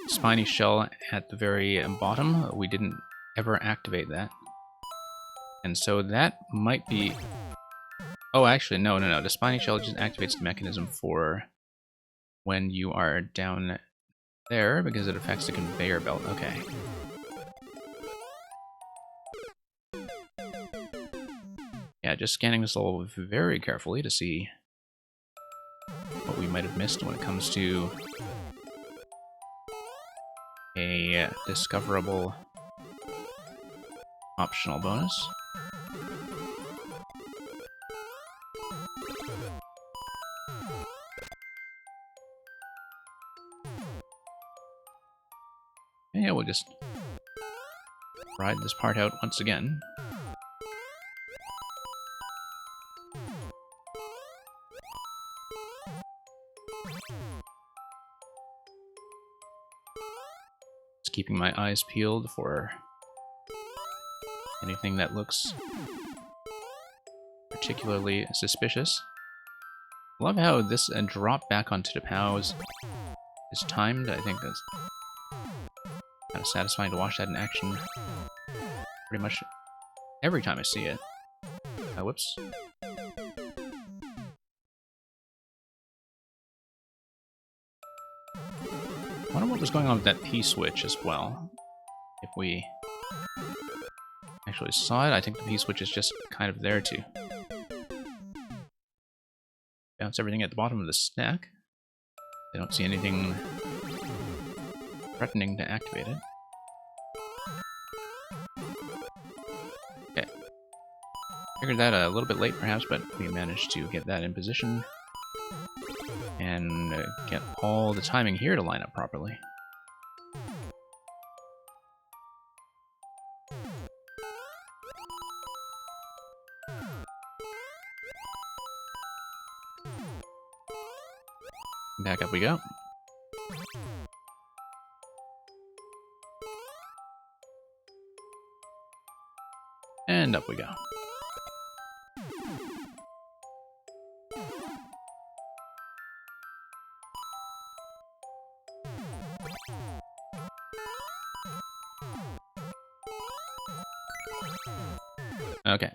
A: spiny shell at the very bottom. We didn't ever activate that. And so that might be... Oh, actually, no. The spiny shell just activates the mechanism for when you are down there, because it affects the conveyor belt. Okay. Yeah, just scanning this level very carefully to see what we might have missed when it comes to a discoverable optional bonus. Yeah, we'll just ride this part out once again. Just keeping my eyes peeled for anything that looks particularly suspicious. I love how this drop back onto the POWs is timed. I think that's kind of satisfying to watch that in action pretty much every time I see it. Whoops. I wonder what was going on with that P-switch as well. If we actually saw it, I think the P-switch is just kind of there to bounce everything at the bottom of the stack. I don't see anything threatening to activate it. Okay. Figured that a little bit late, perhaps, but we managed to get that in position and get all the timing here to line up properly. Back up we go. And up we go. Okay.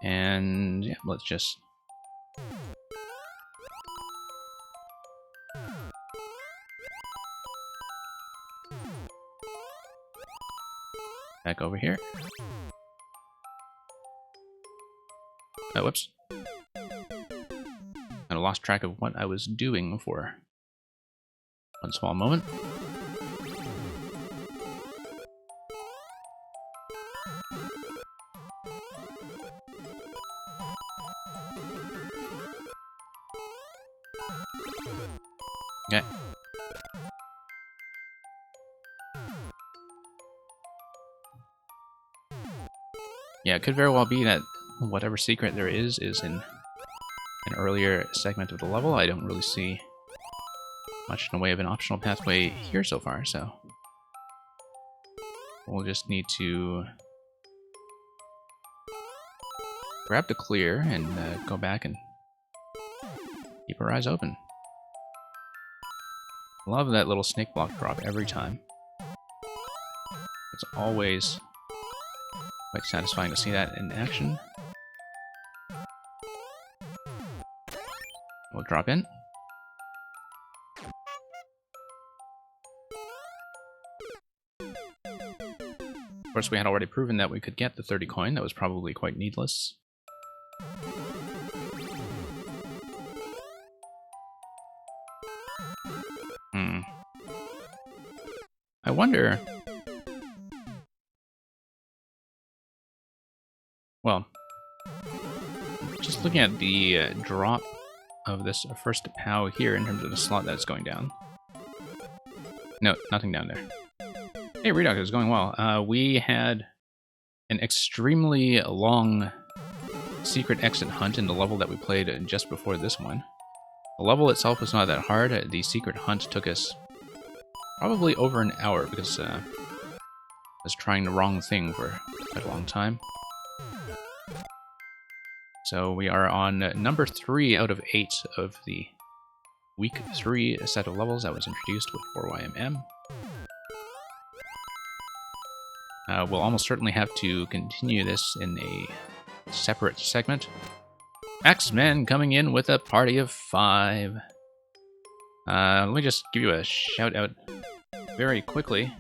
A: And yeah, let's just back over here. Oh, whoops. I lost track of what I was doing for one small moment. Okay. Yeah, it could very well be that whatever secret there is in an earlier segment of the level. I don't really see much in the way of an optional pathway here so far, so we'll just need to grab the clear and go back and keep our eyes open. Love that little snake block drop every time. It's always quite satisfying to see that in action. We'll drop in. Of course, we had already proven that we could get the 30 coin. That was probably quite needless. I wonder... Well, just looking at the drop of this first POW here in terms of the slot that it's going down. No, nothing down there. Hey, Redox, it's going well. We had an extremely long secret exit hunt in the level that we played just before this one. The level itself was not that hard. The secret hunt took us probably over an hour because I was trying the wrong thing for quite a long time. So we are on number 3 out of 8 of the week 3 set of levels that was introduced with 4YMM. We'll almost certainly have to continue this in a separate segment. Axeman coming in with a party of 5. Let me just give you a shout out very quickly.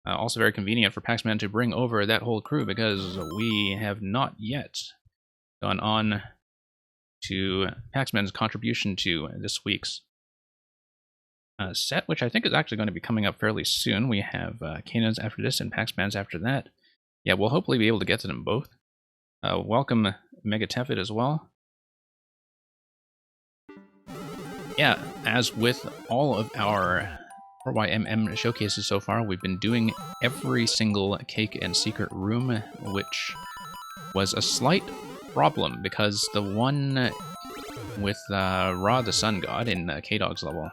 A: Also very convenient for Paxman to bring over that whole crew because we have not yet gone on to Paxman's contribution to this week's set, which I think is actually going to be coming up fairly soon. We have Kanan's after this and Paxman's after that. Yeah, we'll hopefully be able to get to them both. Welcome Megatefid as well. Yeah, as with all of our 4YMM showcases so far, we've been doing every single cake and secret room, which was a slight problem because the one with Ra the Sun God in K-Dog's level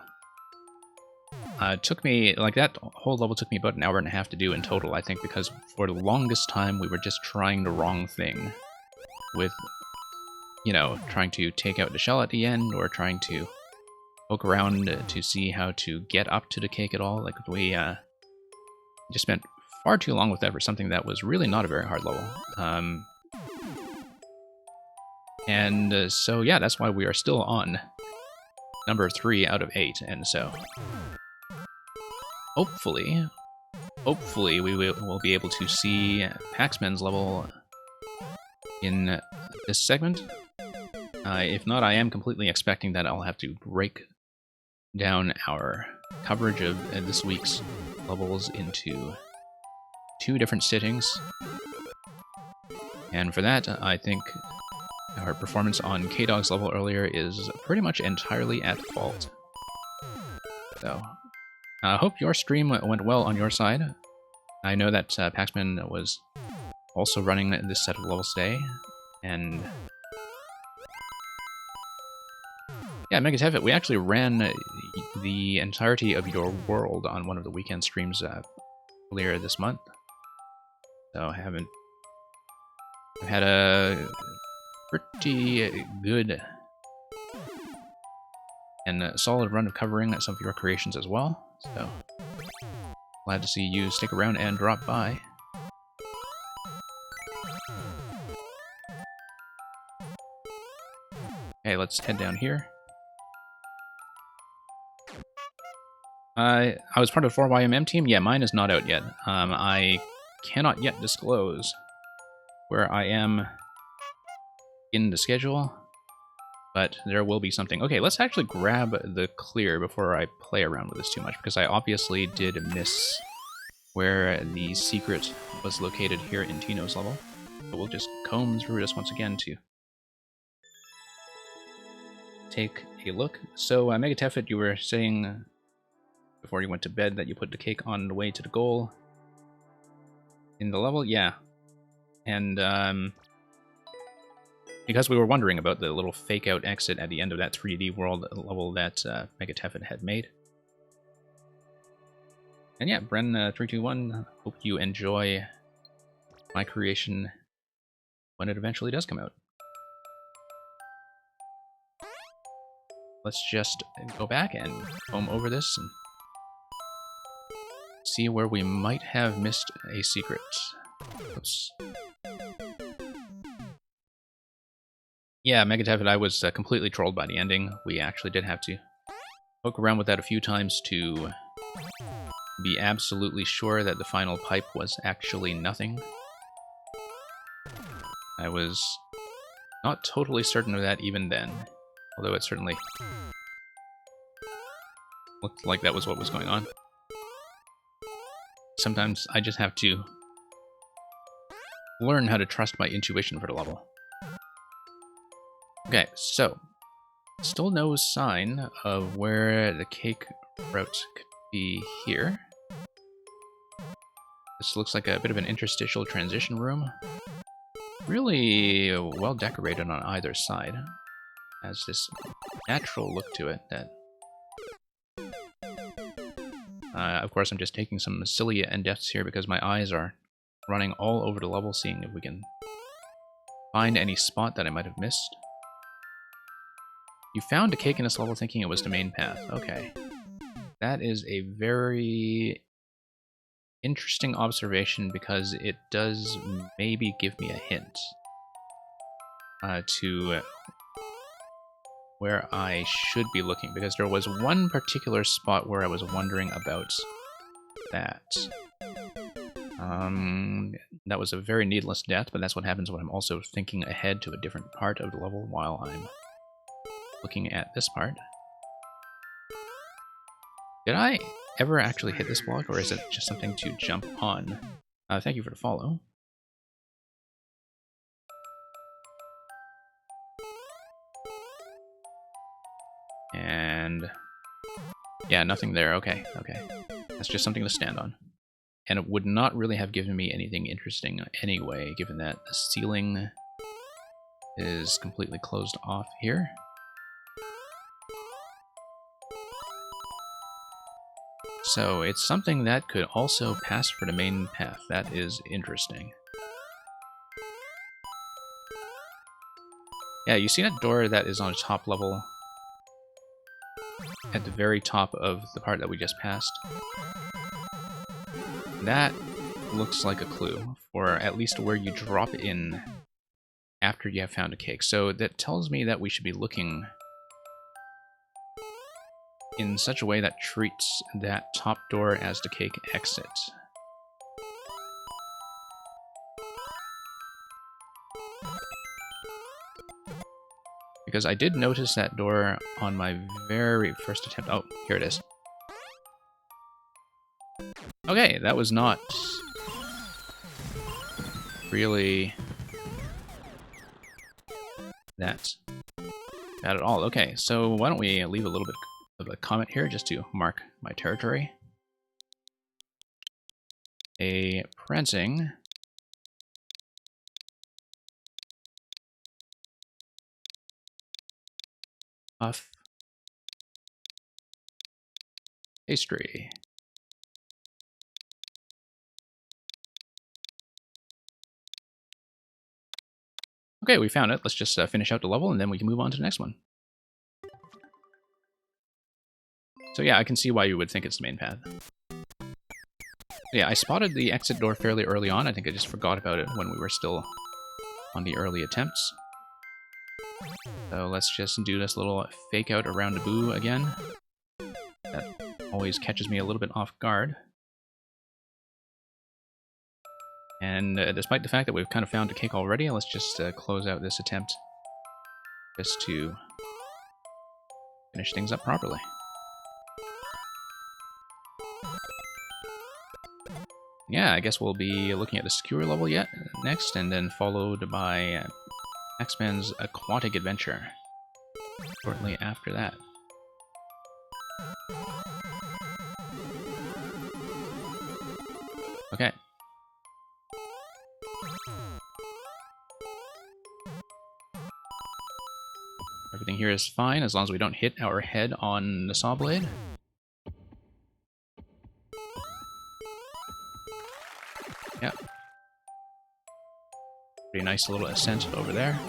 A: took me, like that whole level took me about an hour and a half to do in total, I think, because for the longest time we were just trying the wrong thing with, you know, trying to take out the shell at the end or trying to poke around to see how to get up to the cake at all. Like, we just spent far too long with that for something that was really not a very hard level. So yeah, that's why we are still on number 3 out of 8, and so hopefully we will be able to see Paxman's level in this segment. If not, I am completely expecting that I'll have to break down our coverage of this week's levels into 2 different sittings. And for that, I think our performance on K-Dog's level earlier is pretty much entirely at fault. So, I hope your stream went well on your side. I know that Paxman was also running this set of levels today, and yeah, Megatefit, we actually ran the entirety of your world on one of the weekend streams earlier this month. So I've had a pretty good and solid run of covering some of your creations as well. So glad to see you stick around and drop by. Okay, let's head down here. I was part of the 4YMM team. Yeah, mine is not out yet. I cannot yet disclose where I am in the schedule, but there will be something. Okay, let's actually grab the clear before I play around with this too much, because I obviously did miss where the secret was located here in Tino's level. So we'll just comb through this once again to take a look. So, Megatefit, you were saying before you went to bed that you put the cake on the way to the goal in the level? Yeah. And, because we were wondering about the little fake-out exit at the end of that 3D world level that Megatefit had made. And yeah, Bren321, hope you enjoy my creation when it eventually does come out. Let's just go back and comb over this and see where we might have missed a secret. Oops. Yeah, Megatefit, I was completely trolled by the ending. We actually did have to poke around with that a few times to be absolutely sure that the final pipe was actually nothing. I was not totally certain of that even then, although it certainly looked like that was what was going on. Sometimes I just have to learn how to trust my intuition for the level. Okay, so still no sign of where the cake route could be here. This looks like a bit of an interstitial transition room. Really well decorated on either side. Has this natural look to it that... of course, I'm just taking some silly in-depths here because my eyes are running all over the level, seeing if we can find any spot that I might have missed. You found a cake in this level thinking it was the main path. Okay. That is a very interesting observation because it does maybe give me a hint to where I should be looking, because there was one particular spot where I was wondering about that. That was a very needless death, but that's what happens when I'm also thinking ahead to a different part of the level while I'm looking at this part. Did I ever actually hit this block, or is it just something to jump on? Thank you for the follow. And yeah, nothing there. Okay, okay. That's just something to stand on. And it would not really have given me anything interesting anyway, given that the ceiling is completely closed off here. So it's something that could also pass for the main path. That is interesting. Yeah, you see that door that is on a top level at the very top of the part that we just passed? That looks like a clue for at least where you drop in after you have found a cake. So that tells me that we should be looking in such a way that treats that top door as the cake exit. Because I did notice that door on my very first attempt. Oh, here it is. Okay, that was not really that bad at all. Okay, so why don't we leave a little bit of a comment here just to mark my territory. A prancing puff pastry. Okay, we found it. Let's just finish out the level, and then we can move on to the next one. So yeah, I can see why you would think it's the main path. Yeah, I spotted the exit door fairly early on. I think I just forgot about it when we were still on the early attempts. So let's just do this little fake out around the boo again. That always catches me a little bit off guard. And despite the fact that we've kind of found a cake already, let's just close out this attempt just to finish things up properly. Yeah, I guess we'll be looking at the skewer level next, and then followed by X-Men's Aquatic Adventure shortly after that. Okay. Everything here is fine as long as we don't hit our head on the saw blade. Yep. Pretty nice little ascent over there.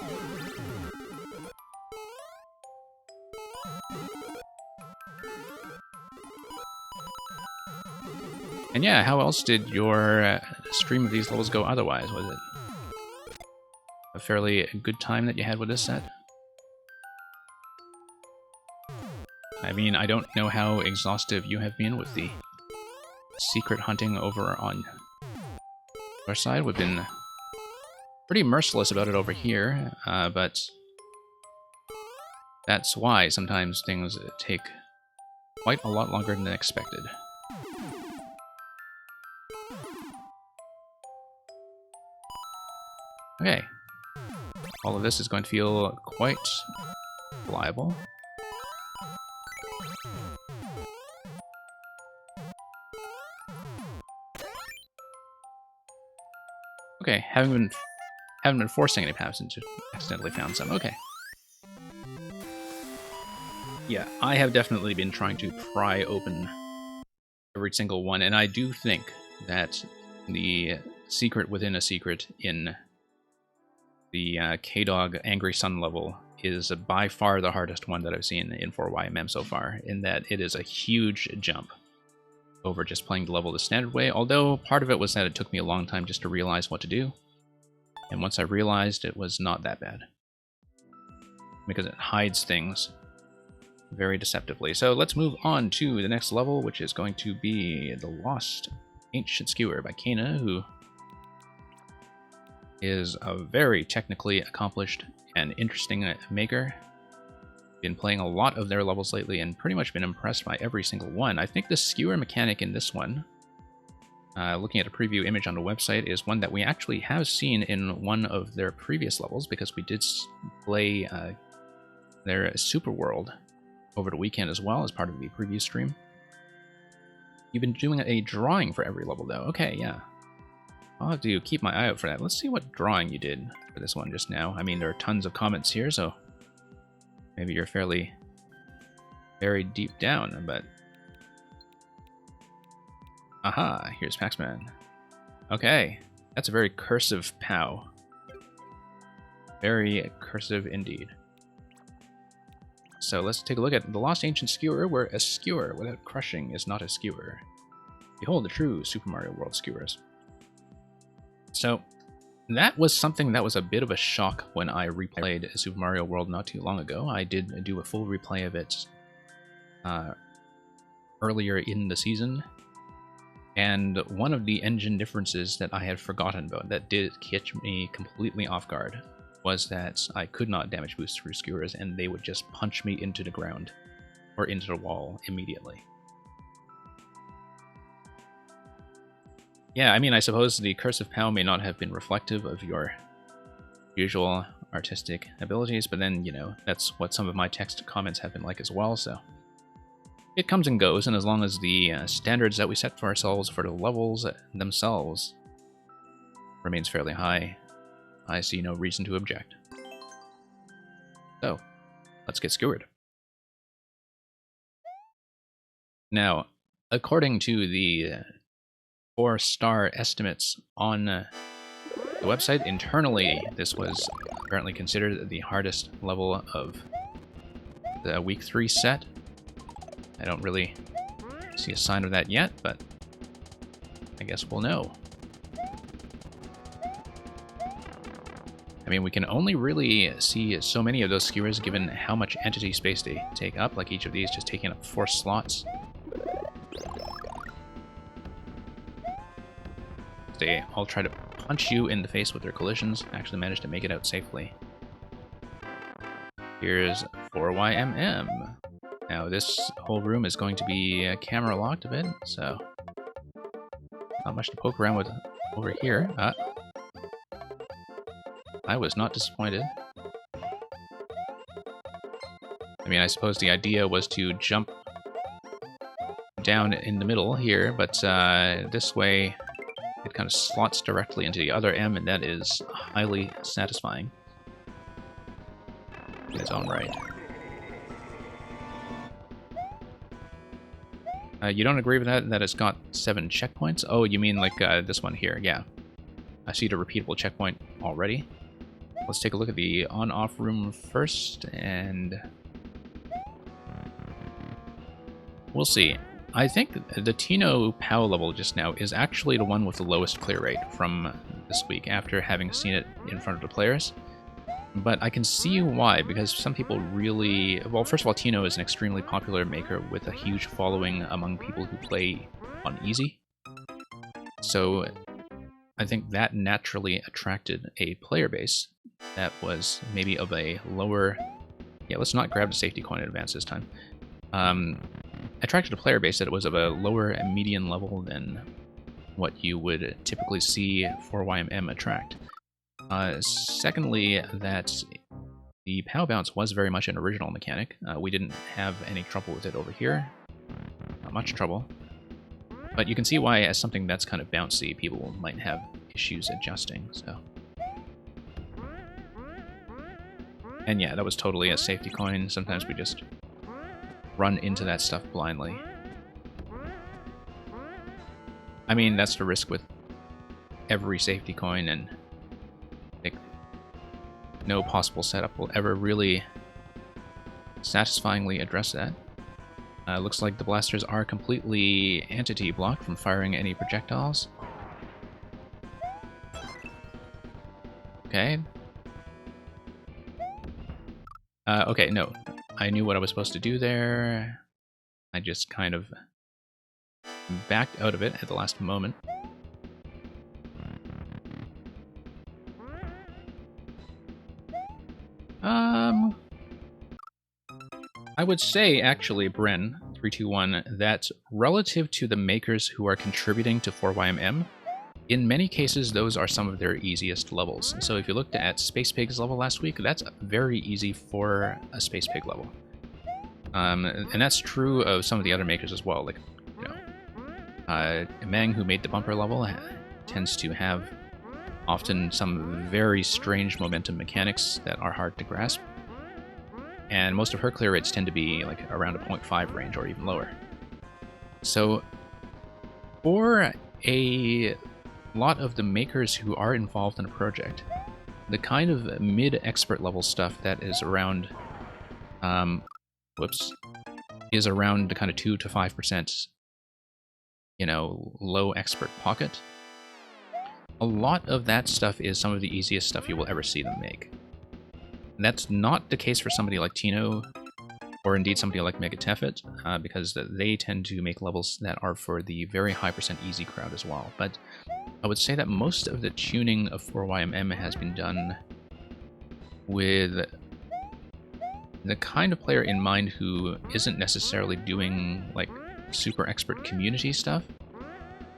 A: And yeah, how else did your stream of these levels go otherwise? Was it a fairly good time that you had with this set? I mean, I don't know how exhaustive you have been with the secret hunting over on our side. We've been pretty merciless about it over here, but that's why sometimes things take quite a lot longer than expected. Okay. All of this is going to feel quite reliable. Okay, haven't been forcing any paths and just accidentally found some. Okay. Yeah, I have definitely been trying to pry open every single one, and I do think that the secret within a secret in the K-Dog Angry Sun level is by far the hardest one that I've seen in 4YMM so far, in that it is a huge jump over just playing the level the standard way, although part of it was that it took me a long time just to realize what to do. And once I realized, it was not that bad. Because it hides things very deceptively. So let's move on to the next level, which is going to be The Lost Ancient Skewer by Kena, who is a very technically accomplished and interesting maker. Been playing a lot of their levels lately and pretty much been impressed by every single one. I think the skewer mechanic in this one, looking at a preview image on the website, is one that we actually have seen in one of their previous levels, because we did play their Super World over the weekend as well as part of the preview stream. You've been doing a drawing for every level though. Okay, yeah. I'll have to keep my eye out for that. Let's see what drawing you did for this one just now. I mean, there are tons of comments here, so maybe you're fairly buried deep down, but... Aha, here's Paxman. Okay, that's a very cursive POW. Very cursive indeed. So let's take a look at The Lost Ancient Skewer, where a skewer without crushing is not a skewer. Behold the true Super Mario World skewers. So, that was something that was a bit of a shock when I replayed Super Mario World not too long ago. I did do a full replay of it earlier in the season. And one of the engine differences that I had forgotten about that did catch me completely off guard was that I could not damage boost through skewers, and they would just punch me into the ground or into the wall immediately. Yeah, I mean, I suppose the Curse of Pow may not have been reflective of your usual artistic abilities, but then, you know, that's what some of my text comments have been like as well, so it comes and goes, and as long as the standards that we set for ourselves for the levels themselves remains fairly high, I see no reason to object. So, let's get skewered. Now, according to the 4-star estimates on the website, internally this was apparently considered the hardest level of the week 3 set. I don't really see a sign of that yet, but I guess we'll know. I mean, we can only really see so many of those skewers given how much entity space they take up, like each of these just taking up 4 slots. They all try to punch you in the face with their collisions, actually manage to make it out safely. Here's 4YMM. Now, this whole room is going to be camera locked a bit, so not much to poke around with over here. I was not disappointed. I mean, I suppose the idea was to jump down in the middle here, but this way it kind of slots directly into the other M, and that is highly satisfying in its own right. You don't agree with that it's got 7 checkpoints? Oh, you mean like this one here, yeah. I see the repeatable checkpoint already. Let's take a look at the on-off room first, and we'll see. I think the Tino POW level just now is actually the one with the lowest clear rate from this week, after having seen it in front of the players. But I can see why, because some people really... Well, first of all, Tino is an extremely popular maker with a huge following among people who play on easy. So I think that naturally attracted a player base that was maybe of a lower... Yeah, let's not grab the safety coin in advance this time. Attracted a player base that was of a lower and median level than what you would typically see 4YMM attract. Secondly, that the POW bounce was very much an original mechanic. We didn't have any trouble with it over here. Not much trouble. But you can see why, as something that's kind of bouncy, people might have issues adjusting, so... And yeah, that was totally a safety coin. Sometimes we just run into that stuff blindly. I mean, that's the risk with every safety coin, and like, no possible setup will ever really satisfyingly address that. Looks like the blasters are completely entity blocked from firing any projectiles. Okay. Okay, no. I knew what I was supposed to do there. I just kind of backed out of it at the last moment. I would say, actually, Bren321, that relative to the makers who are contributing to 4YMM, in many cases, those are some of their easiest levels. So if you looked at Space Pig's level last week, that's very easy for a Space Pig level. And that's true of some of the other makers as well. Like, you know, Meng, who made the bumper level, tends to have often some very strange momentum mechanics that are hard to grasp. And most of her clear rates tend to be like around a 0.5 range or even lower. So for a lot of the makers who are involved in a project, the kind of mid-expert level stuff that is around, is around the kind of 2 to 5%, you know, low expert pocket. A lot of that stuff is some of the easiest stuff you will ever see them make. And that's not the case for somebody like Tino, or indeed somebody like Mega Tefit, because they tend to make levels that are for the very high percent easy crowd as well. But I would say that most of the tuning of 4YMM has been done with the kind of player in mind who isn't necessarily doing like super expert community stuff,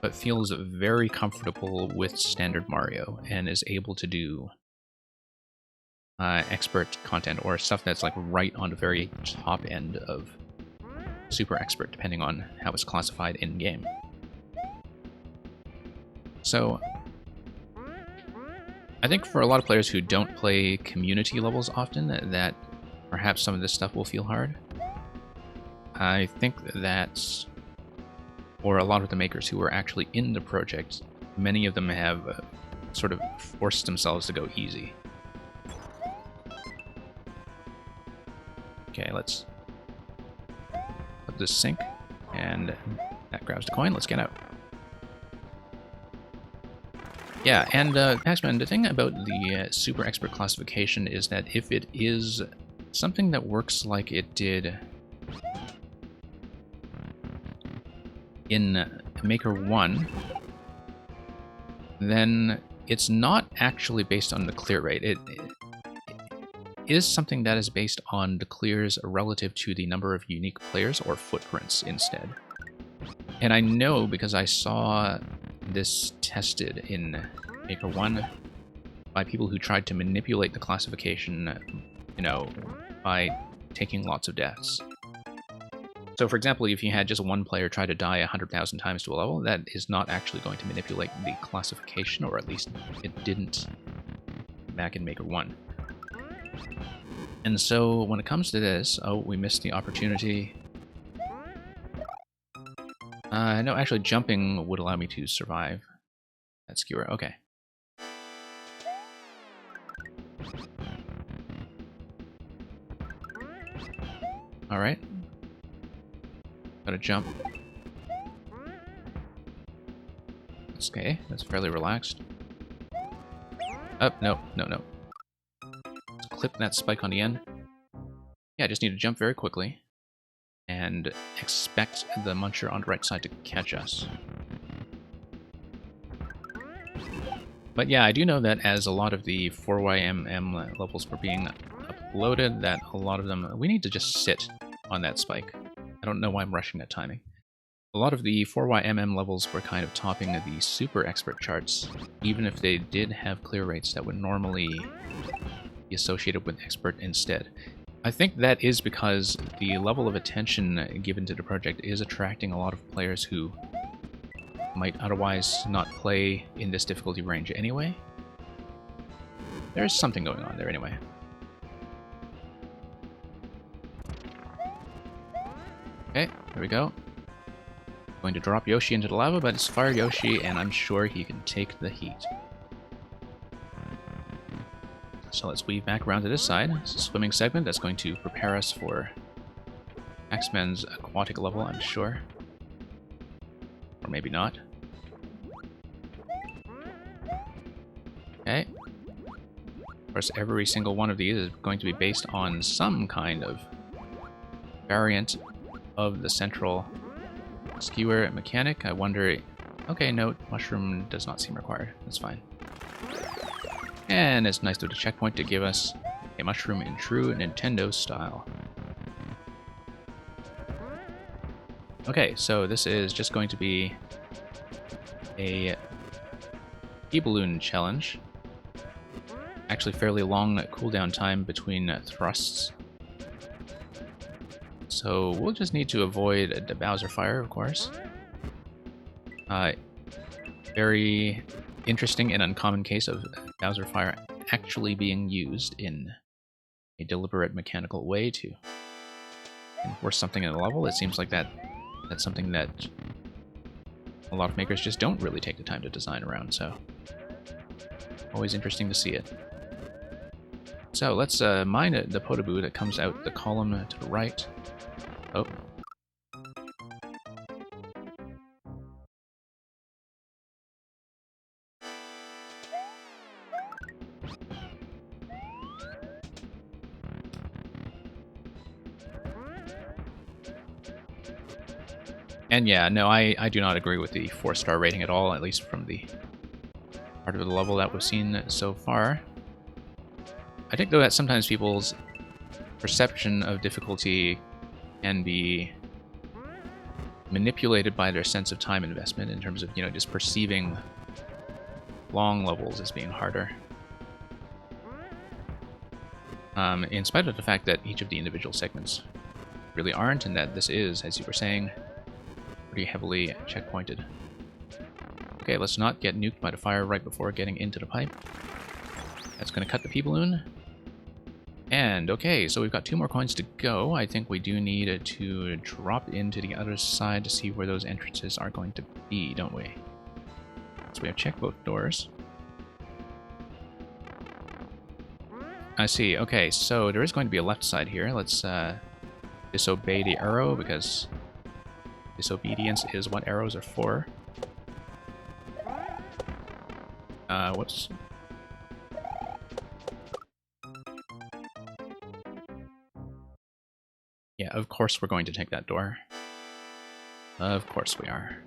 A: but feels very comfortable with standard Mario and is able to do expert content or stuff that's like right on the very top end of super expert, depending on how it's classified in game. So I think for a lot of players who don't play community levels often, that perhaps some of this stuff will feel hard. I think that for a lot of the makers who are actually in the project, many of them have sort of forced themselves to go easy. Okay, let's let this sink, and that grabs the coin. Let's get out. Yeah, and Paxman, the thing about the super expert classification is that if it is something that works like it did in Maker 1, then it's not actually based on the clear rate. It is something that is based on the clears relative to the number of unique players or footprints instead. And I know because I saw this tested in Maker 1 by people who tried to manipulate the classification, you know, by taking lots of deaths. So for example, if you had just one player try to die 100,000 times to a level, that is not actually going to manipulate the classification, or at least it didn't back in Maker 1. And so when it comes to this, oh, we missed the opportunity. No, actually jumping would allow me to survive that skewer. Okay. Alright. Gotta jump. That's okay, that's fairly relaxed. Oh, no. Let's clip that spike on the end. Yeah, I just need to jump very quickly and expect the Muncher on the right side to catch us. But yeah, I do know that as a lot of the 4YMM levels were being uploaded, that a lot of them, we need to just sit on that spike. I don't know why I'm rushing that timing. A lot of the 4YMM levels were kind of topping the super expert charts, even if they did have clear rates that would normally be associated with expert instead. I think that is because the level of attention given to the project is attracting a lot of players who might otherwise not play in this difficulty range anyway. There's something going on there anyway. Okay, there we go. Going to drop Yoshi into the lava, but it's Fire Yoshi, and I'm sure he can take the heat. So let's weave back around to this side. It's a swimming segment that's going to prepare us for X-Men's aquatic level, I'm sure. Or maybe not. Okay. Of course, every single one of these is going to be based on some kind of variant of the central skewer mechanic. I wonder... Okay, no, mushroom does not seem required. That's fine. And it's nice to the checkpoint to give us a mushroom in true Nintendo style. Okay, so this is just going to be a E-balloon challenge. Actually fairly long cooldown time between thrusts. So we'll just need to avoid the Bowser Fire, of course. Very interesting and uncommon case of Bowser Fire actually being used in a deliberate mechanical way to enforce something in a level. It seems like that's something that a lot of makers just don't really take the time to design around, so always interesting to see it. So let's mine the Podoboo that comes out the column to the right. Oh. And yeah, no, I do not agree with the 4-star rating at all, at least from the part of the level that we've seen so far. I think, though, that sometimes people's perception of difficulty can be manipulated by their sense of time investment in terms of, you know, just perceiving long levels as being harder. In spite of the fact that each of the individual segments really aren't, and that this is, as you were saying, pretty heavily checkpointed. Okay, let's not get nuked by the fire right before getting into the pipe. That's going to cut the P-balloon. And, okay, so we've got 2 more coins to go. I think we do need to drop into the other side to see where those entrances are going to be, don't we? So we have checked both doors. I see. Okay, so there is going to be a left side here. Let's disobey the arrow, because disobedience is what arrows are for. Whoops. Yeah, of course we're going to take that door. Of course we are.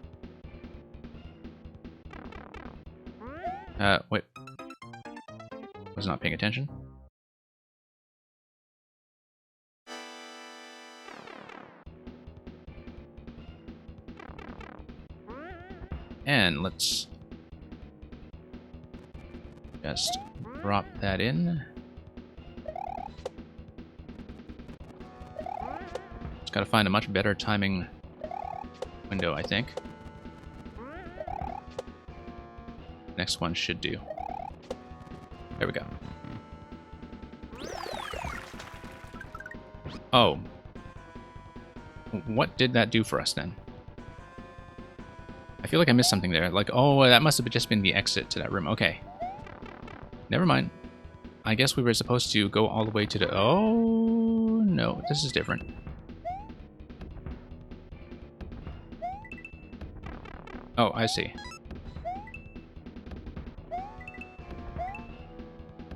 A: Wait. Was not paying attention. And let's just drop that in. Just gotta find a much better timing window, I think. Next one should do. There we go. Oh. What did that do for us then? I feel like I missed something there. Like, oh, that must have just been the exit to that room. Okay. Never mind. I guess we were supposed to go all the way to the... Oh, no. This is different. Oh, I see.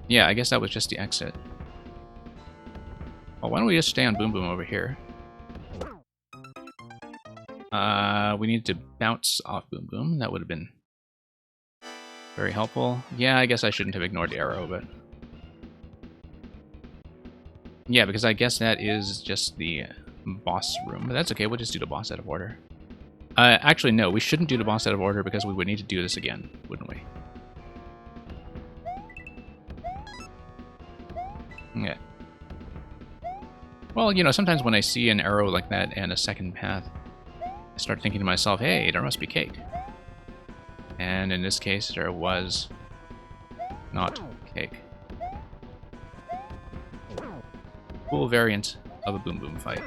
A: Yeah, I guess that was just the exit. Well, why don't we just stay on Boom Boom over here? We need to bounce off Boom Boom. That would have been very helpful. Yeah, I guess I shouldn't have ignored the arrow, but... Yeah, because I guess that is just the boss room. But that's okay, we'll just do the boss out of order. Actually, no, we shouldn't do the boss out of order because we would need to do this again, wouldn't we? Yeah. Well, you know, sometimes when I see an arrow like that and a second path, I start thinking to myself, hey, there must be cake. And in this case, there was not cake. Cool variant of a Boom Boom fight.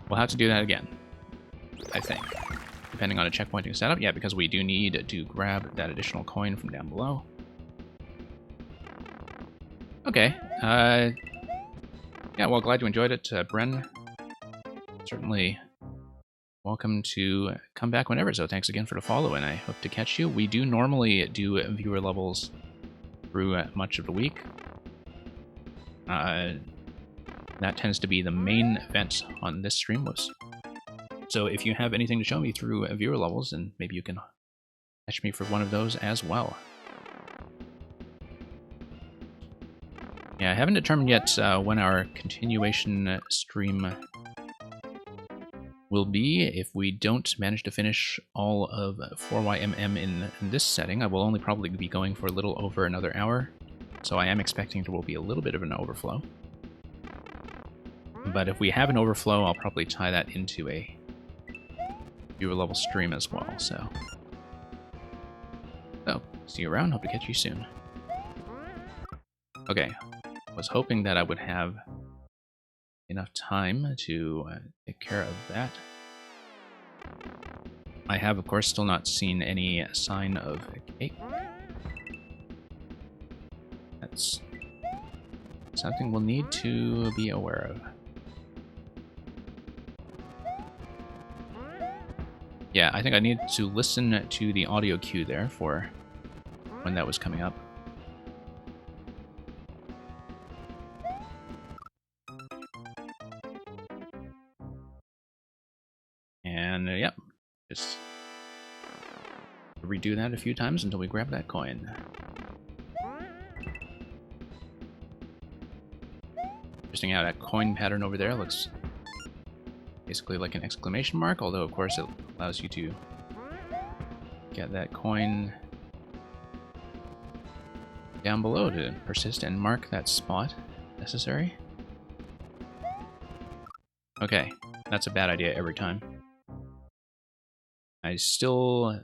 A: We'll have to do that again, I think. Depending on a checkpointing setup. Yeah, because we do need to grab that additional coin from down below. Okay. Yeah, well, glad you enjoyed it, Bren. Certainly welcome to come back whenever, so thanks again for the follow, and I hope to catch you. We do normally do viewer levels through much of the week. That tends to be the main event on this stream. So if you have anything to show me through viewer levels, then maybe you can catch me for one of those as well. Yeah, I haven't determined yet when our continuation stream will be. If we don't manage to finish all of 4YMM in this setting, I will only probably be going for a little over another hour. So I am expecting there will be a little bit of an overflow. But if we have an overflow, I'll probably tie that into a viewer level stream as well, so... So, see you around, hope to catch you soon. Okay, was hoping that I would have enough time to take care of that. I have, of course, still not seen any sign of a cake. That's something we'll need to be aware of. Yeah, I think I need to listen to the audio cue there for when that was coming up. And yep, just redo that a few times until we grab that coin. Interesting how that coin pattern over there looks basically like an exclamation mark, although of course it allows you to get that coin down below to persist and mark that spot necessary. Okay, that's a bad idea every time. I still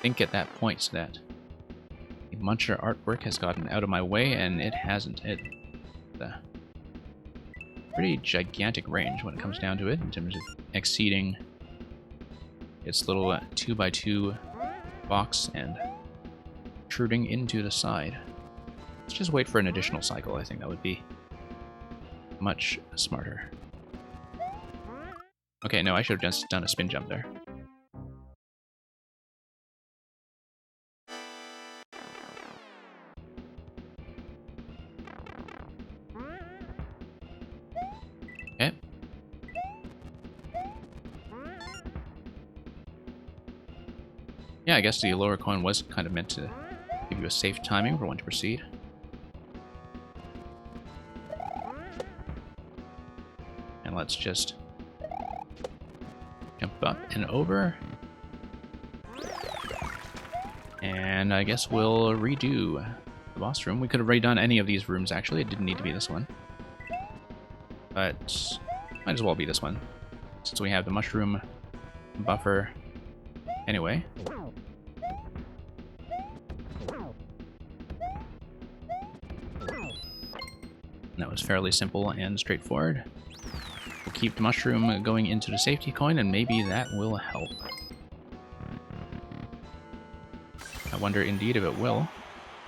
A: think at that point that the Muncher artwork has gotten out of my way, and it hasn't. It's a pretty gigantic range when it comes down to it, in terms of exceeding its little 2x2 box and protruding into the side. Let's just wait for an additional cycle. I think that would be much smarter. Okay, no, I should have just done a spin jump there. Okay. Yeah, I guess the lower coin was kind of meant to give you a safe timing for when to proceed. And let's just jump up and over. And I guess we'll redo the boss room. We could have redone any of these rooms, actually. It didn't need to be this one. But might as well be this one, since we have the mushroom buffer anyway. That was fairly simple and straightforward. We'll keep the mushroom going into the safety coin, and maybe that will help. I wonder indeed if it will.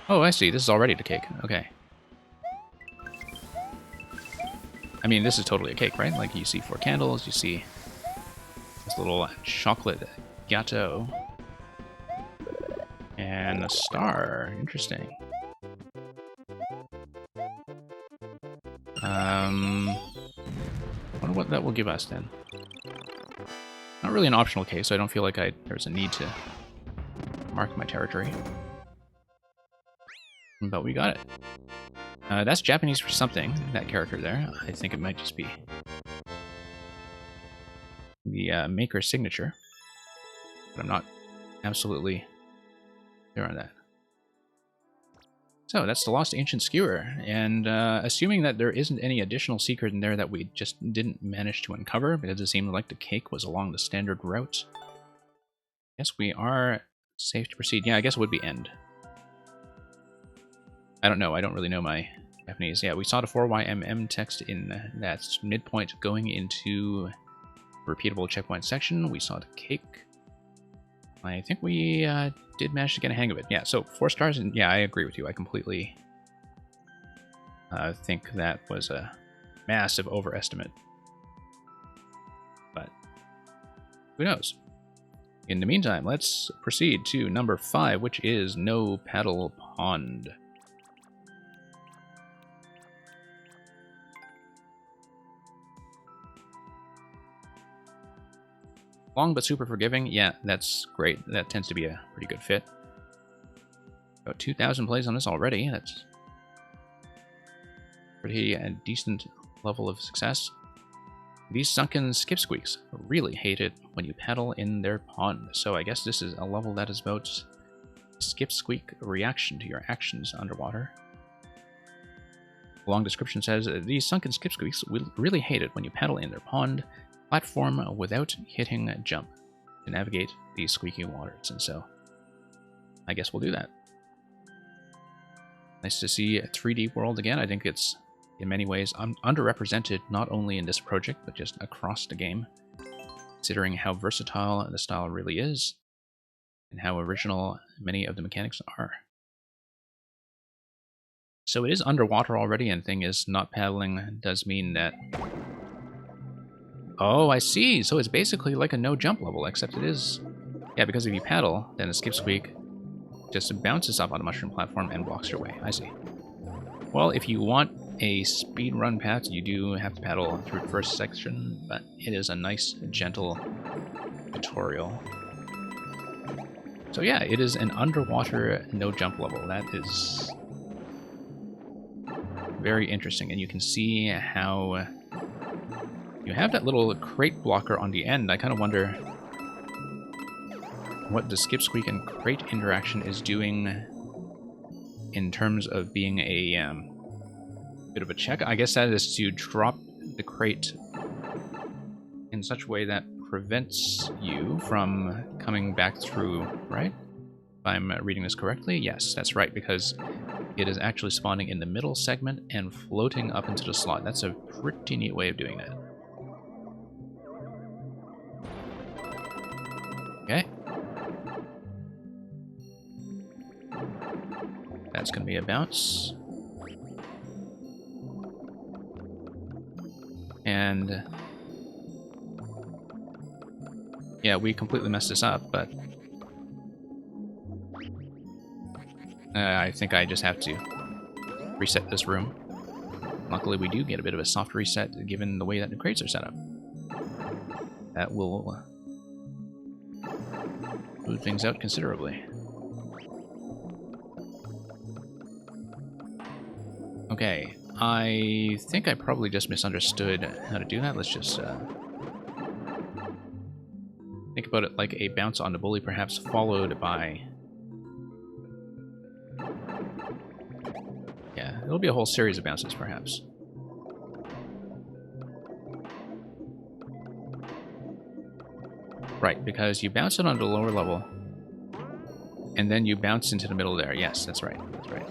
A: Oh, I see. This is already the cake. Okay. I mean, this is totally a cake, right? Like, you see 4 candles, you see this little chocolate gâteau. And a star. Interesting. Wonder what that will give us then. Not really an optional case, so I don't feel like there's a need to mark my territory. But we got it. That's Japanese for something, that character there. I think it might just be the maker's signature. But I'm not absolutely clear on that. So that's the Lost Ancient Skewer, and assuming that there isn't any additional secret in there that we just didn't manage to uncover, because it seemed like the cake was along the standard route, I guess we are safe to proceed. Yeah, I guess it would be end. I don't know, I don't really know my Japanese. Yeah, we saw the 4YMM text in that midpoint going into repeatable checkpoint section. We saw the cake. I think we did manage to get a hang of it. Yeah, so 4 stars, and yeah, I agree with you. I completely think that was a massive overestimate. But who knows? In the meantime, let's proceed to number 5, which is No Paddle Pond. Long but super forgiving. Yeah, that's great. That tends to be a pretty good fit. About 2,000 plays on this already. That's pretty decent level of success. These sunken skipsqueaks really hate it when you paddle in their pond. So I guess this is a level that is about skipsqueak reaction to your actions underwater. The long description says, these sunken skipsqueaks will really hate it when you paddle in their pond. Platform without hitting jump to navigate these squeaky waters, and so I guess we'll do that. Nice to see a 3D world again. I think it's in many ways underrepresented, not only in this project but just across the game, considering how versatile the style really is and how original many of the mechanics are. So it is underwater already, and the thing is, not paddling does mean that... Oh, I see. So it's basically like a no-jump level, except it is... Yeah, because if you paddle, then the skipsqueak just bounces up on a mushroom platform and blocks your way. I see. Well, if you want a speed run path. You do have to paddle through the first section, but it is a nice, gentle tutorial. So yeah, it is an underwater no-jump level. That is very interesting, and you can see how you have that little crate blocker on the end. I kind of wonder what the Skip, Squeak, and crate interaction is doing in terms of being a bit of a check. I guess that is to drop the crate in such a way that prevents you from coming back through, right? If I'm reading this correctly? Yes, that's right, because it is actually spawning in the middle segment and floating up into the slot. That's a pretty neat way of doing that. Okay. That's going to be a bounce. And yeah, we completely messed this up, but I think I just have to reset this room. Luckily, we do get a bit of a soft reset given the way that the crates are set up. That will smooth things out considerably. Okay, I think I probably just misunderstood how to do that. Let's just think about it like a bounce on the bully, perhaps followed by... Yeah, it'll be a whole series of bounces, perhaps. Right, because you bounce it on the lower level, and then you bounce into the middle there. Yes, that's right. That's right.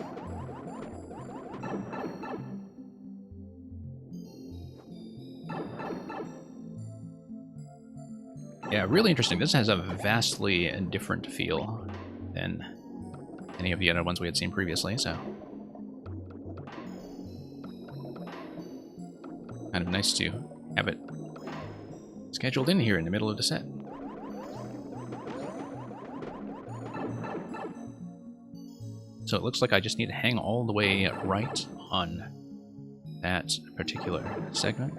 A: Yeah, really interesting. This has a vastly different feel than any of the other ones we had seen previously, so... kind of nice to have it scheduled in here in the middle of the set. So it looks like I just need to hang all the way right on that particular segment.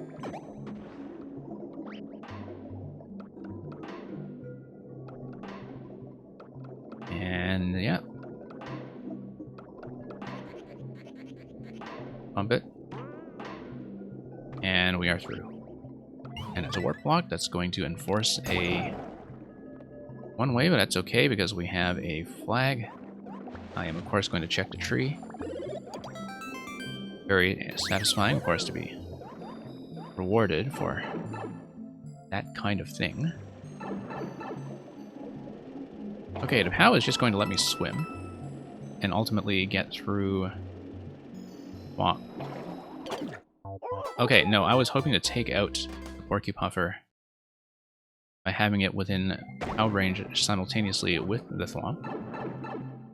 A: And yeah. Pump it. And we are through. And it's a warp block that's going to enforce a one way, but that's okay because we have a flag. I am, of course, going to check the tree. Very satisfying, of course, to be rewarded for that kind of thing. Okay, the POW is just going to let me swim and ultimately get through... Wow. Okay, no, I was hoping to take out the Porcupuffer by having it within POW range simultaneously with the Thwomp.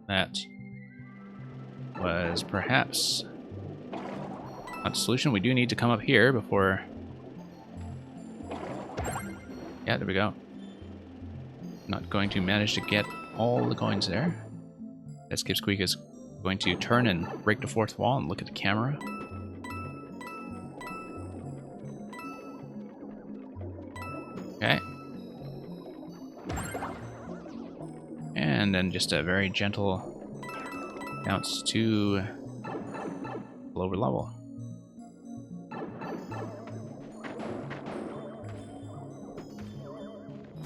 A: That was perhaps not the solution. We do need to come up here before... Yeah, there we go. Not going to manage to get all the coins there. That Skip Squeak is going to turn and break the fourth wall and look at the camera. Okay. And then just a very gentle bounce to lower level.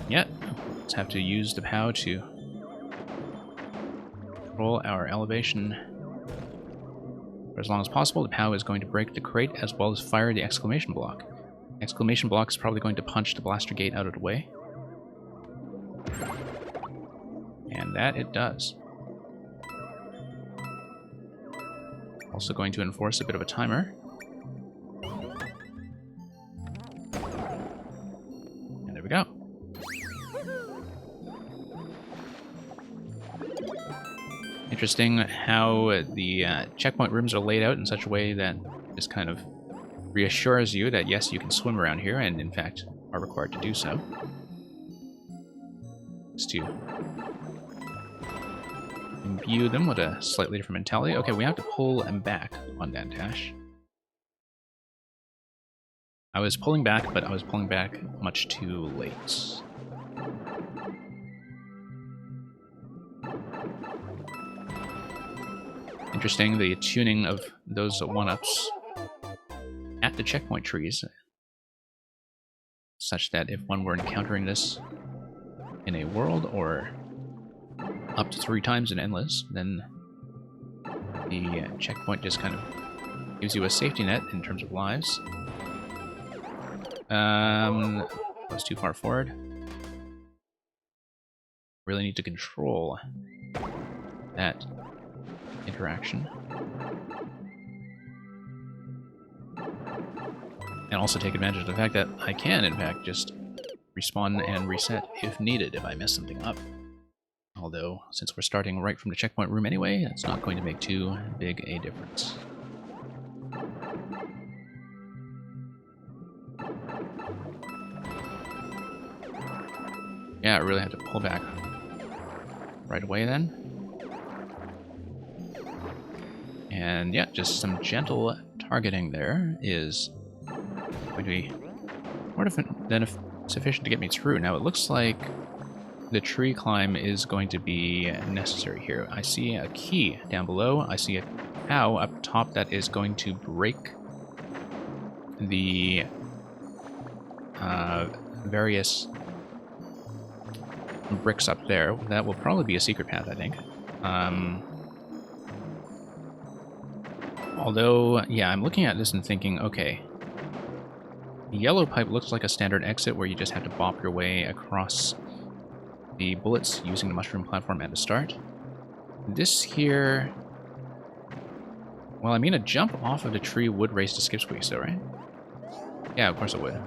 A: Yep. Let's have to use the POW to control our elevation for as long as possible. The POW is going to break the crate as well as fire the exclamation block. Exclamation block is probably going to punch the blaster gate out of the way. And that it does. Also going to enforce a bit of a timer. And there we go. Interesting how the checkpoint rooms are laid out in such a way that just kind of reassures you that yes, you can swim around here, and in fact are required to do so. Just to imbue them with a slightly different mentality. Okay, we have to pull them back on that dash. I was pulling back, but I was pulling back much too late. Interesting, the tuning of those 1-ups at the checkpoint trees, such that if one were encountering this in a world or up to 3 times in Endless, then the checkpoint just kind of gives you a safety net in terms of lives. That's too far forward. Really need to control that interaction. And also take advantage of the fact that I can, in fact, just respawn and reset if needed if I mess something up. Although, since we're starting right from the checkpoint room anyway, it's not going to make too big a difference. Yeah, I really have to pull back right away then. And yeah, just some gentle targeting there is going to be more than sufficient to get me through. Now it looks like the tree climb is going to be necessary here. I see a key down below. I see a cow up top that is going to break the various bricks up there. That will probably be a secret path, I think. Although, yeah, I'm looking at this and thinking, okay, the yellow pipe looks like a standard exit where you just have to bop your way across the bullets using the mushroom platform at the start. This here... Well, I mean, a jump off of the tree would raise the skip squeeze, though, right? Yeah, of course it would.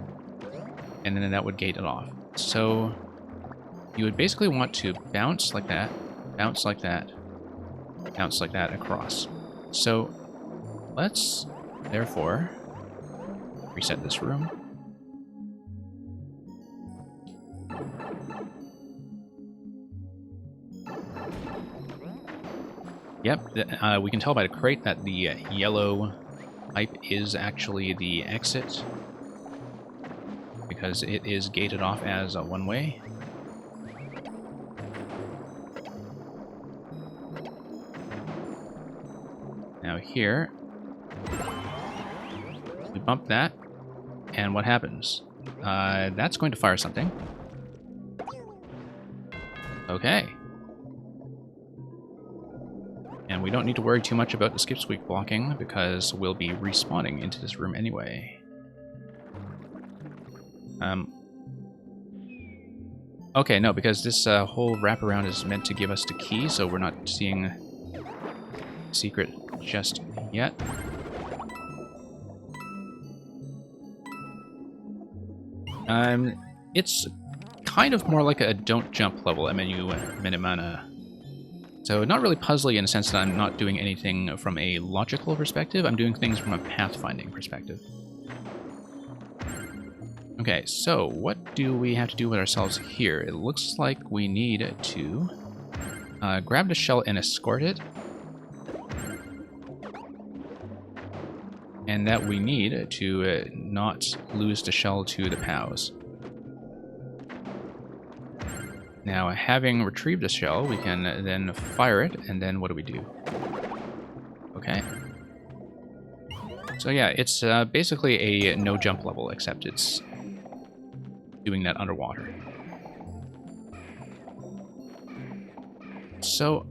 A: And then that would gate it off. So you would basically want to bounce like that, bounce like that, bounce like that across. So let's, therefore, reset this room. Yep, we can tell by the crate that the yellow pipe is actually the exit, because it is gated off as a one-way. Now here, we bump that, and what happens? That's going to fire something. Okay. And we don't need to worry too much about the skip squeak blocking, because we'll be respawning into this room anyway. Okay, no, because this whole wraparound is meant to give us the key, so we're not seeing secret just yet. It's kind of more like a don't jump level, Minimana. So not really puzzly in the sense that I'm not doing anything from a logical perspective, I'm doing things from a pathfinding perspective. Okay, so what do we have to do with ourselves here? It looks like we need to grab the shell and escort it. And that we need to not lose the shell to the POWs. Now, having retrieved the shell, we can then fire it, and then what do we do? Okay. So yeah, it's basically a no-jump level, except it's doing that underwater. So,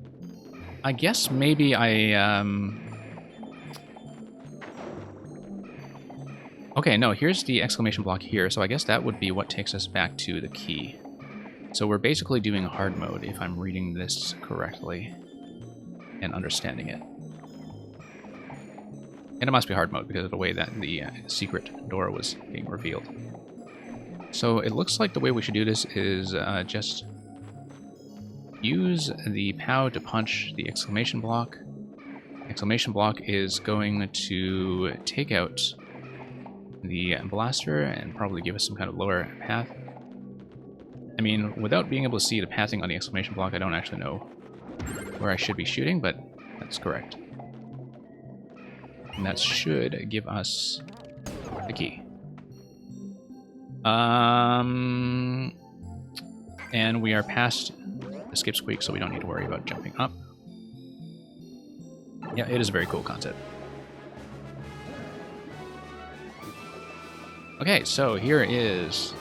A: I guess maybe Okay, no, here's the exclamation block here, so I guess that would be what takes us back to the key. So we're basically doing hard mode, if I'm reading this correctly and understanding it. And it must be hard mode because of the way that the secret door was being revealed. So it looks like the way we should do this is just use the POW to punch the exclamation block. Exclamation block is going to take out the blaster and probably give us some kind of lower path. I mean, without being able to see the pathing on the exclamation block, I don't actually know where I should be shooting, but that's correct. And that should give us the key. And we are past the skip squeak, so we don't need to worry about jumping up. Yeah, it is a very cool concept. Okay, so here is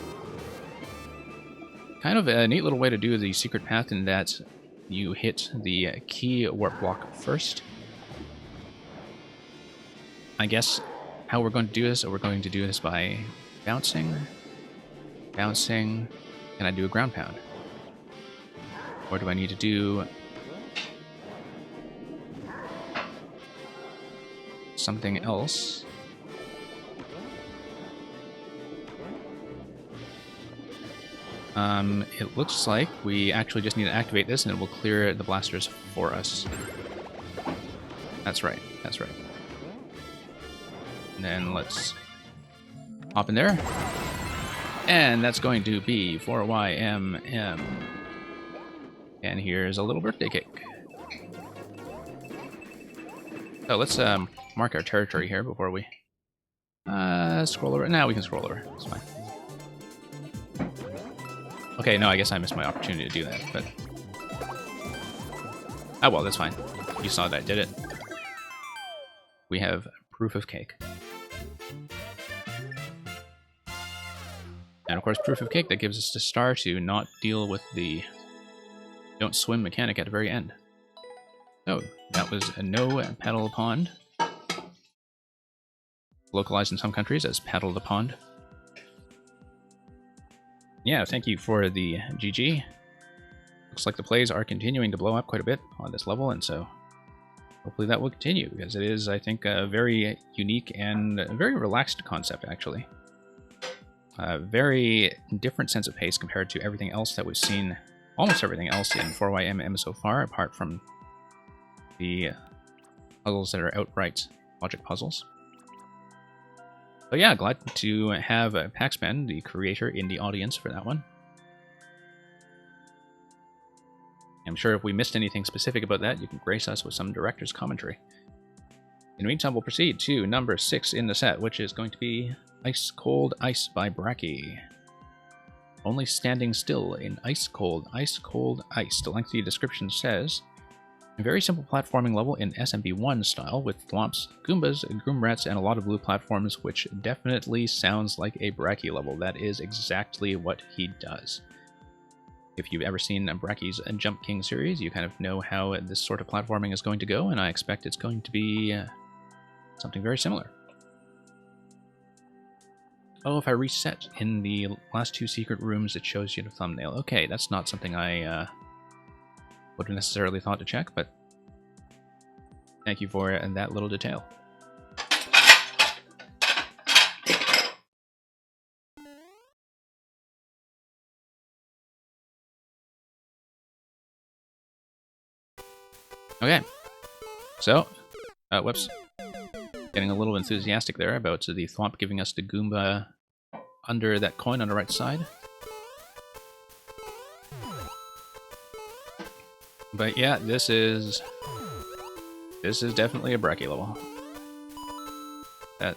A: kind of a neat little way to do the secret path in that you hit the key warp block first. I guess how we're going to do this, we're going to do this by bouncing. Can I do a ground pound? Or do I need to do something else? It looks like we actually just need to activate this and it will clear the blasters for us. That's right, that's right. And then let's hop in there. And that's going to be 4YMM. And here's a little birthday cake. So let's mark our territory here before we scroll over. Now we can scroll over. It's fine. Okay, no, I guess I missed my opportunity to do that, but... Oh, well, that's fine. You saw that I did it. We have proof of cake. And of course, proof of cake, that gives us the star to not deal with the don't swim mechanic at the very end. So, that was a no paddle pond. Localized in some countries as paddle the pond. Yeah, thank you for the GG. Looks like the plays are continuing to blow up quite a bit on this level, and so hopefully that will continue, because it is, I think, a very unique and a very relaxed concept, actually. A very different sense of pace compared to everything else that we've seen, almost everything else in 4YMM so far, apart from the puzzles that are outright logic puzzles. So yeah, glad to have Paxman, the creator, in the audience for that one. I'm sure if we missed anything specific about that, you can grace us with some director's commentary. In the meantime, we'll proceed to number 6 in the set, which is going to be Ice Cold Ice by Bracky. Only standing still in ice cold ice. The lengthy description says, a very simple platforming level in SMB1 style with thwomps, Goombas, Goomrats, and a lot of blue platforms, which definitely sounds like a Bracky level. That is exactly what he does. If you've ever seen Bracky's Jump King series, you kind of know how this sort of platforming is going to go, and I expect it's going to be something very similar. Oh, if I reset in the last 2 secret rooms, it shows you the thumbnail. Okay, that's not something I would have necessarily thought to check, but thank you for that little detail. Okay, so, whoops, getting a little enthusiastic there about the thwomp giving us the Goomba under that coin on the right side. But yeah, this is definitely a Bracky level. That,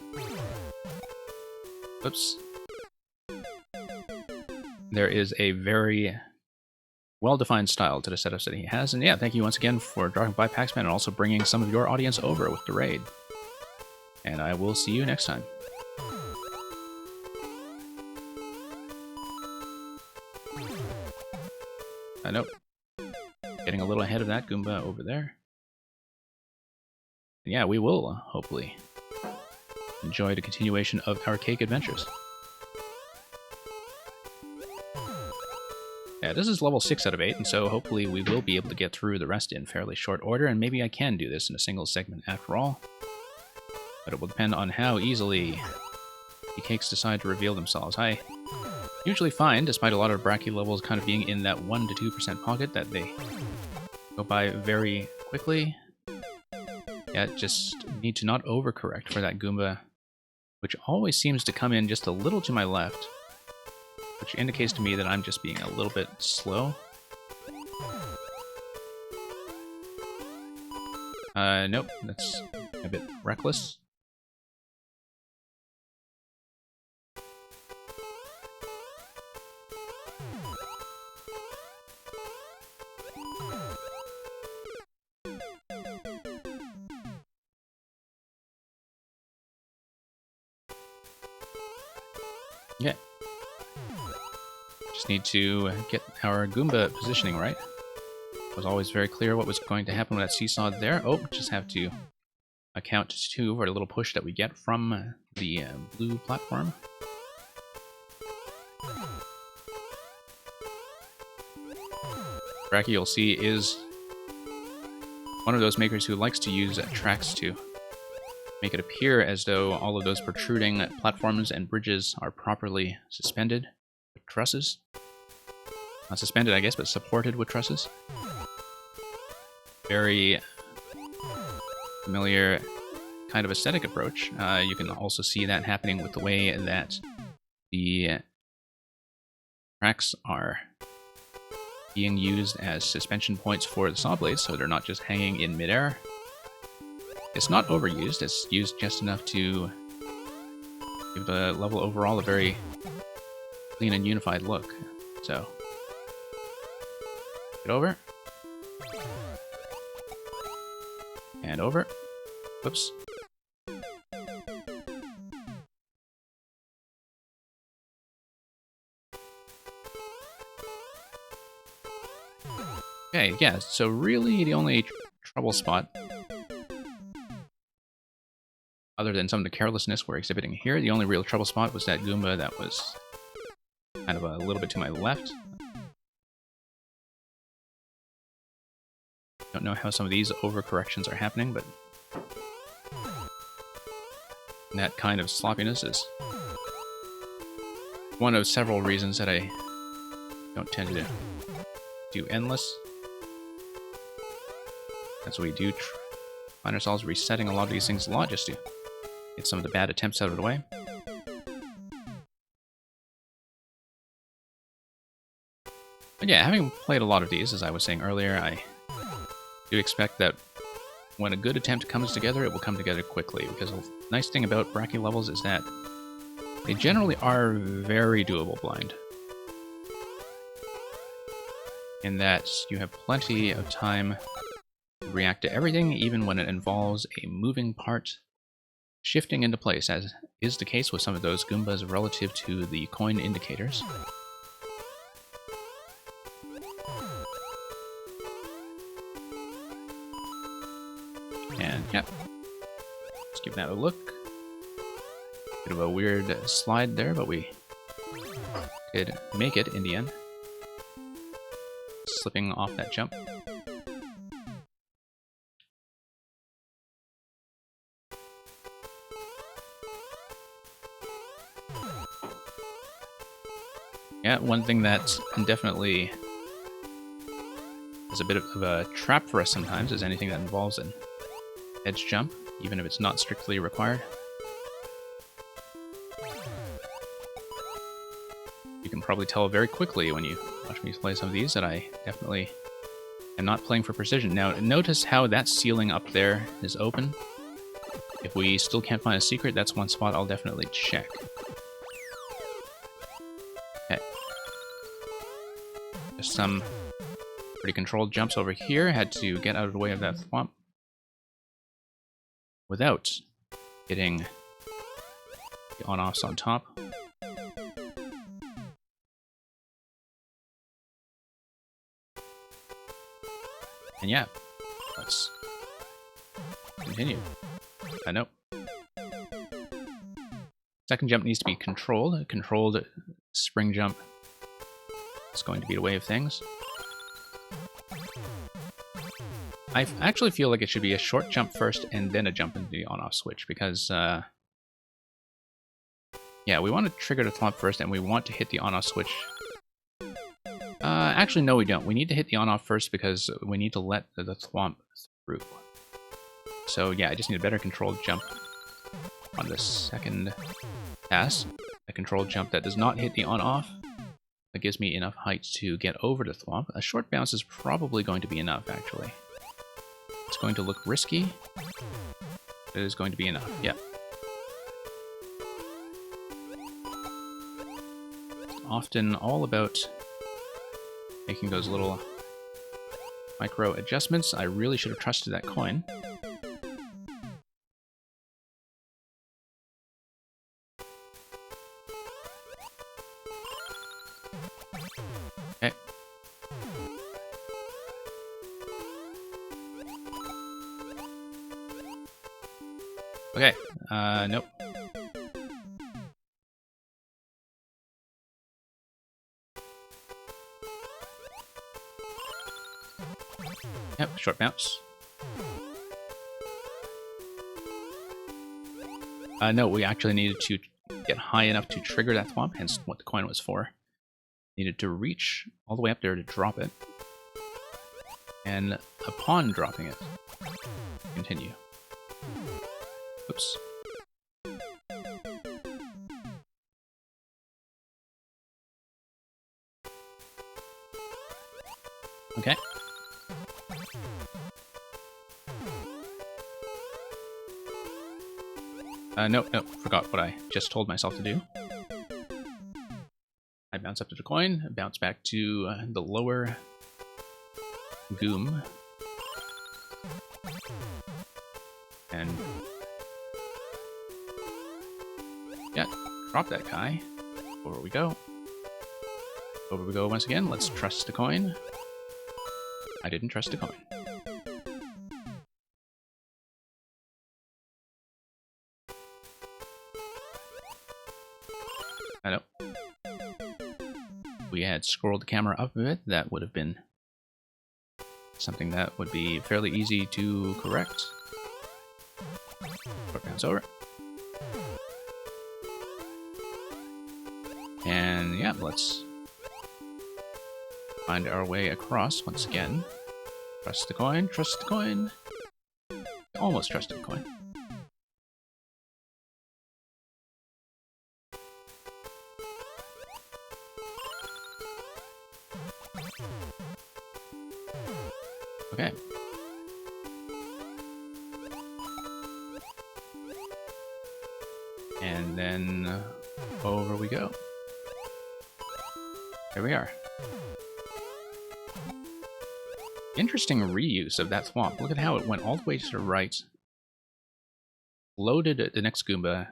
A: whoops. There is a very well-defined style to the setups that he has, and yeah, thank you once again for dropping by Paxman and also bringing some of your audience over with the raid. And I will see you next time. Nope. Getting a little ahead of that Goomba over there. And yeah, we will, hopefully, enjoy the continuation of our cake adventures. Yeah, this is level 6 out of 8, and so hopefully we will be able to get through the rest in fairly short order, and maybe I can do this in a single segment after all. But it will depend on how easily the cakes decide to reveal themselves. I usually find, despite a lot of Bracky levels kind of being in that 1 to 2% pocket, that they go by very quickly. Yeah, just need to not overcorrect for that Goomba, which always seems to come in just a little to my left, which indicates to me that I'm just being a little bit slow. Nope, that's a bit reckless. just need to get our Goomba positioning right. It was always very clear what was going to happen with that seesaw there. Oh, just have to account to for the little push that we get from the blue platform. Bracky, you'll see, is one of those makers who likes to use tracks to make it appear as though all of those protruding platforms and bridges are properly suspended with trusses. Not suspended, I guess, but supported with trusses. Very familiar kind of aesthetic approach. You can also see that happening with the way that the tracks are being used as suspension points for the saw blades, so they're not just hanging in midair. It's not overused, it's used just enough to give the level overall a very clean and unified look. So, get over. And over. Whoops. Okay, yeah, so really the only trouble spot, other than some of the carelessness we're exhibiting here, the only real trouble spot was that Goomba that was kind of a little bit to my left. Don't know how some of these overcorrections are happening, but that kind of sloppiness is one of several reasons that I don't tend to do endless. As we do find ourselves resetting a lot of these things a lot just to get some of the bad attempts out of the way. But yeah, having played a lot of these, as I was saying earlier, I do expect that when a good attempt comes together, it will come together quickly, because the nice thing about Bracky levels is that they generally are very doable blind. In that you have plenty of time to react to everything, even when it involves a moving part shifting into place, as is the case with some of those Goombas relative to the coin indicators. And yeah, let's give that a look. Bit of a weird slide there, but we did make it in the end. Slipping off that jump. Yeah, one thing that definitely is a bit of a trap for us sometimes is anything that involves an edge jump, even if it's not strictly required. You can probably tell very quickly when you watch me play some of these that I definitely am not playing for precision. Now, notice how that ceiling up there is open. If we still can't find a secret, that's one spot I'll definitely check. Okay. Just some pretty controlled jumps over here. Had to get out of the way of that thwomp without getting the on-offs on top. And yeah, let's continue. Nope. Second jump needs to be controlled. A controlled spring jump is going to be the way of things. I actually feel like it should be a short jump first and then a jump into the on-off switch, because yeah, we want to trigger the thwomp first and we want to hit the on-off switch. Actually, no, we don't. We need to hit the on-off first because we need to let the thwomp through. So yeah, I just need a better controlled jump on the second pass. A controlled jump that does not hit the on-off. That gives me enough height to get over the thwomp. A short bounce is probably going to be enough, actually. It's going to look risky. It is going to be enough, yeah. Often all about making those little micro adjustments. I really should have trusted that coin. Okay, nope. Yep, short bounce. No, we actually needed to get high enough to trigger that thwomp, hence what the coin was for. Needed to reach all the way up there to drop it. And upon dropping it, continue. Oops. Okay. Nope, forgot what I just told myself to do. I bounce up to the coin, bounce back to the lower goom. And yeah, drop that guy. Over we go. Over we go once again. Let's trust the coin. I didn't trust the coin. I know. We had scrolled the camera up a bit, that would have been something that would be fairly easy to correct. Short bounce over. And yeah, let's find our way across once again. Trust the coin, trust the coin. Almost trusted the coin. Okay. And then over we go. There we are. Interesting reuse of that thwomp. Look at how it went all the way to the right, loaded the next Goomba,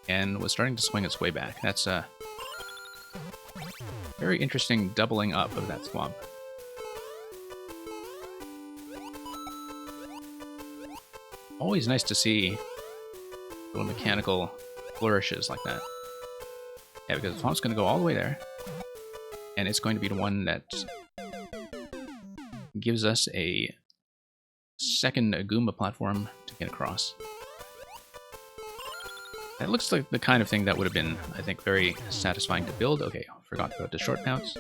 A: and was starting to swing its way back. That's a very interesting doubling up of that thwomp. Always nice to see little mechanical flourishes like that. Yeah, because the thwomp's going to go all the way there, and it's going to be the one that gives us a second Goomba platform to get across. That looks like the kind of thing that would have been, I think, very satisfying to build. Okay, forgot about the short bounce.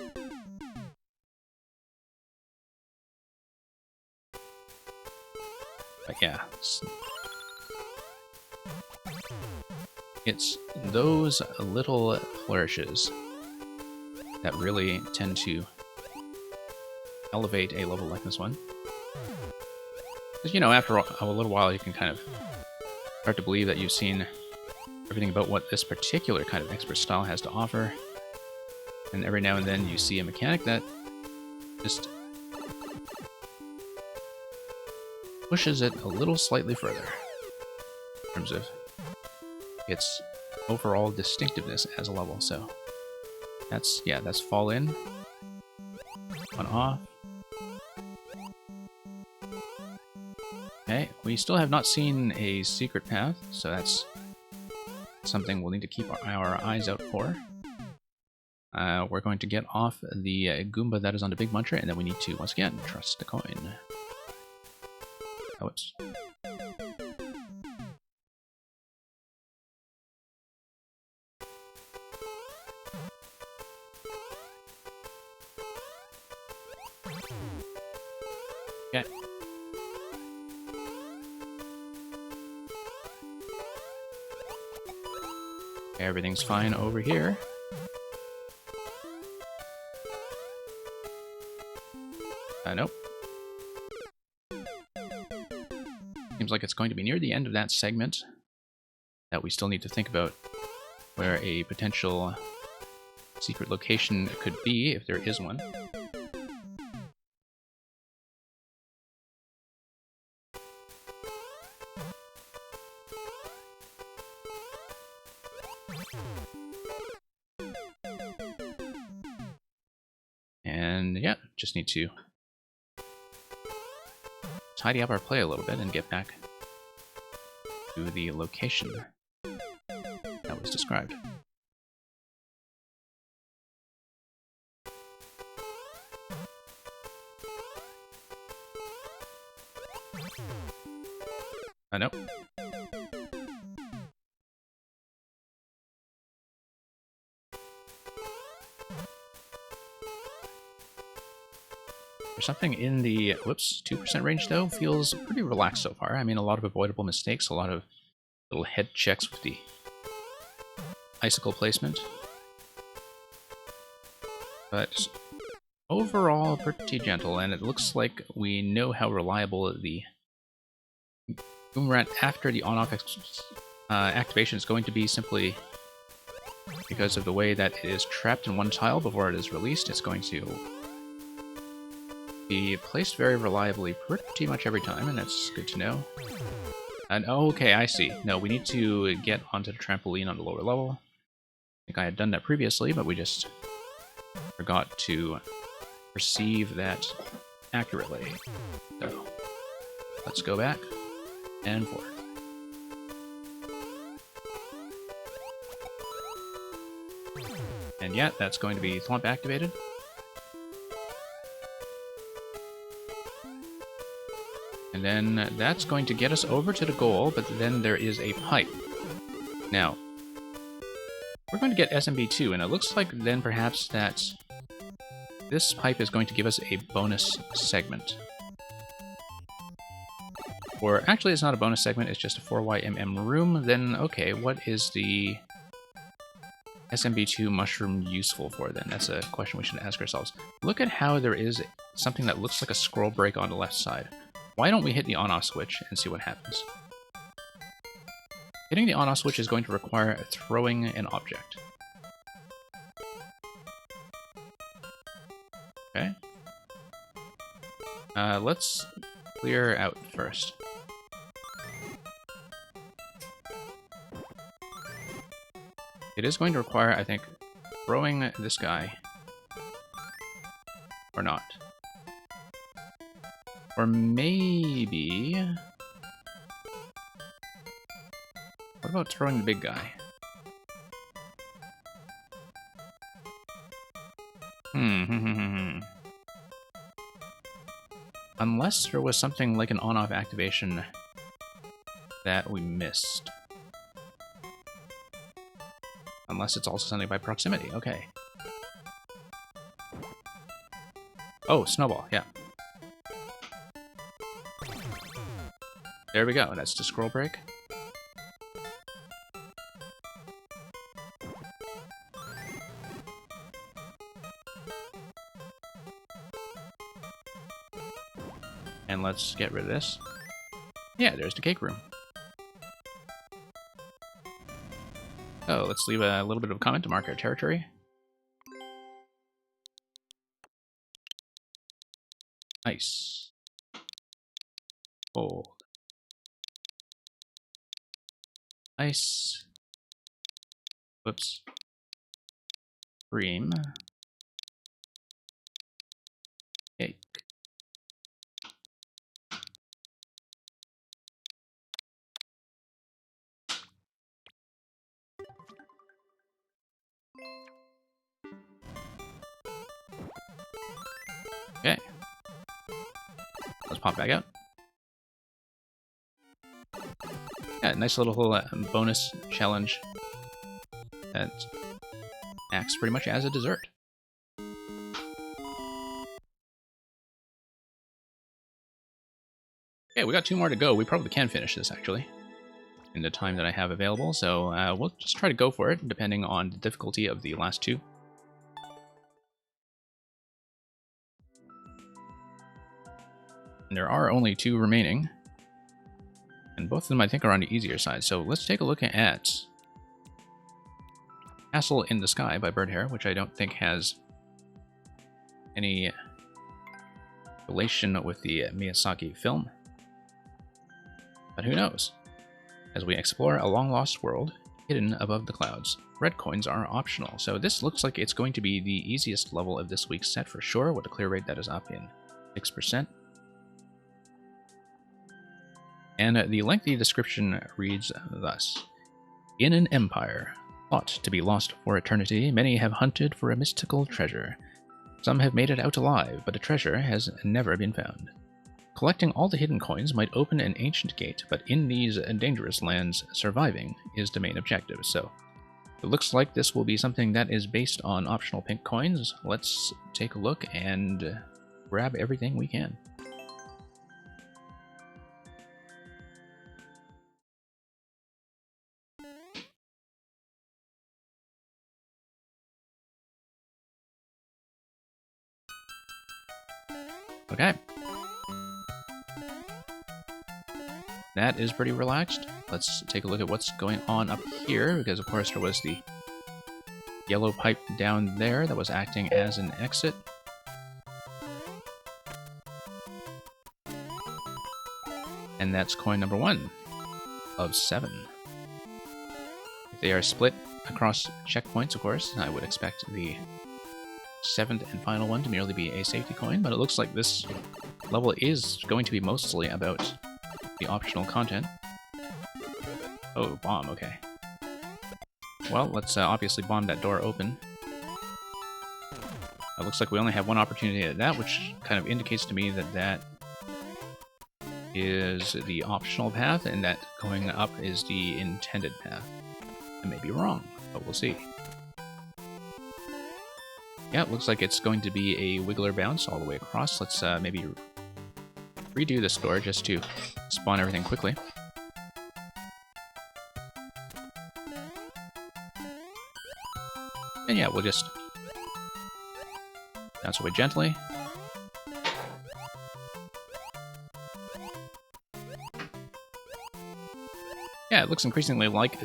A: But yeah, it's those little flourishes that really tend to elevate a level like this one. Because, you know, after a little while, you can kind of start to believe that you've seen everything about what this particular kind of expert style has to offer. And every now and then you see a mechanic that just pushes it a little slightly further in terms of its overall distinctiveness as a level. So that's, yeah, that's fall in, one off. Okay, we still have not seen a secret path, so that's something we'll need to keep our eyes out for. We're going to get off the Goomba that is on the Big Muncher, and then we need to, once again, trust the coin. Oh, it's... Okay. Everything's fine over here. Nope. Seems like it's going to be near the end of that segment that we still need to think about where a potential secret location could be, if there is one. And yeah, just need to tidy up our play a little bit and get back to the location that was described. Nope. For something in the, 2% range though, feels pretty relaxed so far. I mean, a lot of avoidable mistakes, a lot of little head checks with the icicle placement. But overall, pretty gentle, and it looks like we know how reliable the Boomerang after the on-off activation is going to be, simply because of the way that it is trapped in one tile before it is released. It's going to be placed very reliably pretty much every time, and that's good to know. And okay, I see. No, we need to get onto the trampoline on the lower level. I think I had done that previously, but we just forgot to perceive that accurately. So, let's go back and forth. And yeah, that's going to be Thwomp activated. And then that's going to get us over to the goal, but then there is a pipe. Now, we're going to get SMB2, and it looks like then perhaps that this pipe is going to give us a bonus segment. Or actually, it's not a bonus segment, it's just a 4YMM room. Then, okay, what is the SMB2 mushroom useful for then? That's a question we should ask ourselves. Look at how there is something that looks like a scroll break on the left side. Why don't we hit the on-off switch and see what happens? Hitting the on-off switch is going to require throwing an object. Okay. Let's clear out first. It is going to require, I think, throwing this guy. Or not. Or maybe... What about throwing the big guy? Unless there was something like an on-off activation that we missed. Unless it's also something by proximity. Okay. Oh, snowball, yeah. There we go, that's the scroll break. And let's get rid of this. Yeah, there's the cake room. Oh, let's leave a little bit of a comment to mark our territory. Nice. Gold. Ice. Whoops. Cream. Cake. Okay. Let's pop back out. Yeah, nice little bonus challenge that acts pretty much as a dessert. Okay, we got 2 more to go. We probably can finish this, actually, in the time that I have available, so we'll just try to go for it, depending on the difficulty of the last 2. And there are only 2 remaining. And both of them, I think, are on the easier side. So let's take a look at Castle in the Sky by Birdhair, which I don't think has any relation with the Miyazaki film. But who knows? As we explore a long-lost world hidden above the clouds, red coins are optional. So this looks like it's going to be the easiest level of this week's set for sure, with a clear rate that is up in 6%. And the lengthy description reads thus. In an empire, thought to be lost for eternity, many have hunted for a mystical treasure. Some have made it out alive, but a treasure has never been found. Collecting all the hidden coins might open an ancient gate, but in these dangerous lands, surviving is the main objective. So it looks like this will be something that is based on optional pink coins. Let's take a look and grab everything we can. Okay. That is pretty relaxed. Let's take a look at what's going on up here, because of course there was the yellow pipe down there that was acting as an exit. And that's coin number 1 of 7. If they are split across checkpoints, of course, I would expect the 7th and final one to merely be a safety coin, but it looks like this level is going to be mostly about the optional content. Oh, bomb, okay. Well, let's obviously bomb that door open. It looks like we only have one opportunity at that, which kind of indicates to me that that is the optional path, and that going up is the intended path. I may be wrong, but we'll see. Yeah, it looks like it's going to be a wiggler bounce all the way across. Let's maybe redo this door just to spawn everything quickly. And yeah, we'll just bounce away gently. Yeah, it looks increasingly like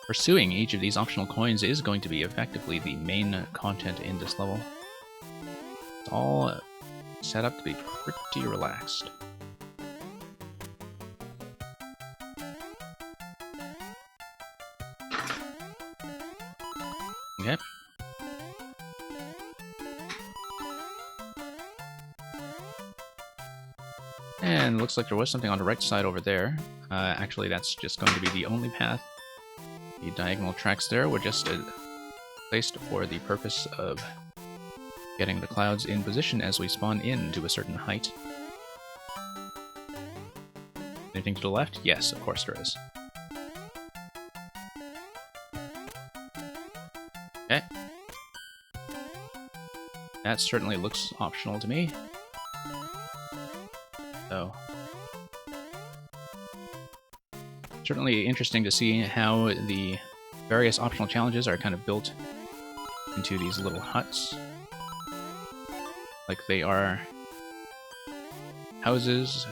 A: pursuing each of these optional coins is going to be effectively the main content in this level. It's all set up to be pretty relaxed. Okay. And looks like there was something on the right side over there. Actually, that's just going to be the only path. The diagonal tracks there were just placed for the purpose of getting the clouds in position as we spawn in to a certain height. Anything to the left? Yes, of course there is. Okay. That certainly looks optional to me. So, certainly interesting to see how the various optional challenges are kind of built into these little huts. Like they are houses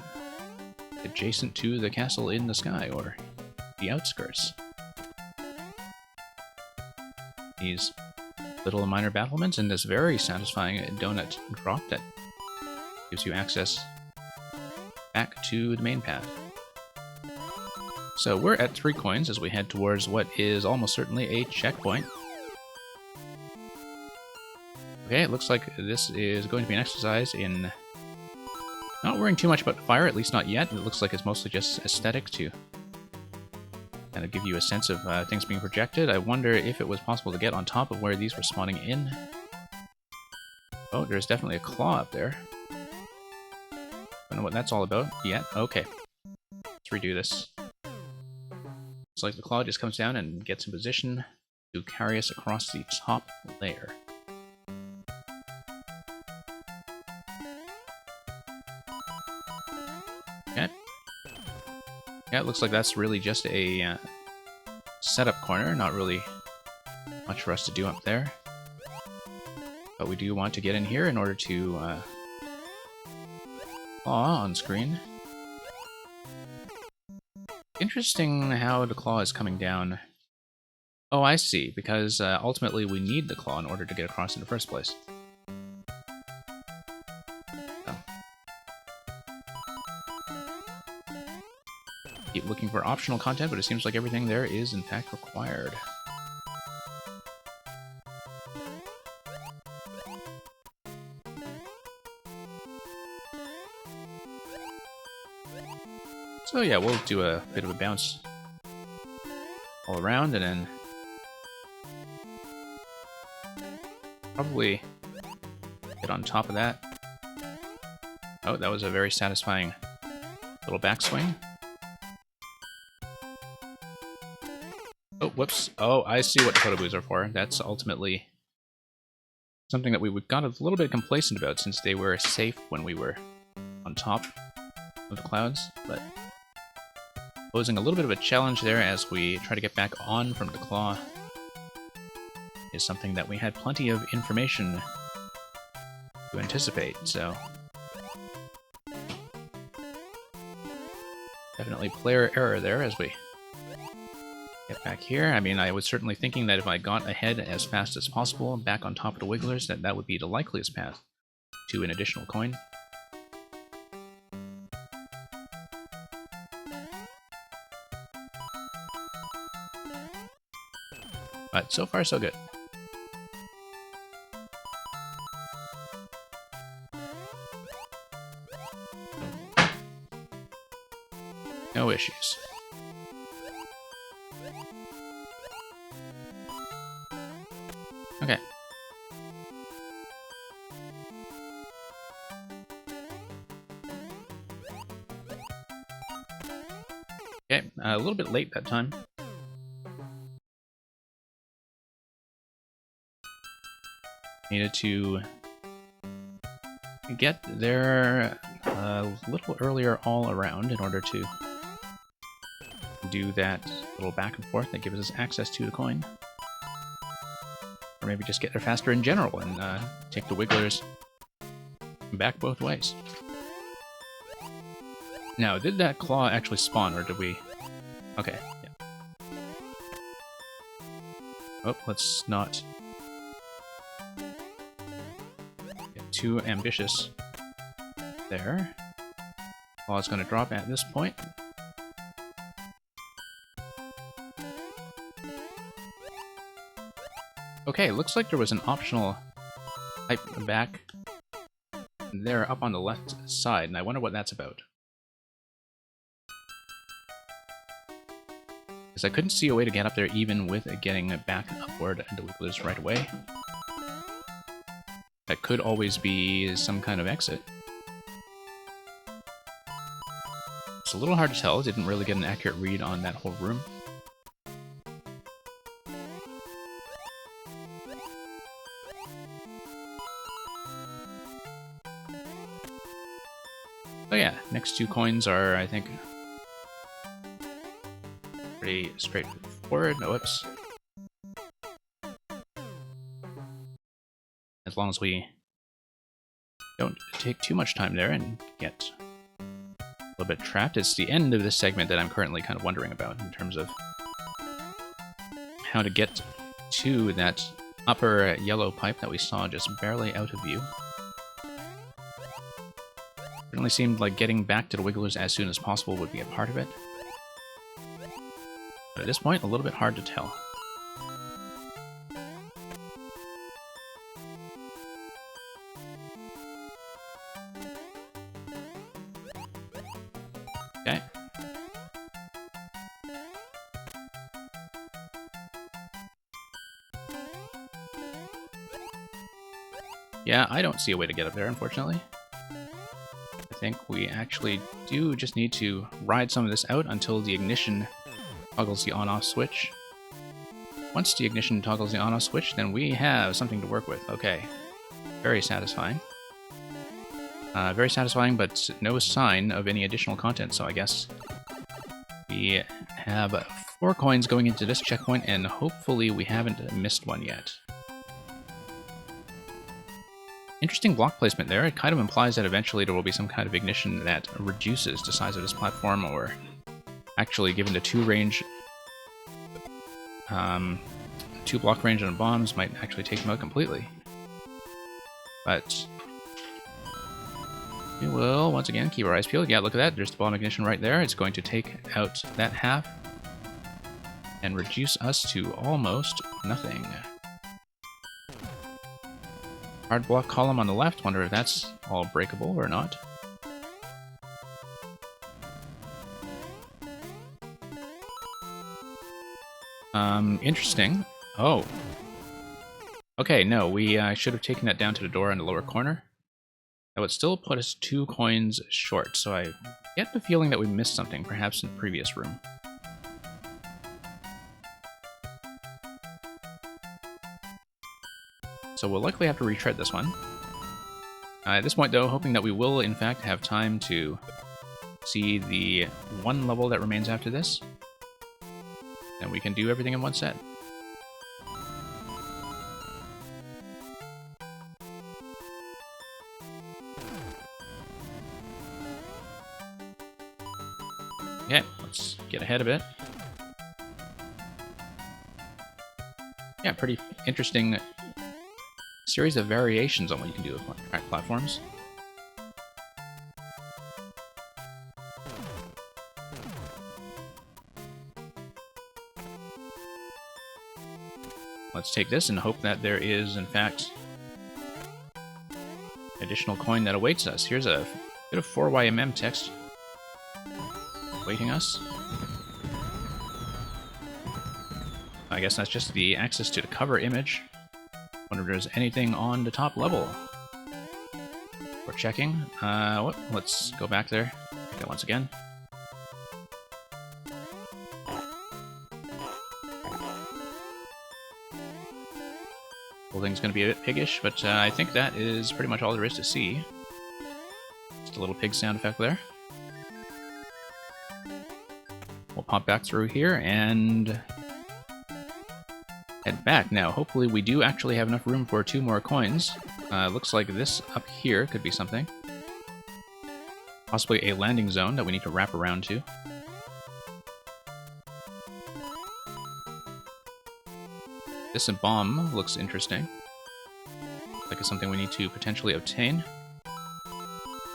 A: adjacent to the castle in the sky, or the outskirts. These little minor battlements, and this very satisfying donut drop that gives you access back to the main path. So we're at 3 coins as we head towards what is almost certainly a checkpoint. Okay, it looks like this is going to be an exercise in not worrying too much about fire, at least not yet. It looks like it's mostly just aesthetic to kind of give you a sense of things being projected. I wonder if it was possible to get on top of where these were spawning in. Oh, there's definitely a claw up there. Don't know what that's all about yet. Okay. Let's redo this. Looks like the claw just comes down and gets in position to carry us across the top layer. Okay. Yeah, it looks like that's really just a setup corner, not really much for us to do up there. But we do want to get in here in order to claw on screen. Interesting how the claw is coming down. Oh, I see, because ultimately we need the claw in order to get across in the first place. Oh. Keep looking for optional content, but it seems like everything there is in fact required. So yeah, we'll do a bit of a bounce all around, and then probably get on top of that. Oh, that was a very satisfying little backswing. Oh, whoops. Oh, I see what the photoboos are for. That's ultimately something that we got a little bit complacent about, since they were safe when we were on top of the clouds, but posing a little bit of a challenge there as we try to get back on from the claw is something that we had plenty of information to anticipate, so definitely player error there as we get back here. I mean, I was certainly thinking that if I got ahead as fast as possible back on top of the Wigglers, that would be the likeliest path to an additional coin. But so far, so good. No issues. Okay. Okay, a little bit late that time. Needed to get there a little earlier all around in order to do that little back and forth that gives us access to the coin. Or maybe just get there faster in general and take the Wigglers back both ways. Now, did that claw actually spawn, or did we... Okay, yeah. Oh, let's not get too ambitious there. Claw's gonna drop at this point. Okay, looks like there was an optional type back there up on the left side, and I wonder what that's about. Because I couldn't see a way to get up there even with getting back upward and the Wigglers right away. That could always be some kind of exit. It's a little hard to tell, didn't really get an accurate read on that whole room. Oh yeah, next two coins are, I think, pretty straightforward. No, whoops. As long as we don't take too much time there and get a little bit trapped. It's the end of this segment that I'm currently kind of wondering about in terms of how to get to that upper yellow pipe that we saw just barely out of view. Certainly seemed like getting back to the Wigglers as soon as possible would be a part of it. But at this point, a little bit hard to tell. Okay. Yeah, I don't see a way to get up there, unfortunately. I think we actually do just need to ride some of this out until the ignition toggles the on-off switch. Once the ignition toggles the on-off switch, then we have something to work with. Okay. Very satisfying. Very satisfying, but no sign of any additional content, so I guess we have 4 coins going into this checkpoint, and hopefully we haven't missed one yet. Interesting block placement there. It kind of implies that eventually there will be some kind of ignition that reduces the size of this platform, or actually, given the 2 block range on bombs, might actually take them out completely. But we will, once again, keep our eyes peeled. Yeah, look at that. There's the bomb ignition right there. It's going to take out that half and reduce us to almost nothing. Hard block column on the left. Wonder if that's all breakable or not. Interesting. Oh. Okay, no, we should have taken that down to the door in the lower corner. That would still put us 2 coins short, so I get the feeling that we missed something, perhaps in the previous room. So we'll likely have to retread this one. At this point, though, hoping that we will, in fact, have time to see the one level that remains after this, and we can do everything in one set. Okay, let's get ahead of it. Yeah, pretty interesting series of variations on what you can do with track platforms. Let's take this and hope that there is, in fact, additional coin that awaits us. Here's a bit of 4YMM text awaiting us. I guess that's just the access to the cover image. Wonder if there's anything on the top level. We're checking. Let's go back there. Okay, once again. Whole thing's going to be a bit piggish, but I think that is pretty much all there is to see. Just a little pig sound effect there. We'll pop back through here and head back. Now, hopefully we do actually have enough room for 2 more coins. Looks like this up here could be something. Possibly a landing zone that we need to wrap around to. This bomb looks interesting. Like it's something we need to potentially obtain.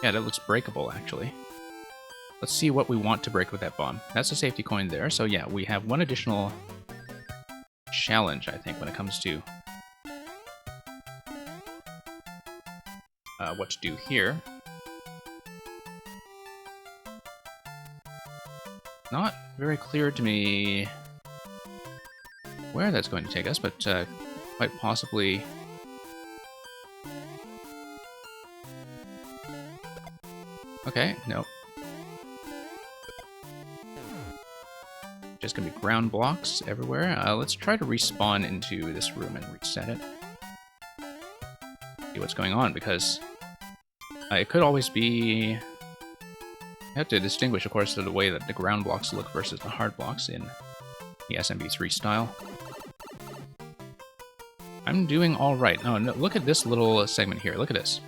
A: Yeah, that looks breakable, actually. Let's see what we want to break with that bomb. That's a safety coin there, so yeah, we have one additional challenge, I think, when it comes to what to do here. Not very clear to me where that's going to take us, but quite possibly... Okay, no. Just gonna be ground blocks everywhere. Let's try to respawn into this room and reset it. See what's going on, because it could always be... You have to distinguish, of course, the way that the ground blocks look versus the hard blocks in the SMB3 style. I'm doing alright. Oh, no, look at this little segment here. Look at this.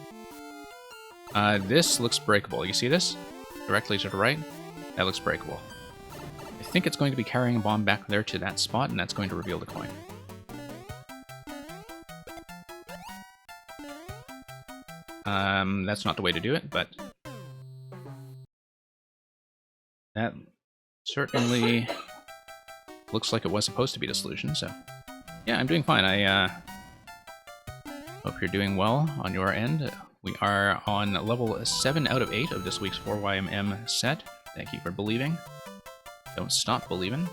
A: This looks breakable. You see this? Directly to the right? That looks breakable. I think it's going to be carrying a bomb back there to that spot, and that's going to reveal the coin. That's not the way to do it, but... that certainly looks like it was supposed to be the solution, so... Yeah, I'm doing fine. I hope you're doing well on your end. We are on level 7 out of 8 of this week's 4YMM set. Thank you for believing. Don't stop believing.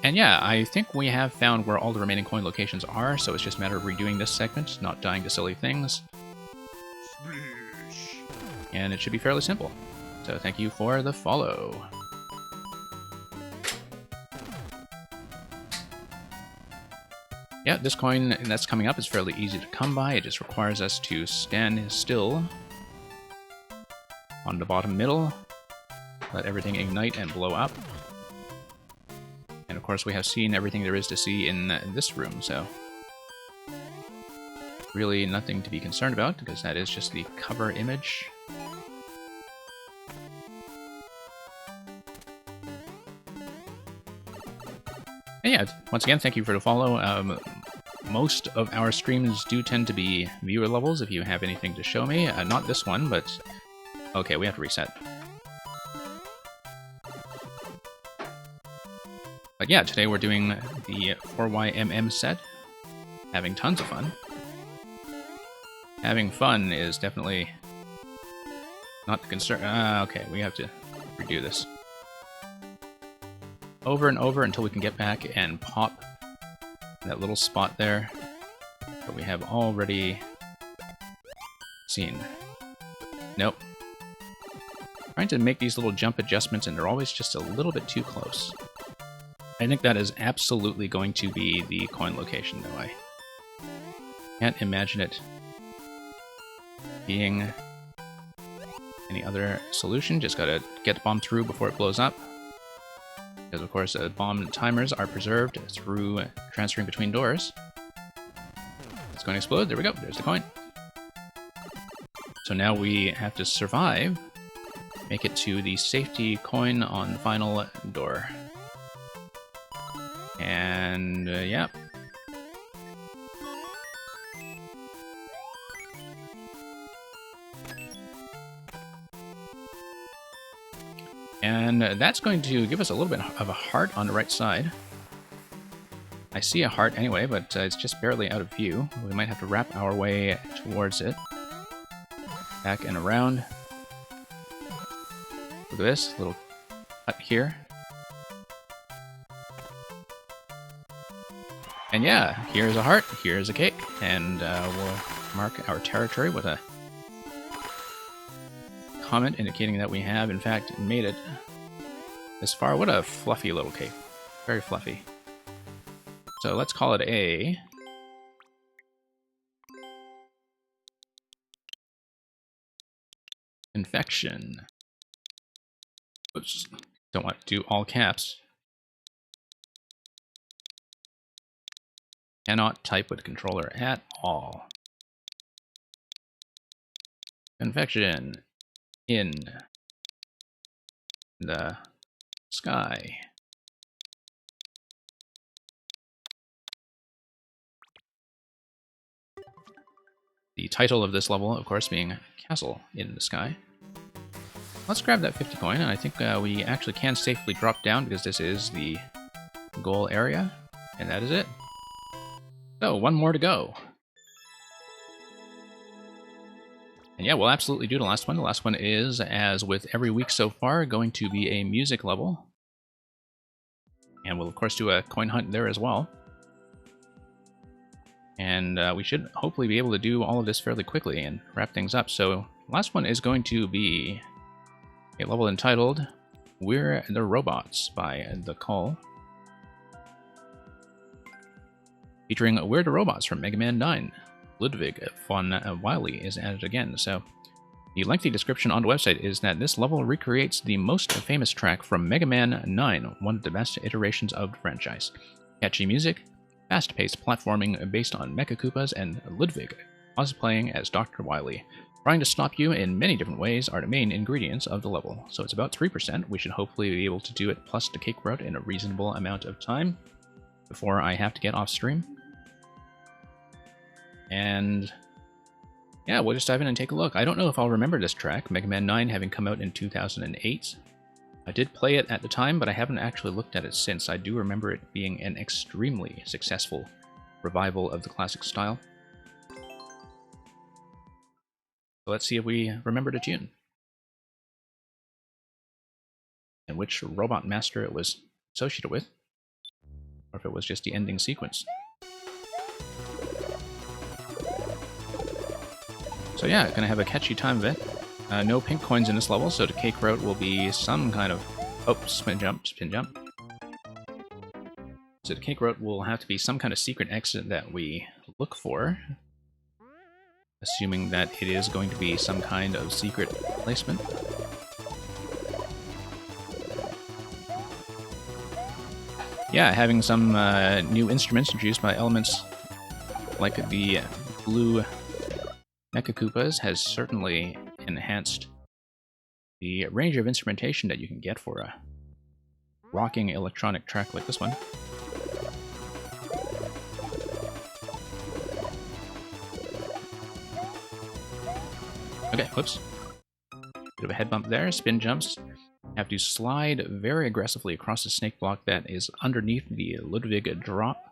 A: And yeah, I think we have found where all the remaining coin locations are, so it's just a matter of redoing this segment, not dying to silly things. And it should be fairly simple. So thank you for the follow. Yeah, this coin that's coming up is fairly easy to come by. It just requires us to stand still on the bottom middle, let everything ignite and blow up. And of course we have seen everything there is to see in this room, so really nothing to be concerned about, because that is just the cover image. And yeah, once again, thank you for the follow. Most of our streams do tend to be viewer levels, if you have anything to show me. Not this one, but... Okay, we have to reset. But yeah, today we're doing the 4YMM set. Having tons of fun. Having fun is definitely not the concern. Okay, we have to redo this. over and over until we can get back and pop that little spot there that we have already seen. Nope. Trying to make these little jump adjustments, and they're always just a little bit too close. I think that is absolutely going to be the coin location, though. I can't imagine it being any other solution. Just gotta get the bomb through before it blows up. Because, of course, bomb timers are preserved through transferring between doors. It's going to explode. There we go. There's the coin. So now we have to survive, make it to the safety coin on the final door. And, yeah. And that's going to give us a little bit of a heart on the right side. I see a heart anyway, but it's just barely out of view. We might have to wrap our way towards it. Back and around. Look at this little cut here. And yeah, here's a heart, here's a cake, and we'll mark our territory with a comment indicating that we have, in fact, made it this far. What a fluffy little cake. Very fluffy. So let's call it a infection. Oops. Don't want to do all caps. Cannot type with controller at all. Infection in the sky. The title of this level, of course, being Castle in the Sky. Let's grab that 50 coin, and I think we actually can safely drop down because this is the goal area, and that is it. So, one more to go. And yeah, we'll absolutely do the last one. The last one is, as with every week so far, going to be a music level. And we'll, of course, do a coin hunt there as well. And we should hopefully be able to do all of this fairly quickly and wrap things up. So, last one is going to be a level entitled We're the Robots by The Call. Featuring We're the Robots from Mega Man 9. Ludwig von Wily is added again. So, the lengthy description on the website is that this level recreates the most famous track from Mega Man 9, one of the best iterations of the franchise. Catchy music, fast-paced platforming based on Mecha Koopas, and Ludwig cosplaying as Dr. Wily. Trying to stop you in many different ways are the main ingredients of the level. So it's about 3%. We should hopefully be able to do it plus the cake route in a reasonable amount of time before I have to get off stream. And yeah, we'll just dive in and take a look. I don't know if I'll remember this track, Mega Man 9 having come out in 2008. I did play it at the time, but I haven't actually looked at it since. I do remember it being an extremely successful revival of the classic style. So let's see if we remember the tune. And which robot master it was associated with. Or if it was just the ending sequence. So yeah, gonna have a catchy time of it. No pink coins in this level, so the cake route will be some kind of... Oh, spin jump, spin jump. So the cake route will have to be some kind of secret exit that we look for. Assuming that it is going to be some kind of secret placement. Yeah, having some new instruments introduced by elements like the blue Mecha Koopas has certainly enhanced the range of instrumentation that you can get for a rocking electronic track like this one. Okay, whoops. Bit of a head bump there, spin jumps. Have to slide very aggressively across the snake block that is underneath the Ludwig drop.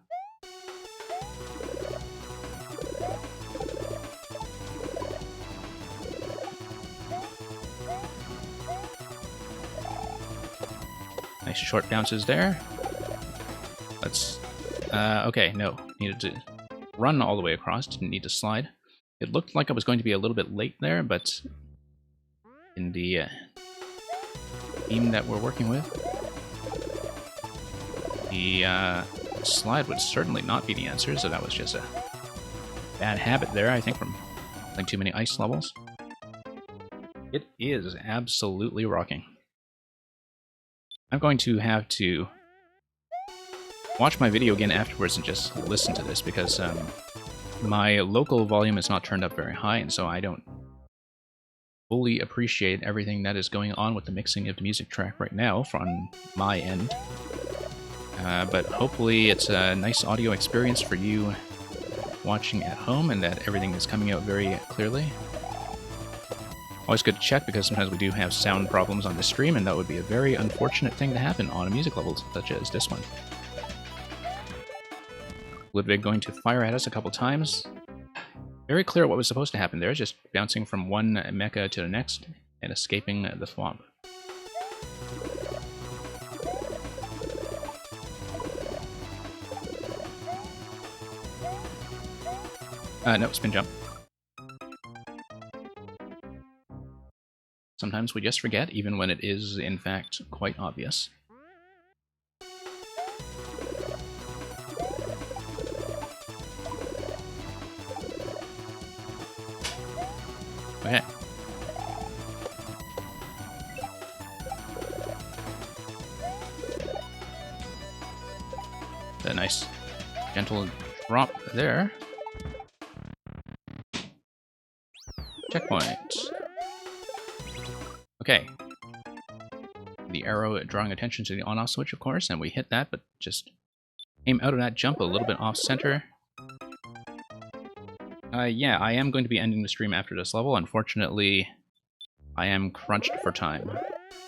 A: nice short bounces there. Let's... okay, no. Needed to run all the way across, didn't need to slide. It looked like I was going to be a little bit late there, but in the theme that we're working with, the slide would certainly not be the answer, so that was just a bad habit there, I think, from playing too many ice levels. It is absolutely rocking. I'm going to have to watch my video again afterwards and just listen to this, because my local volume is not turned up very high, and so I don't fully appreciate everything that is going on with the mixing of the music track right now from my end. But hopefully it's a nice audio experience for you watching at home, and that everything is coming out very clearly. Always good to check, because sometimes we do have sound problems on the stream, and that would be a very unfortunate thing to happen on a music level such as this one. Ludwig going to fire at us a couple times. Very clear what was supposed to happen there, just bouncing from one mecha to the next and escaping the thwomp. No, spin jump. Sometimes we just forget, even when it is, in fact, quite obvious. Okay. A nice, gentle drop there. Checkpoint. Okay. The arrow drawing attention to the on-off switch, of course, and we hit that, but just aim out of that jump a little bit off-center. Yeah, I am going to be ending the stream after this level. Unfortunately, I am crunched for time,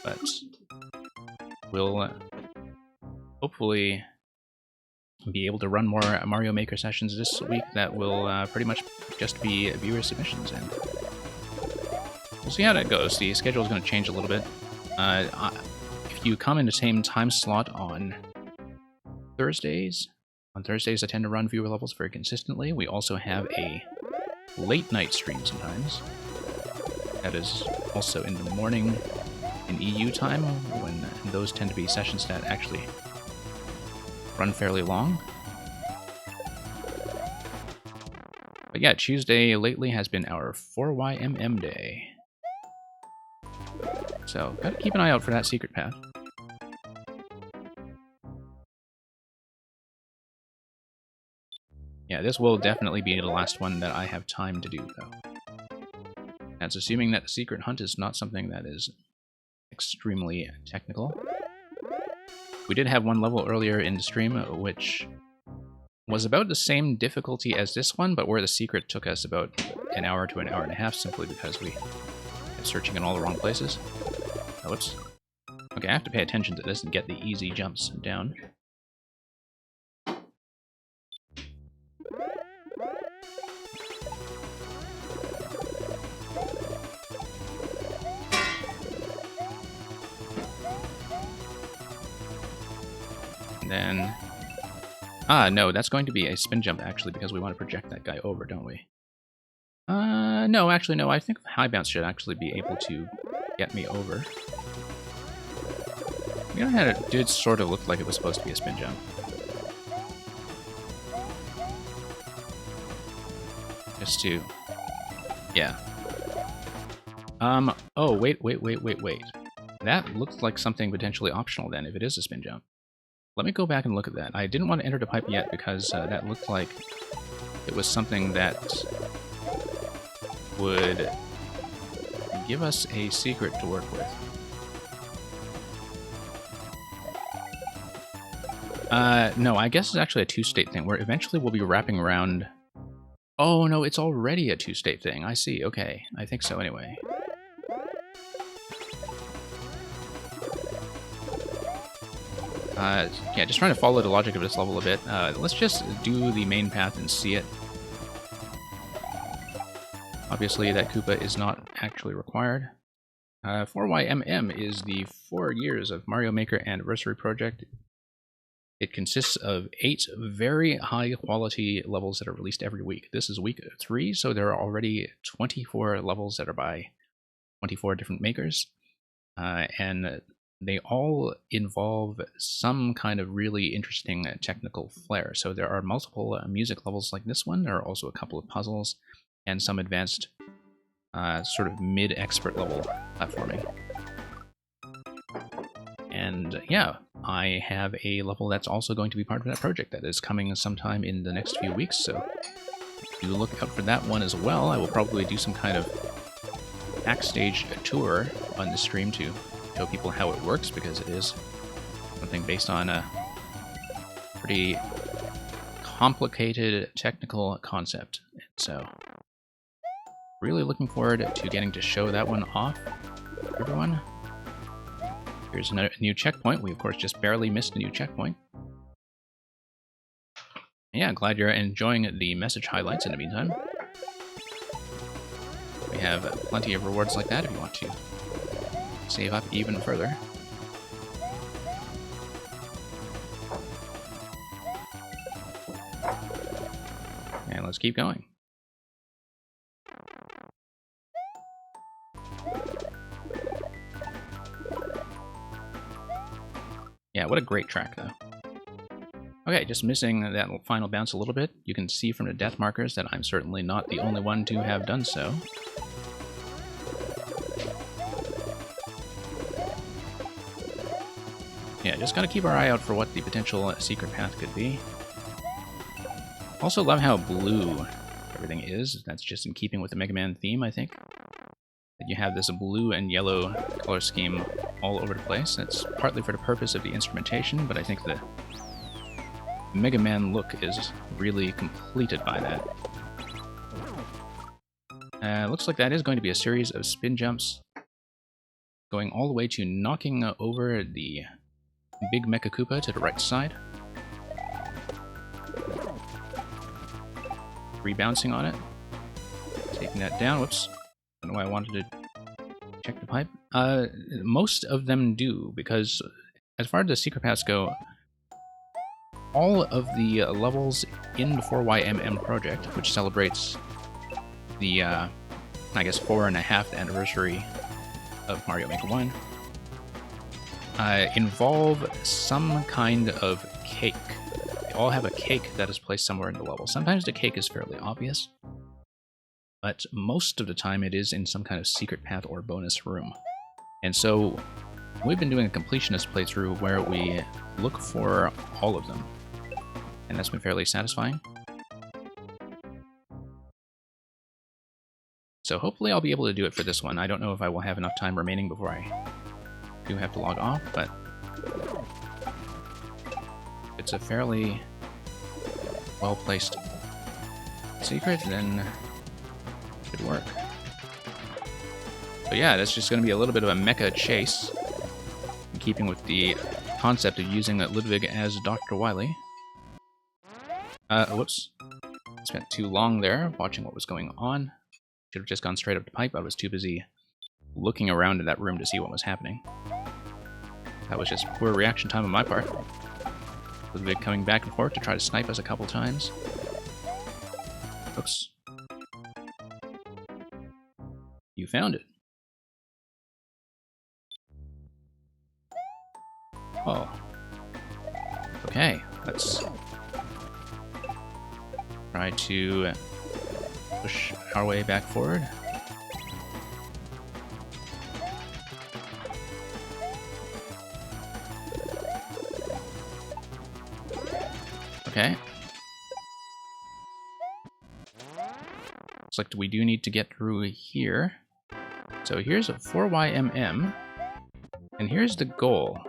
A: but we'll hopefully be able to run more Mario Maker sessions this week that will pretty much just be viewer submissions, and we'll see how that goes. The schedule is going to change a little bit. If you come in the same time slot on Thursdays, I tend to run viewer levels very consistently. We also have a late night stream sometimes. That is also in the morning in EU time, when those tend to be sessions that actually run fairly long. But yeah, Tuesday lately has been our 4YMM day. So, gotta keep an eye out for that secret path. Yeah, this will definitely be the last one that I have time to do, though. That's assuming that the secret hunt is not something that is extremely technical. We did have one level earlier in the stream, which was about the same difficulty as this one, but where the secret took us about an hour to an hour and a half, simply because we kept searching in all the wrong places. Oh, whoops. Okay, I have to pay attention to this and get the easy jumps down. Then... no, that's going to be a spin jump, actually, because we want to project that guy over, don't we? No, actually, no, I think high bounce should actually be able to get me over. You know how it did sort of look like it was supposed to be a spin jump. Just to... yeah. Oh, wait. That looks like something potentially optional, then, if it is a spin jump. Let me go back and look at that. I didn't want to enter the pipe yet because that looked like it was something that would give us a secret to work with. No, I guess it's actually a two-state thing, where eventually we'll be wrapping around... Oh, no, it's already a two-state thing. I see, okay. I think so, anyway. Yeah, just trying to follow the logic of this level a bit. Let's just do the main path and see it. Obviously, that Koopa is not actually required. 4YMM is the 4 years of Mario Maker Anniversary Project. It consists of 8 very high quality levels that are released every week. This is week 3, so there are already 24 levels that are by 24 different makers. And they all involve some kind of really interesting technical flair. So there are multiple music levels like this one. There are also a couple of puzzles and some advanced sort of mid-expert level platforming. And yeah, I have a level that's also going to be part of that project that is coming sometime in the next few weeks, so do look out for that one as well. I will probably do some kind of backstage tour on the stream to show people how it works, because it is something based on a pretty complicated technical concept. So really looking forward to getting to show that one off, everyone. Here's a new checkpoint. We, of course, just barely missed a new checkpoint. Yeah, glad you're enjoying the message highlights in the meantime. We have plenty of rewards like that if you want to save up even further. And let's keep going. Yeah, what a great track, though. Okay, just missing that final bounce a little bit. You can see from the death markers that I'm certainly not the only one to have done so. Yeah, just gotta keep our eye out for what the potential secret path could be. Also love how blue everything is. That's just in keeping with the Mega Man theme, I think. That you have this blue and yellow color scheme all over the place. That's partly for the purpose of the instrumentation, but I think the Mega Man look is really completed by that. Looks like that is going to be a series of spin jumps going all the way to knocking over the big Mecha Koopa to the right side. Rebouncing on it. Taking that down. Whoops. I don't know why I wanted to check the pipe. Most of them do, because as far as the secret paths go, all of the levels in the 4YMM project, which celebrates the, I guess, 4.5th anniversary of Mario Maker 1, involve some kind of cake. They all have a cake that is placed somewhere in the level. Sometimes the cake is fairly obvious, but most of the time it is in some kind of secret path or bonus room. And so we've been doing a completionist playthrough where we look for all of them, and that's been fairly satisfying. So hopefully I'll be able to do it for this one. I don't know if I will have enough time remaining before I do have to log off, but it's a fairly well-placed secret, then it should work. But yeah, that's just going to be a little bit of a mecha chase, in keeping with the concept of using Ludwig as Dr. Wily. Whoops. Spent too long there watching what was going on. Should have just gone straight up the pipe. I was too busy looking around in that room to see what was happening. That was just poor reaction time on my part. Ludwig coming back and forth to try to snipe us a couple times. Oops. You found it. Oh. Okay, let's try to push our way back forward. Okay. Looks like we do need to get through here. So here's a 4YMM, and here's the goal.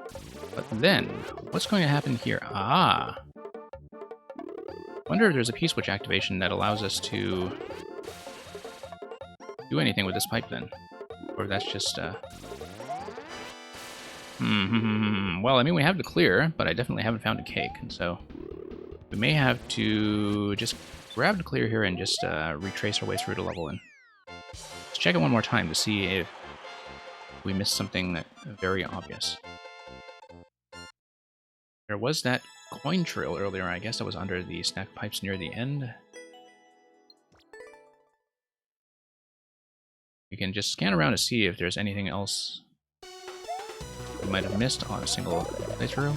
A: But then, what's going to happen here? Ah! Wonder if there's a P-switch activation that allows us to do anything with this pipe then. Or that's just, Well, I mean, we have the clear, but I definitely haven't found a cake, and so we may have to just grab the clear here and just retrace our way through the level, and let's check it one more time to see if We missed something very obvious. There was that coin trail earlier, I guess that was under the stack pipes near the end. You can just scan around to see if there's anything else you might have missed on a single playthrough.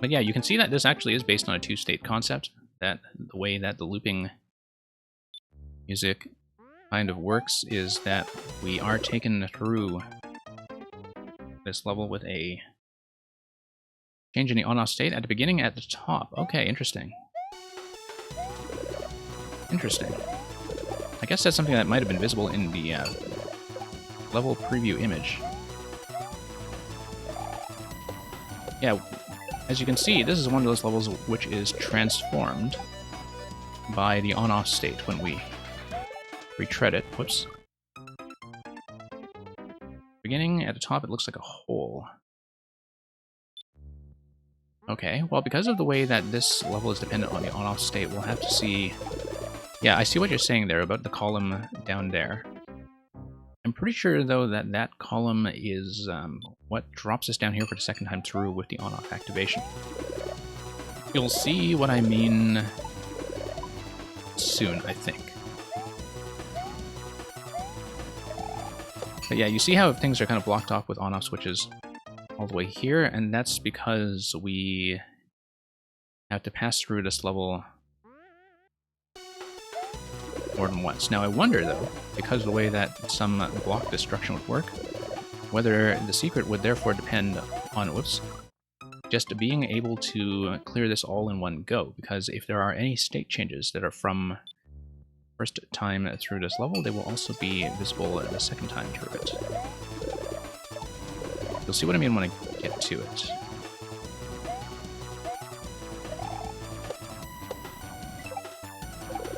A: But yeah, you can see that this actually is based on a two-state concept, that the way that the looping music kind of works is that we are taken through this level with a change in the on-off state at the beginning at the top. Okay, interesting. Interesting. I guess that's something that might have been visible in the level preview image. Yeah, as you can see, this is one of those levels which is transformed by the on-off state when we retread it. Whoops. Beginning at the top, it looks like a hole. Okay, well, because of the way that this level is dependent on the on-off state, we'll have to see... Yeah, I see what you're saying there about the column down there. I'm pretty sure, though, that that column is what drops us down here for the second time through with the on-off activation. You'll see what I mean soon, I think. But yeah, you see how things are kind of blocked off with on-off switches all the way here, and that's because we have to pass through this level more than once. Now I wonder, though, because of the way that some block destruction would work, whether the secret would therefore depend on, whoops, just being able to clear this all in one go, because if there are any state changes that are from first time through this level, they will also be visible the second time through it. You'll see what I mean when I get to it.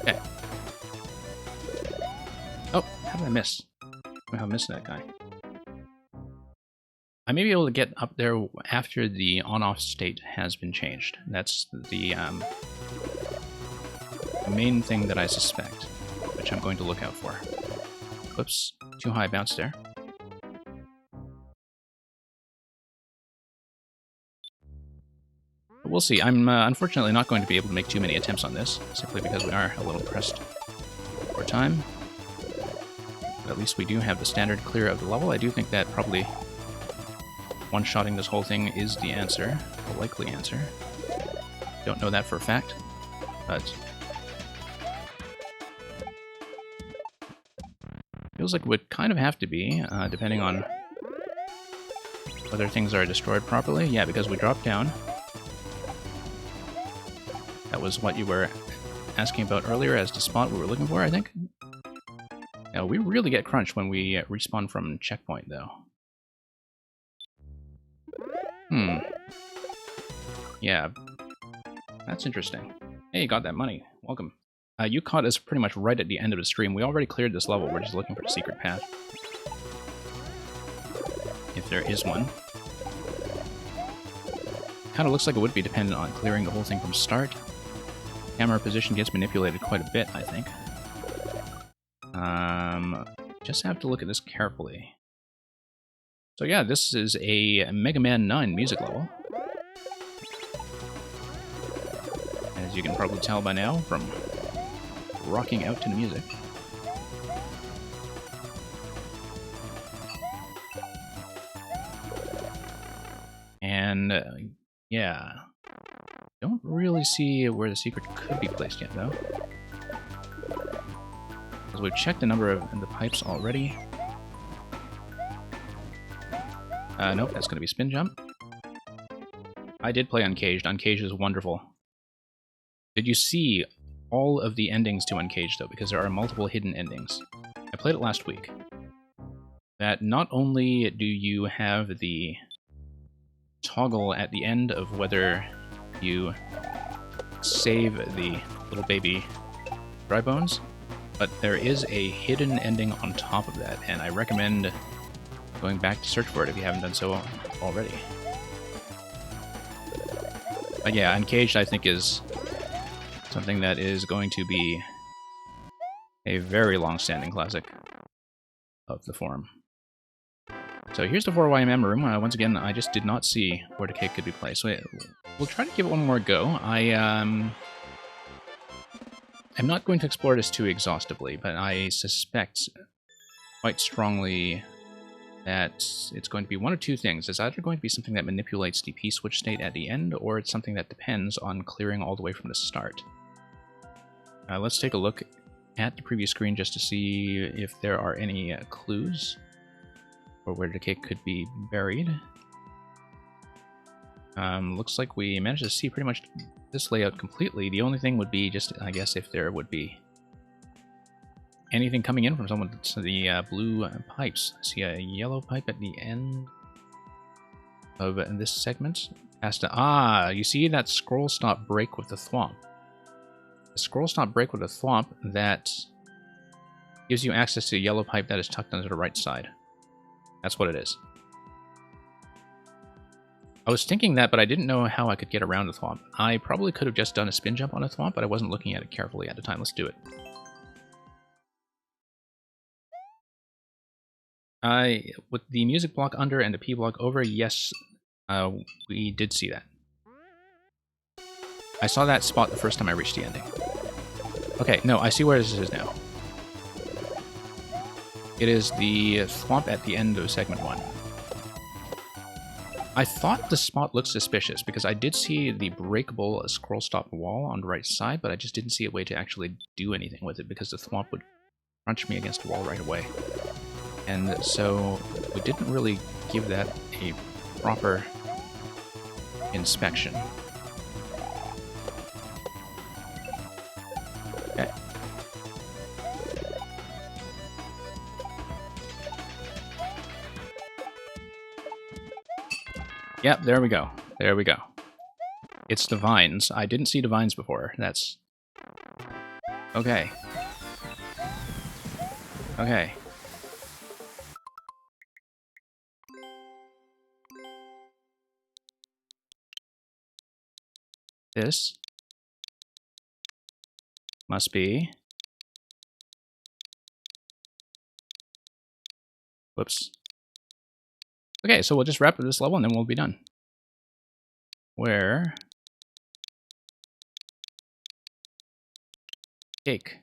A: Okay. Oh, how did I miss? How I missed that guy. I may be able to get up there after the on-off state has been changed. That's the main thing that I suspect, which I'm going to look out for. Whoops, too high bounce there. But we'll see. I'm unfortunately not going to be able to make too many attempts on this, simply because we are a little pressed for time. But at least we do have the standard clear of the level. I do think that probably one-shotting this whole thing is the answer, the likely answer. Don't know that for a fact, but feels like it would kind of have to be, depending on whether things are destroyed properly. Yeah, because we dropped down. That was what you were asking about earlier as the spot we were looking for, I think. Now, we really get crunched when we respawn from checkpoint, though. Yeah, that's interesting. Hey, you got that money. Welcome. You caught us pretty much right at the end of the stream. We already cleared this level. We're just looking for the secret path. If there is one. Kind of looks like it would be dependent on clearing the whole thing from start. Camera position gets manipulated quite a bit, I think. Just have to look at this carefully. So yeah, this is a Mega Man 9 music level. As you can probably tell by now from rocking out to the music. And yeah, don't really see where the secret could be placed yet, though. Because we've checked a number of the pipes already. Nope, that's going to be spin jump. I did play Uncaged. Uncaged is wonderful. Did you see all of the endings to Uncaged, though? Because there are multiple hidden endings. I played it last week. That not only do you have the toggle at the end of whether you save the little baby Dry Bones, but there is a hidden ending on top of that, and I recommend going back to search for it if you haven't done so already. But yeah, Uncaged I think is something that is going to be a very long-standing classic of the forum. So here's the 4YMM room. Once again, I just did not see where the cake could be placed. So we'll try to give it one more go. I'm not going to explore this too exhaustively, but I suspect quite strongly that it's going to be one of two things. It's either going to be something that manipulates the P-switch state at the end, or it's something that depends on clearing all the way from the start. Let's take a look at the previous screen just to see if there are any clues or where the cake could be buried. Looks like we managed to see pretty much this layout completely. The only thing would be just, I guess, if there would be anything coming in from someone to the blue pipes. I see a yellow pipe at the end of this segment. You see that scroll stop break with the thwomp. The scroll stop break with a thwomp that gives you access to a yellow pipe that is tucked under the right side. That's what it is. I was thinking that, but I didn't know how I could get around the thwomp. I probably could have just done a spin jump on a thwomp, but I wasn't looking at it carefully at the time. Let's do it. With the music block under and the P block over, yes, we did see that. I saw that spot the first time I reached the ending. Okay, no, I see where this is now. It is the thwomp at the end of segment 1. I thought the spot looked suspicious because I did see the breakable scroll stop wall on the right side, but I just didn't see a way to actually do anything with it because the thwomp would crunch me against the wall right away. And so we didn't really give that a proper inspection. Okay. Yep, there we go. There we go. It's the vines. I didn't see the vines before. That's... Okay. Okay. This must be... Whoops. Okay, so we'll just wrap up this level and then we'll be done. Where... Cake.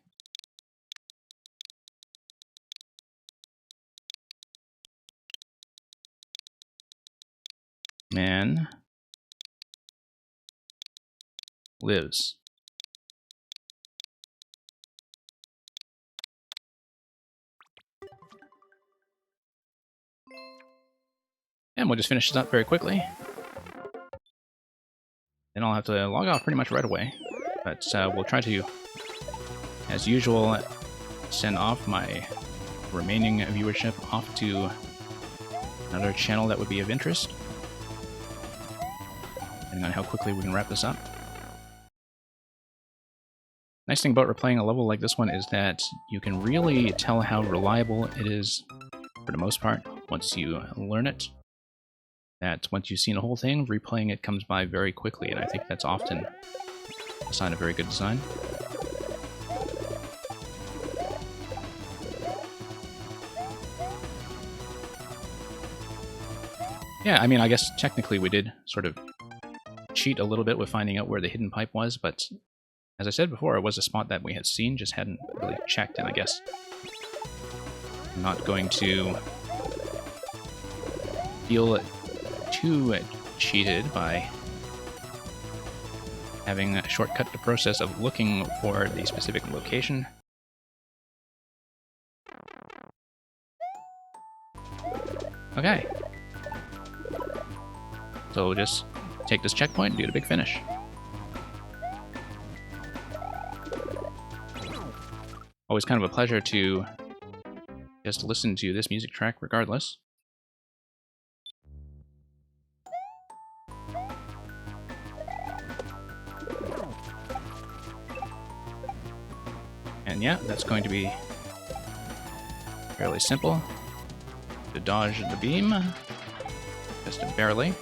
A: Man... lives. And we'll just finish this up very quickly. Then I'll have to log off pretty much right away. But we'll try to, as usual, send off my remaining viewership off to another channel that would be of interest. Depending on how quickly we can wrap this up. Nice thing about replaying a level like this one is that you can really tell how reliable it is, for the most part, once you learn it. That once you've seen the whole thing, replaying it comes by very quickly, and I think that's often a sign of very good design. Yeah, I mean, I guess technically we did sort of cheat a little bit with finding out where the hidden pipe was, but as I said before, it was a spot that we had seen, just hadn't really checked, and I guess I'm not going to feel too cheated by having shortcut the process of looking for the specific location. Okay. So we'll just take this checkpoint and do the big finish. Always kind of a pleasure to just listen to this music track regardless. And yeah, that's going to be fairly simple. To dodge the beam, just barely.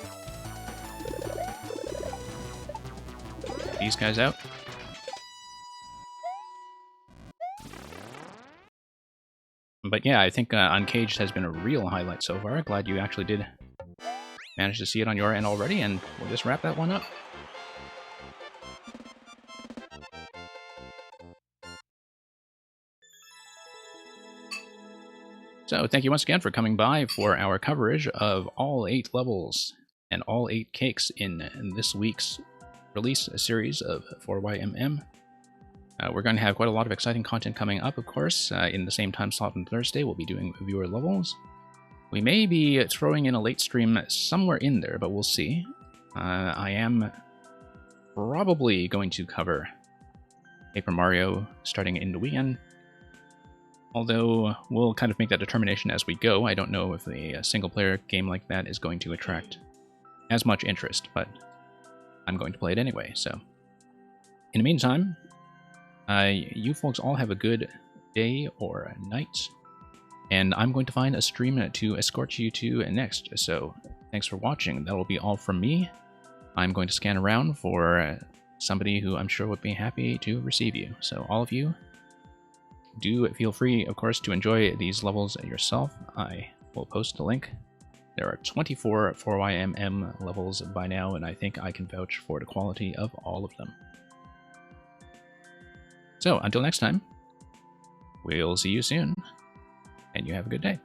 A: these guys out. But yeah, I think Uncaged has been a real highlight so far. Glad you actually did manage to see it on your end already, and we'll just wrap that one up. So thank you once again for coming by for our coverage of all 8 levels and all 8 cakes in this week's release series of 4YMM. We're going to have quite a lot of exciting content coming up, of course. In the same time slot on Thursday, we'll be doing viewer levels. We may be throwing in a late stream somewhere in there, but we'll see. I am probably going to cover Paper Mario starting in the weekend. Although, we'll kind of make that determination as we go. I don't know if a single-player game like that is going to attract as much interest, but I'm going to play it anyway, so... In the meantime, you folks all have a good day or night, and I'm going to find a stream to escort you to next, so thanks for watching. That'll be all from me. I'm going to scan around for somebody who I'm sure would be happy to receive you. So all of you, do feel free, of course, to enjoy these levels yourself. I will post a link. There are 24 4YMM levels by now, and I think I can vouch for the quality of all of them. So, until next time, we'll see you soon, and you have a good day.